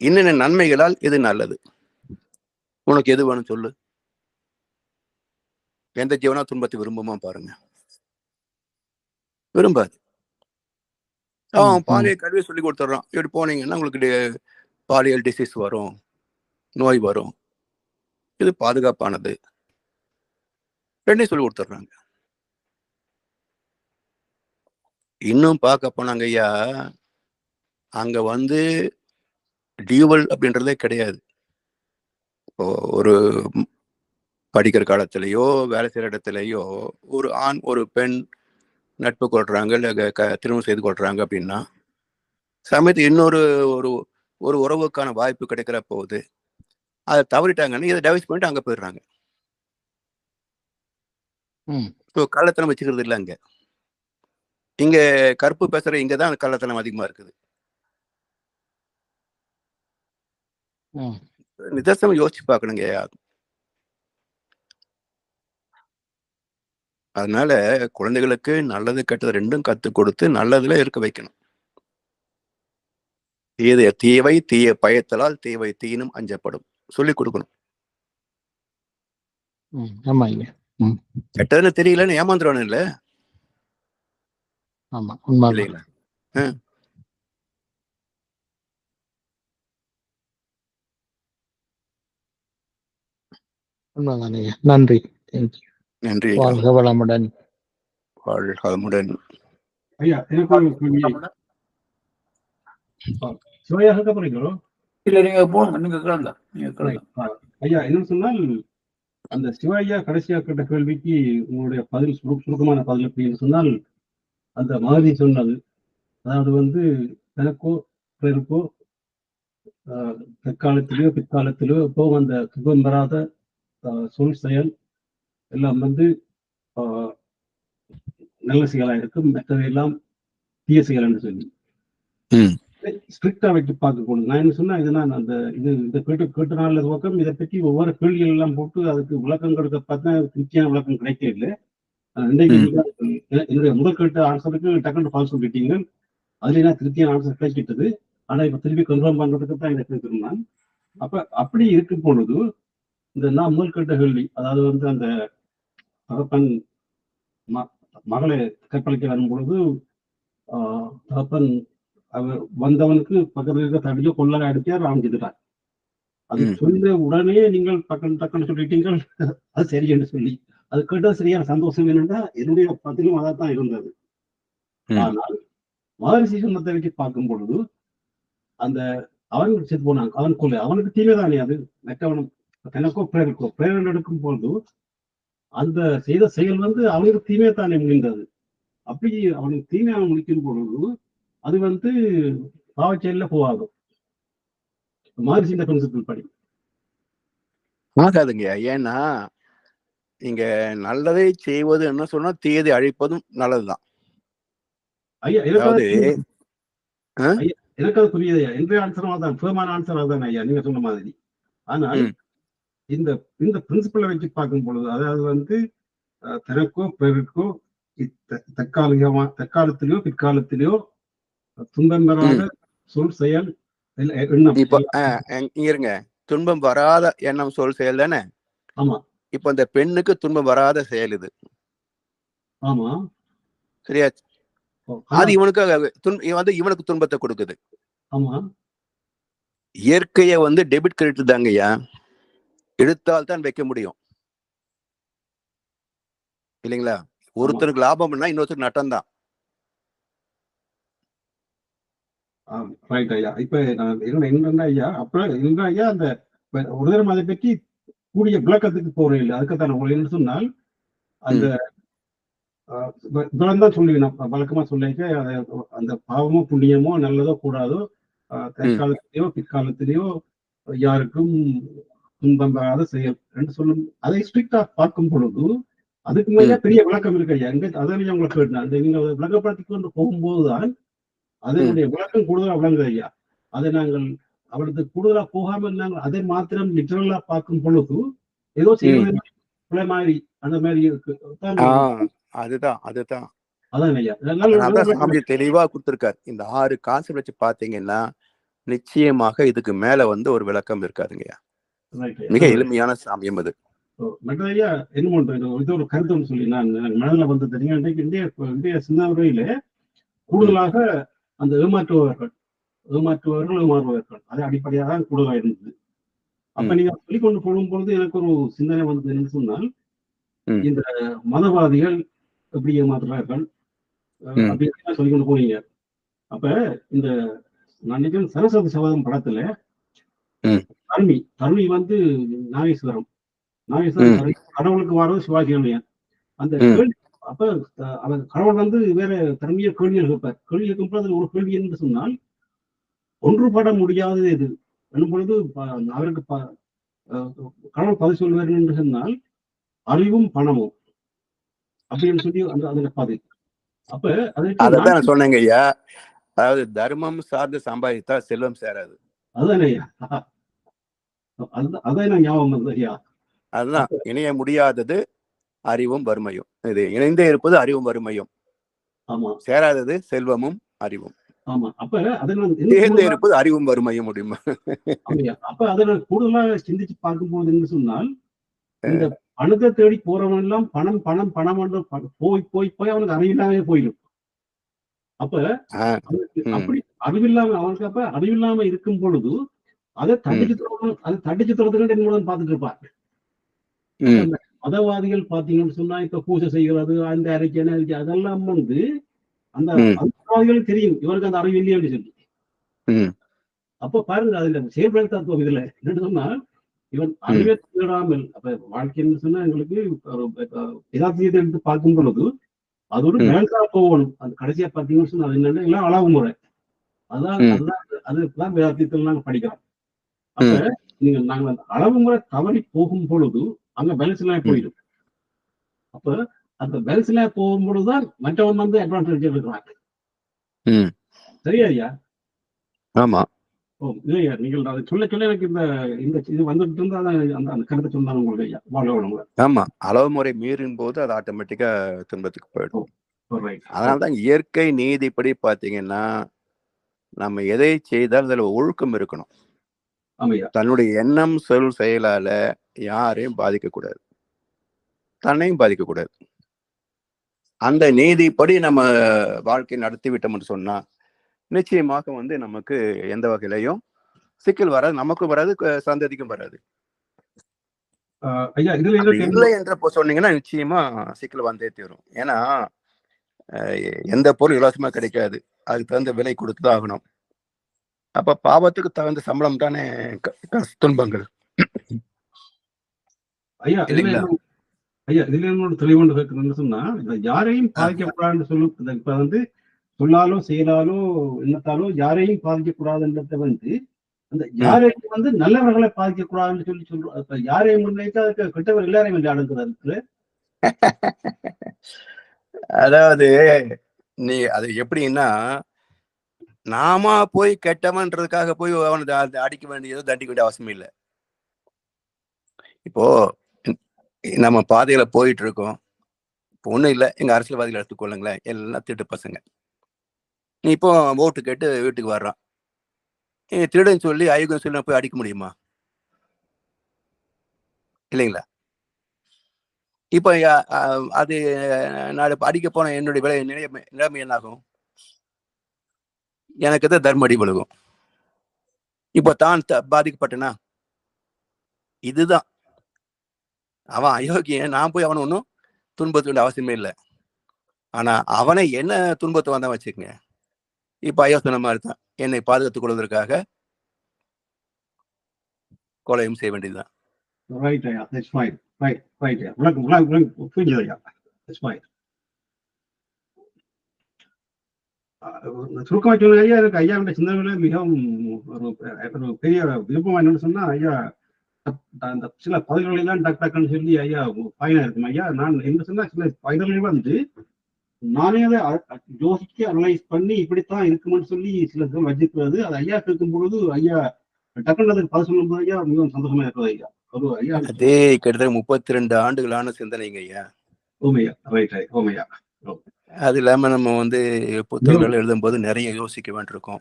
இன்னென்ன நன்மைகளால் இது நல்லது. உனக்கு எது வேணும் சொல்லு. எந்த ஜீவனா துன்பத்தை விரும்புமா பாருங்க? விரும்பாது. அவன் பாலியல் கல்வியை சொல்லி கொடுத்துட்றான். இப்படி போனீங்கன்னா உங்களுக்கு பாலியல் டிசீஸ் வரும், நோய் வரும், இது பாதுகாப்பானது, ரெண்டையும் சொல்லி கொடுத்துட்றாங்க. இன்னும் பார்க்க போனாங்க ஐயா, அங்க டியூவல் அப்படின்றதே கிடையாது. இப்போ ஒரு படிக்கிற காலத்திலேயோ வேலை செய்யற இடத்துலயோ ஒரு ஆண் ஒரு பெண் நட்பு கொள்றாங்க, இல்ல திருமணம் செய்து கொள்றாங்க அப்படின்னா சமயத்து இன்னொரு ஒரு ஒரு உறவுக்கான வாய்ப்பு கிடைக்கிற போது அதை தவறிட்டாங்கன்னு இதை டைவர்ஸ் பண்ணிட்டு அங்க போயிடுறாங்க. கள்ளத்தனம் வச்சுக்கிறது இல்லை. இங்க கற்பு பேசுற இங்கதான் கள்ளத்தனம் அதிகமா இருக்குது. ம். நிதர்சனம் யோசிச்சு பார்க்கணுங்க. அதனால குழந்தைகளுக்கு நல்லது கெட்டது ரெண்டும் கற்றுக் கொடுத்து நல்லதுல இருக்க வைக்கணும். தீவை தீய பயத்தலால் தீவை தீனும் அஞ்சப்படும் சொல்லிக் கொடுக்கணும். ஆமா ஐயா. கெட்டதுன்னு தெரியலன்னு ஏமாந்துருவானு இல்ல. ஆமா, உண்மை இல்லைங்களா? உண்மைதான் ஐயா. நன்றி. நன்றி. வாழ்க வளமுடன். வாழ்க வளமுடன். ஐயா எனக்கு ஒரு கேள்வி. சிவையாக போறீங்களோ? இல்ல, நீங்க போங்க, நீங்க கேளுங்க, நீங்க கேளுங்க. ஐயா என்னன்னு சொன்னால், அந்த சிவாயா கடைசியா கேட்ட கேள்விக்கு உங்களுடைய பதில் சுருக்கமான பதில் எப்படின்னு சொன்னால், அந்த மாதிரி சொன்னது, அதாவது வந்து எனக்கோ பிறருக்கோ தற்காலத்திலேயோ பிற்காலத்திலேயோ இப்போ அந்த சுகம் பெறாத சொல் செயல் எல்லாம் வந்து நல்ல செயலா இருக்கும், மற்றவையெல்லாம் தீய செயல் என்று சொல்லி ஸ்ட்ரிக்டா வைத்து பார்க்கக்கூடாது. நான் என்ன சொன்னா, இதெல்லாம் அந்த இந்த கேட்ட நாள்ல துவக்கம் இதை பற்றி ஒவ்வொரு கேள்விகள் எல்லாம் போட்டு அதுக்கு விளக்கம் கொடுக்க பார்த்தா திருப்தியான விளக்கம் கிடைக்க இல்லை. என்னுடைய முதல் கேட்ட ஆன்சருக்கு டக்குனு ஃபால்ஸ் சொல்லிட்டீங்க. அதுல என்ன திருப்தியான ஆன்சர் கிடைக்கிட்டது. ஆனா இப்ப திருப்பி கன்ஃபார்ம் பண்றதுக்கு தான் எனக்கு கேட்டிருந்தான். அப்ப அப்படி இருக்கும் பொழுது இந்த நான் முதல் கேட்ட கேள்வி, அதாவது வந்து அந்த தகப்பன் மகளை கற்பழிக்க வரும் பொழுது தகப்பன் அவர் வந்தவனுக்கு பக்கத்துல இருக்க தடியோ கொள்ளை அடிச்சா ஆரம்பிச்சுட்டார். அது சொல்ல உடனே நீங்கள் டக்குன்னு சொல்லிட்டீங்க, அது சரி என்று சொல்லி. அது கேட்டது சரியான சந்தோஷம் என்னன்னா, என்னுடைய பதிலும் அதான் இருந்தது. ஆனால் மகரிஷி சொன்னதை வச்சு பார்க்கும் பொழுது அந்த அவன் செத்து போனாங்க, அவன் கொள்ளை அவனுக்கு தீமைதானே அது. மற்றவனும் தனக்கோ பிரேரணை எடுக்கும் பொழுது அந்த செய்த செயல் வந்து அவனுக்கு தீமை தானே முடிந்தது. அப்படி அவனுக்கு தீமையாக முடிக்கும் பொழுது அது வந்து பாவச்செயல்ல போகாது. மகரிஷி பிரின்சிபிள் படி ஆகாதுங்க. ஏன்னா நீங்க நல்லதை செய்வது என்ன சொன்னா தீயதை அழிப்பதும் நல்லதுதான். ஐயா எனக்கு அது புரியுது ஐயா. என்னுடைய ஆன்சர் தான் ஃபேமான ஆன்சர் தான் ஐயா, நீங்க சொன்ன மாதிரி. ஆனால் இந்த பிரின்சிபலை வச்சு பார்க்கும் பொழுது, அதாவது வந்து தனக்கோ பிறருக்கோ தற்காலத்திலேயோ பிற்காலத்திலேயோ துன்பம் வராத சொல் செயல் எண்ணம். இப்போ இருங்க, துன்பம் வராத எண்ணம் சொல் செயல் தானே. ஆமா. இப்ப இந்த பெண்ணுக்கு துன்பம் வராத செயல் இது. ஆமா, சரியா? அது இவனுக்கு துன்பத்தை கொடுக்குது. ஆமா. இயற்கைய வந்து டெபிட் கிரெடிட் தாங்கய்யா, எடுத்தால் தான் வைக்க முடியும் இல்லைங்களா? ஒருத்தருக்கு லாபம்னா இன்னொருத்தருக்கு நட்டம் தான். ரைட் ஐயா. இப்ப நான் ஐயா அப்புறம் ஐயா அந்த ஒரு தரம் அதை பற்றி கூடிய விளக்கத்துக்கு போறேன் இல்லை. அதுக்குத்தான் உங்களுக்கு என்ன சொன்னால், அந்த தான் சொல்லுவேன் வழக்கமா சொல்லிக்க, அந்த பாவமோ புண்ணியமோ நல்லதோ கூடாதோ தற்காலத்திலேயோ பிற்காலத்திலேயோ யாருக்கும் துன்பம் வராத செயல் என்று சொல்லும். அதை ஸ்ட்ரிக்டா பார்க்கும் பொழுது அதுக்கு மேலே பெரிய விளக்கம் இருக்கு ஐயா. அதை உங்களை கேட்டேன். அந்த நீங்க விளக்கப்படுத்தி கொண்டு போகும்போதுதான் அதனுடைய விளக்கம் கூடுதலா விளங்குது ஐயா. அதை நாங்கள் அவளுக்கு கூடுதலா போகாமல் நாங்கள் அதை மாத்திரம் லிட்டரலா பார்க்கும் பொழுது ஏதோ செய்வது மாதிரி அந்த மாதிரி இருக்கு. அதுதான் அதான் ஐயா, சாமி தெளிவா கொடுத்திருக்காரு. இந்த 6 கான்செப்ட் வச்சு பாத்தீங்கன்னா நிச்சயமாக இதுக்கு மேல வந்து ஒரு விளக்கம் இருக்காதுங்கய்யா. மிக எளிமையான சாமியம் அது. ஐயா என்ன பண்றேன், இது ஒரு கருத்துன்னு சொல்லி நான் மனதில் வந்து தெரியுங்க. இந்திய சிந்தாவரையில கூடுதலாக அந்த ஏமாற்றுபவர்கள் அது அடிப்படையாக தான் கூடுதலாக இருந்தது. அப்ப நீங்க சொல்லிக்கொண்டு போகும் பொழுது எனக்கு ஒரு சிந்தனை வந்தது. என்ன சொன்னால், இந்த மதவாதிகள் எப்படி ஏமாற்றுறார்கள் அப்படின்னு சொல்லிக்கொண்டு போனீங்க. அப்ப இந்த நான் நினைக்கிறேன் சரஸ்வதி சபதம் படத்துல தருணி வந்து நாகேஸ்வரம் கடவுளுக்கு வர்றது சிவாஜி அம்மையார். அந்த கேள்வி அப்ப அவர் கடவுள் வந்து வேற தன்மைய கேள்விகள் கேட்பார். கேள்வி கேட்கும்போது ஒரு கேள்வி என்று சொன்னால், ஒன்றுபட முடியாதது எது என்னும் பொழுது அவருக்கு கடவுள் பதில் சொல்வார் என்று சொன்னால் அறிவும் பணமும் அப்படின்னு சொல்லி அதுல பதில். அப்ப அதான் சொன்னேங்க ஐயா, அதாவது தர்மம் சார்ந்து சம்பாதித்தா செல்வம் சேராது. அதுதானே ஐயா. அதான் நான் ஞாபகம் வந்தது ஐயா. அதுதான் இணைய முடியாதது அறிவும் வறுமையும். இது இணைந்தே இருப்பது அறிவும் வறுமையும். ஆமா, சேராதது செல்வமும் அறிவும். ஆமா. அப்ப அதை நான் சேர்ந்தே இருப்பது அறிவும் வறுமையும் முடியுமா? அப்ப அதை நான் கூடுதலா சிந்திச்சு பார்க்கும்போது என்ன சொன்னால், இந்த பணத்தை தேடி போறவன் எல்லாம் பணம் பணம் பணம் என்று போய் போய் போய் அவனுக்கு அறிவில்லாமே போயிடும். அப்ப அப்படி அறிவில்லாம அவனுக்கு அப்ப அறிவில்லாம இருக்கும் பொழுது அதை தட்டிச்சு தரதுக்கு மூலம் பார்த்துட்டு இருப்பார். மதவாதிகள் பாத்தீங்கன்னு சொன்னா இப்ப பூஜை செய்கிறது, அந்த அறிக்கை அதெல்லாம் வந்து அந்த மதவாதிகளுக்கு தெரியும் இவருக்கு அந்த அறிவு இல்லையே அப்படின்னு சொல்லி. அப்ப பாருங்க அதுல செயல்பட தத்துவம் இதுல என்னன்னு சொன்னா, இவன் அறிவை தேடாமல் அப்ப வாழ்க்கைன்னு சொன்னா எங்களுக்கு யதார்த்தத்தை எடுத்து பார்க்கும் பொழுது அது ஒரு மேல்தா போகணும். அது கடைசியா பாத்தீங்கன்னு சொன்னா அது என்னன்னா எல்லாம் அளவு முறை. அதுதான் வேதாத்தியத்தில் நாங்க படிக்கிறோம். அப்ப நாங்க அந்த அளவு முறை தவறி போகும் பொழுது அங்க பேலன்ஸ் எல்லாம் போயிடும். அப்ப அந்த பேலன்ஸ் எல்லாம் போகும் பொழுதுதான் மற்றவன் வந்து அட்வான்டேஜ் எடுக்கிறாங்க. சரியா ஐயா? ஆமா. இல்லையா, நீங்கள் அதை சொல்ல சொல்ல எனக்கு இந்த இது வந்துட்டு இருந்தா அந்த கருத்தை சொன்னாங்க உங்களுக்கு ஐயா. வாழ்க்கை. ஆமா, அளவு முறை மீறும் போது அது ஆட்டோமேட்டிக்கா துன்பத்துக்கு போயிடும். அதனாலதான் இயற்கை நீதிப்படி பாத்தீங்கன்னா நம்ம எதை செய்தாலும் அதுல ஒழுக்கம் இருக்கணும். தன்னுடைய எண்ணம் சொல் செயலால யாரையும் பாதிக்க கூடாது, தன்னையும் பாதிக்க கூடாது. அந்த நீதிப்படி நம்ம வாழ்க்கை நடத்தி விட்டோம்னு சொன்னா நிச்சயமாக வந்து நமக்கு எந்த வகையிலையும் சிக்கல் வராது, நமக்கும் வராது, சந்ததிக்கும் வராது. இல்லை என்ற சொன்னீங்கன்னா நிச்சயமா சிக்கல் வந்தே தீரும். ஏன்னா எந்த பொருள் இலவசமா கிடைக்காது, அதுக்கு தகுந்த விலை கொடுத்துதான் ஆகணும். அப்ப பாவத்துக்கு தகுந்த சம்பளம் தானே துன்பங்கள். ஐயா இதுல என்னோட தெளிவுன்னு கேட்கணும்னு சொன்னா, யாரையும் பாதிக்கக்கூடாதுன்னு சொல்லு. இப்ப வந்து சொல்லாலோ செயலாலோ எண்ணத்தாலோ யாரையும் பாதிக்கக்கூடாதுன்றத வந்து அந்த யாரையும் வந்து நல்லவர்களை பாதிக்கக்கூடாதுன்னு சொல்லி சொல்றோம். இப்ப யாரையும் முன்வைத்து அதுக்கு கெட்டவர் எல்லாரையும் வந்து அடங்குறாரு. அதாவது நீ அது எப்படின்னா, நாம போய் கெட்டவன்றதுக்காக போய் அவனை அடிக்க வேண்டியதோ தண்டிக்க வேண்டிய அவசியம் இல்லை. இப்போ நம்ம பாதையில போயிட்டு இருக்கோம், இப்போ ஒண்ணும் இல்லை, எங்க அரசியல்வாதிகளை எடுத்துக்கொள்ளுங்களேன், எல்லாம் திட்டு பசங்க. இப்போ ஓட்டு கேட்டு வீட்டுக்கு வர்றான், திருடன் சொல்லி அயுகம் சொல்லி போய் அடிக்க முடியுமா? இல்லைங்களா? இப்ப அது நான் அடிக்க போன என்னுடைய நிலைமை என்னாகும்? எனக்கு தான் தர்ம அடி விழுகும். இப்போ தான் பாதிக்கப்பட்டனா? இதுதான் அவன் அயோக்கியன், நான் போய் அவனை ஒன்றும் துன்பத்து வேண்டிய அவசியமே இல்லை. ஆனா அவனை என்ன துன்பத்தை வந்தான் வச்சுக்கங்க. இப்ப ஐயா சொன்ன மாதிரி தான், என்னை பாதுகாத்துக் கொள்வதற்காக கொலையும் செய்ய வேண்டியதுதான். சுருக்கமா சொல்லுங்க ஐயா. எனக்கு ஐயாவுடைய சிந்தனைகள மிகவும் ஒரு பெரிய விருப்பமா என்னன்னு சொன்னா, ஐயா அந்த சில பகுதிகள் எல்லாம் டக்குன்னு சொல்லி ஐயா பயனா இருக்கும் ஐயா. நான் என்ன சொன்னா, சில பகுதிகள் வந்து நானே அதை யோசிச்சு அனலைஸ் பண்ணி இப்படித்தான் இருக்குமென்னு சொல்லி சில வச்சுக்கிறது. அது ஐயா கேட்கும் பொழுது ஐயா டக்குன்னு அதுக்கு பதில் சொல்லும் போது ஐயா மிகவும் சந்தோஷமா இருக்குது ஐயா. ஒரு ஐயா அதே கிட்டத்தட்ட 32 ஆண்டுகளான சிந்தனைங்க ஐயா. ஓமையா, ரைட் ஓமையா. அது இல்லாம நம்ம வந்து புத்தகங்கள் எழுதும் போது நிறைய யோசிக்க வேண்டியிருக்கும்,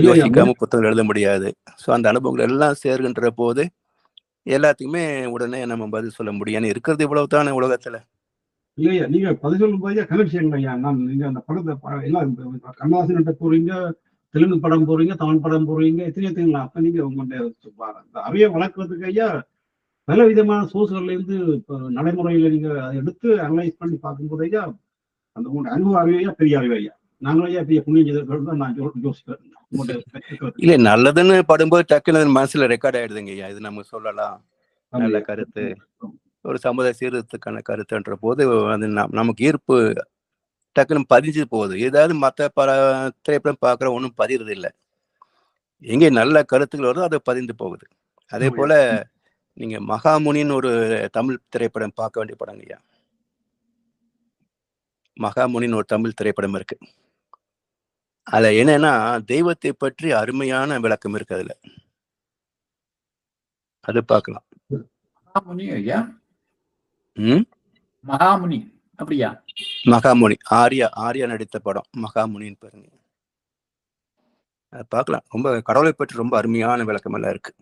யோசிக்காம புத்தகங்கள் எழுத முடியாது. ஸோ அந்த அனுபவங்கள் எல்லாம் சேர்கின்ற போது எல்லாத்துக்குமே உடனே நம்ம பதில் சொல்ல முடியும். இருக்கிறது இவ்வளவு தானே உலகத்துல. இல்லையா, நீங்க பதில் சொல்லும் போது கனெக்ட் செய்யணும் ஐயா. நான் நீங்க அந்த படத்தை எல்லாம் கண்ணாசன் போறீங்க, தெலுங்கு படம் போறீங்க, தமிழ் படம் போறீங்க, எத்தனையோ. அப்ப நீங்க உங்களுடைய அறிவை வளர்க்கறதுக்கு ஐயா பல விதமான சோர்ஸ்கள்ல இருந்து நடைமுறையில நீங்க அதை எடுத்து அனலைஸ் பண்ணி பார்க்கும்போது ஐயா அந்த உங்களுடைய அனுபவ அறிவையா பெரிய அறிவு ஐயா. நாங்களும் ஐயா பெரிய புண்ணியம் செய்திருக்கிறது நான் யோசிக்கிறேன். இல்ல, நல்லதுன்னு படும்போது டக்குன்னு மனசுல ரெக்கார்ட் ஆயிடுதுங்க ஐயா. இது நம்ம சொல்லலாம், நல்ல கருத்து, ஒரு சமுதாய சீர்திருத்தத்துக்கான கருத்துன்ற போது அது நமக்கு ஈர்ப்பு டக்குன்னு பதிஞ்சு போகுது. ஏதாவது மற்ற திரைப்படம் பார்க்குற ஒன்றும் பதிகிறது இல்லை. எங்கே நல்ல கருத்துக்கள் வருதோ அது பதிந்து போகுது. அதே போல நீங்க மகாமுனின்னு ஒரு தமிழ் திரைப்படம் பார்க்க வேண்டிய படங்க ஐயா. மகாமுனின்னு ஒரு தமிழ் திரைப்படம் இருக்கு. அதுல என்னன்னா தெய்வத்தை பற்றி அருமையான விளக்கம் இருக்கு. அதுல அது பார்க்கலாம். மகாமுனி ஐயா, ம் மகாமுனி அப்படியா? மகாமுனி ஆர்யா நடித்த படம் மகாமுனின்னு பாருங்க, அதை பார்க்கலாம். ரொம்ப கடவுளை பற்றி ரொம்ப அருமையான விளக்கம் எல்லாம் இருக்கு.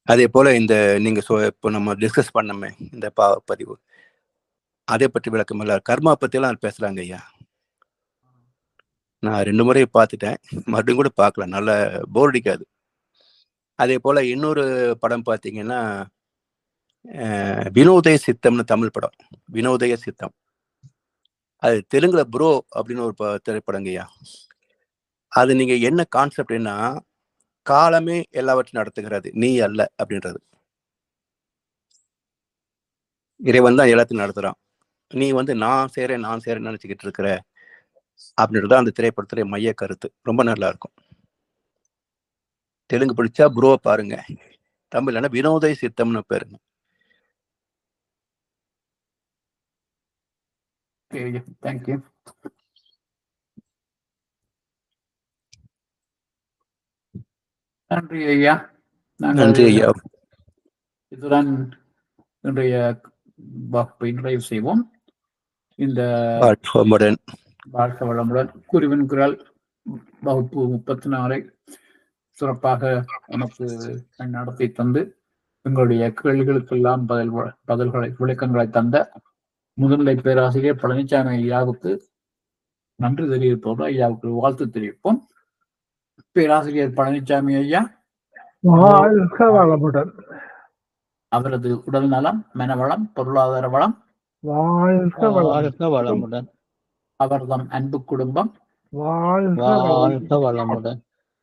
அதே போல இந்த நீங்க இப்போ நம்ம டிஸ்கஸ் பண்ணோமே இந்த பதிவு, அதை பற்றி விளக்கம் எல்லாம் கர்மா பத்தி எல்லாம் பேசுறாங்க ஐயா. நான் 2 முறை பார்த்துட்டேன், மறுபடியும் கூட பார்க்கலாம், நல்ல போர் அடிக்காது. அதே போல இன்னொரு படம் பார்த்தீங்கன்னா வினோதய சித்தம்னு தமிழ் படம், வினோதய சித்தம். அது தெலுங்குல ப்ரோ அப்படின்னு ஒரு திரைப்படங்கய்யா. அது நீங்க என்ன கான்செப்ட்னா, காலமே எல்லாவற்றையும் நடத்துகிறது, நீ அல்ல அப்படின்றது. இறைவன் தான் எல்லாத்தையும் நடத்துறான், நீ நான் செய்றேன் நினைச்சுக்கிட்டு இருக்கிற அப்படின்றது அந்த திரைப்படத்துடைய மைய கருத்து. ரொம்ப நல்லா இருக்கும். தெலுங்கு பிடிச்சா ப்ரோ பாருங்க, தமிழ்னா வினோதய சித்தம்னு பேருங்க. தேங்க்யூ. நன்றி ஐயா. நன்றி ஐயா. இதுதான் இன்றைய வகுப்பை நிறைவு செய்வோம். இந்த வாழ்க்கை வளமுடன் குருவின் குரல் வகுப்பு 34 சிறப்பாக எனக்கு நடத்தி தந்து எங்களுடைய கேள்விகளுக்கெல்லாம் பதில்களை விளக்கங்களை தந்த முதுநிலை பேராசிரியர் பழனிசாமி ஐயாவுக்கு நன்றி தெரிவிப்போம். ஐயாவுக்கு வாழ்த்து தெரிவிப்போம். பேராசிரியர் பழனிசாமி ஐயா வளமுடன், அவரது உடல் நலம், மனவளம், பொருளாதார வளம், வளமுடன், அவர்தம் அன்பு குடும்பம் வாழ்க வளமுடன்.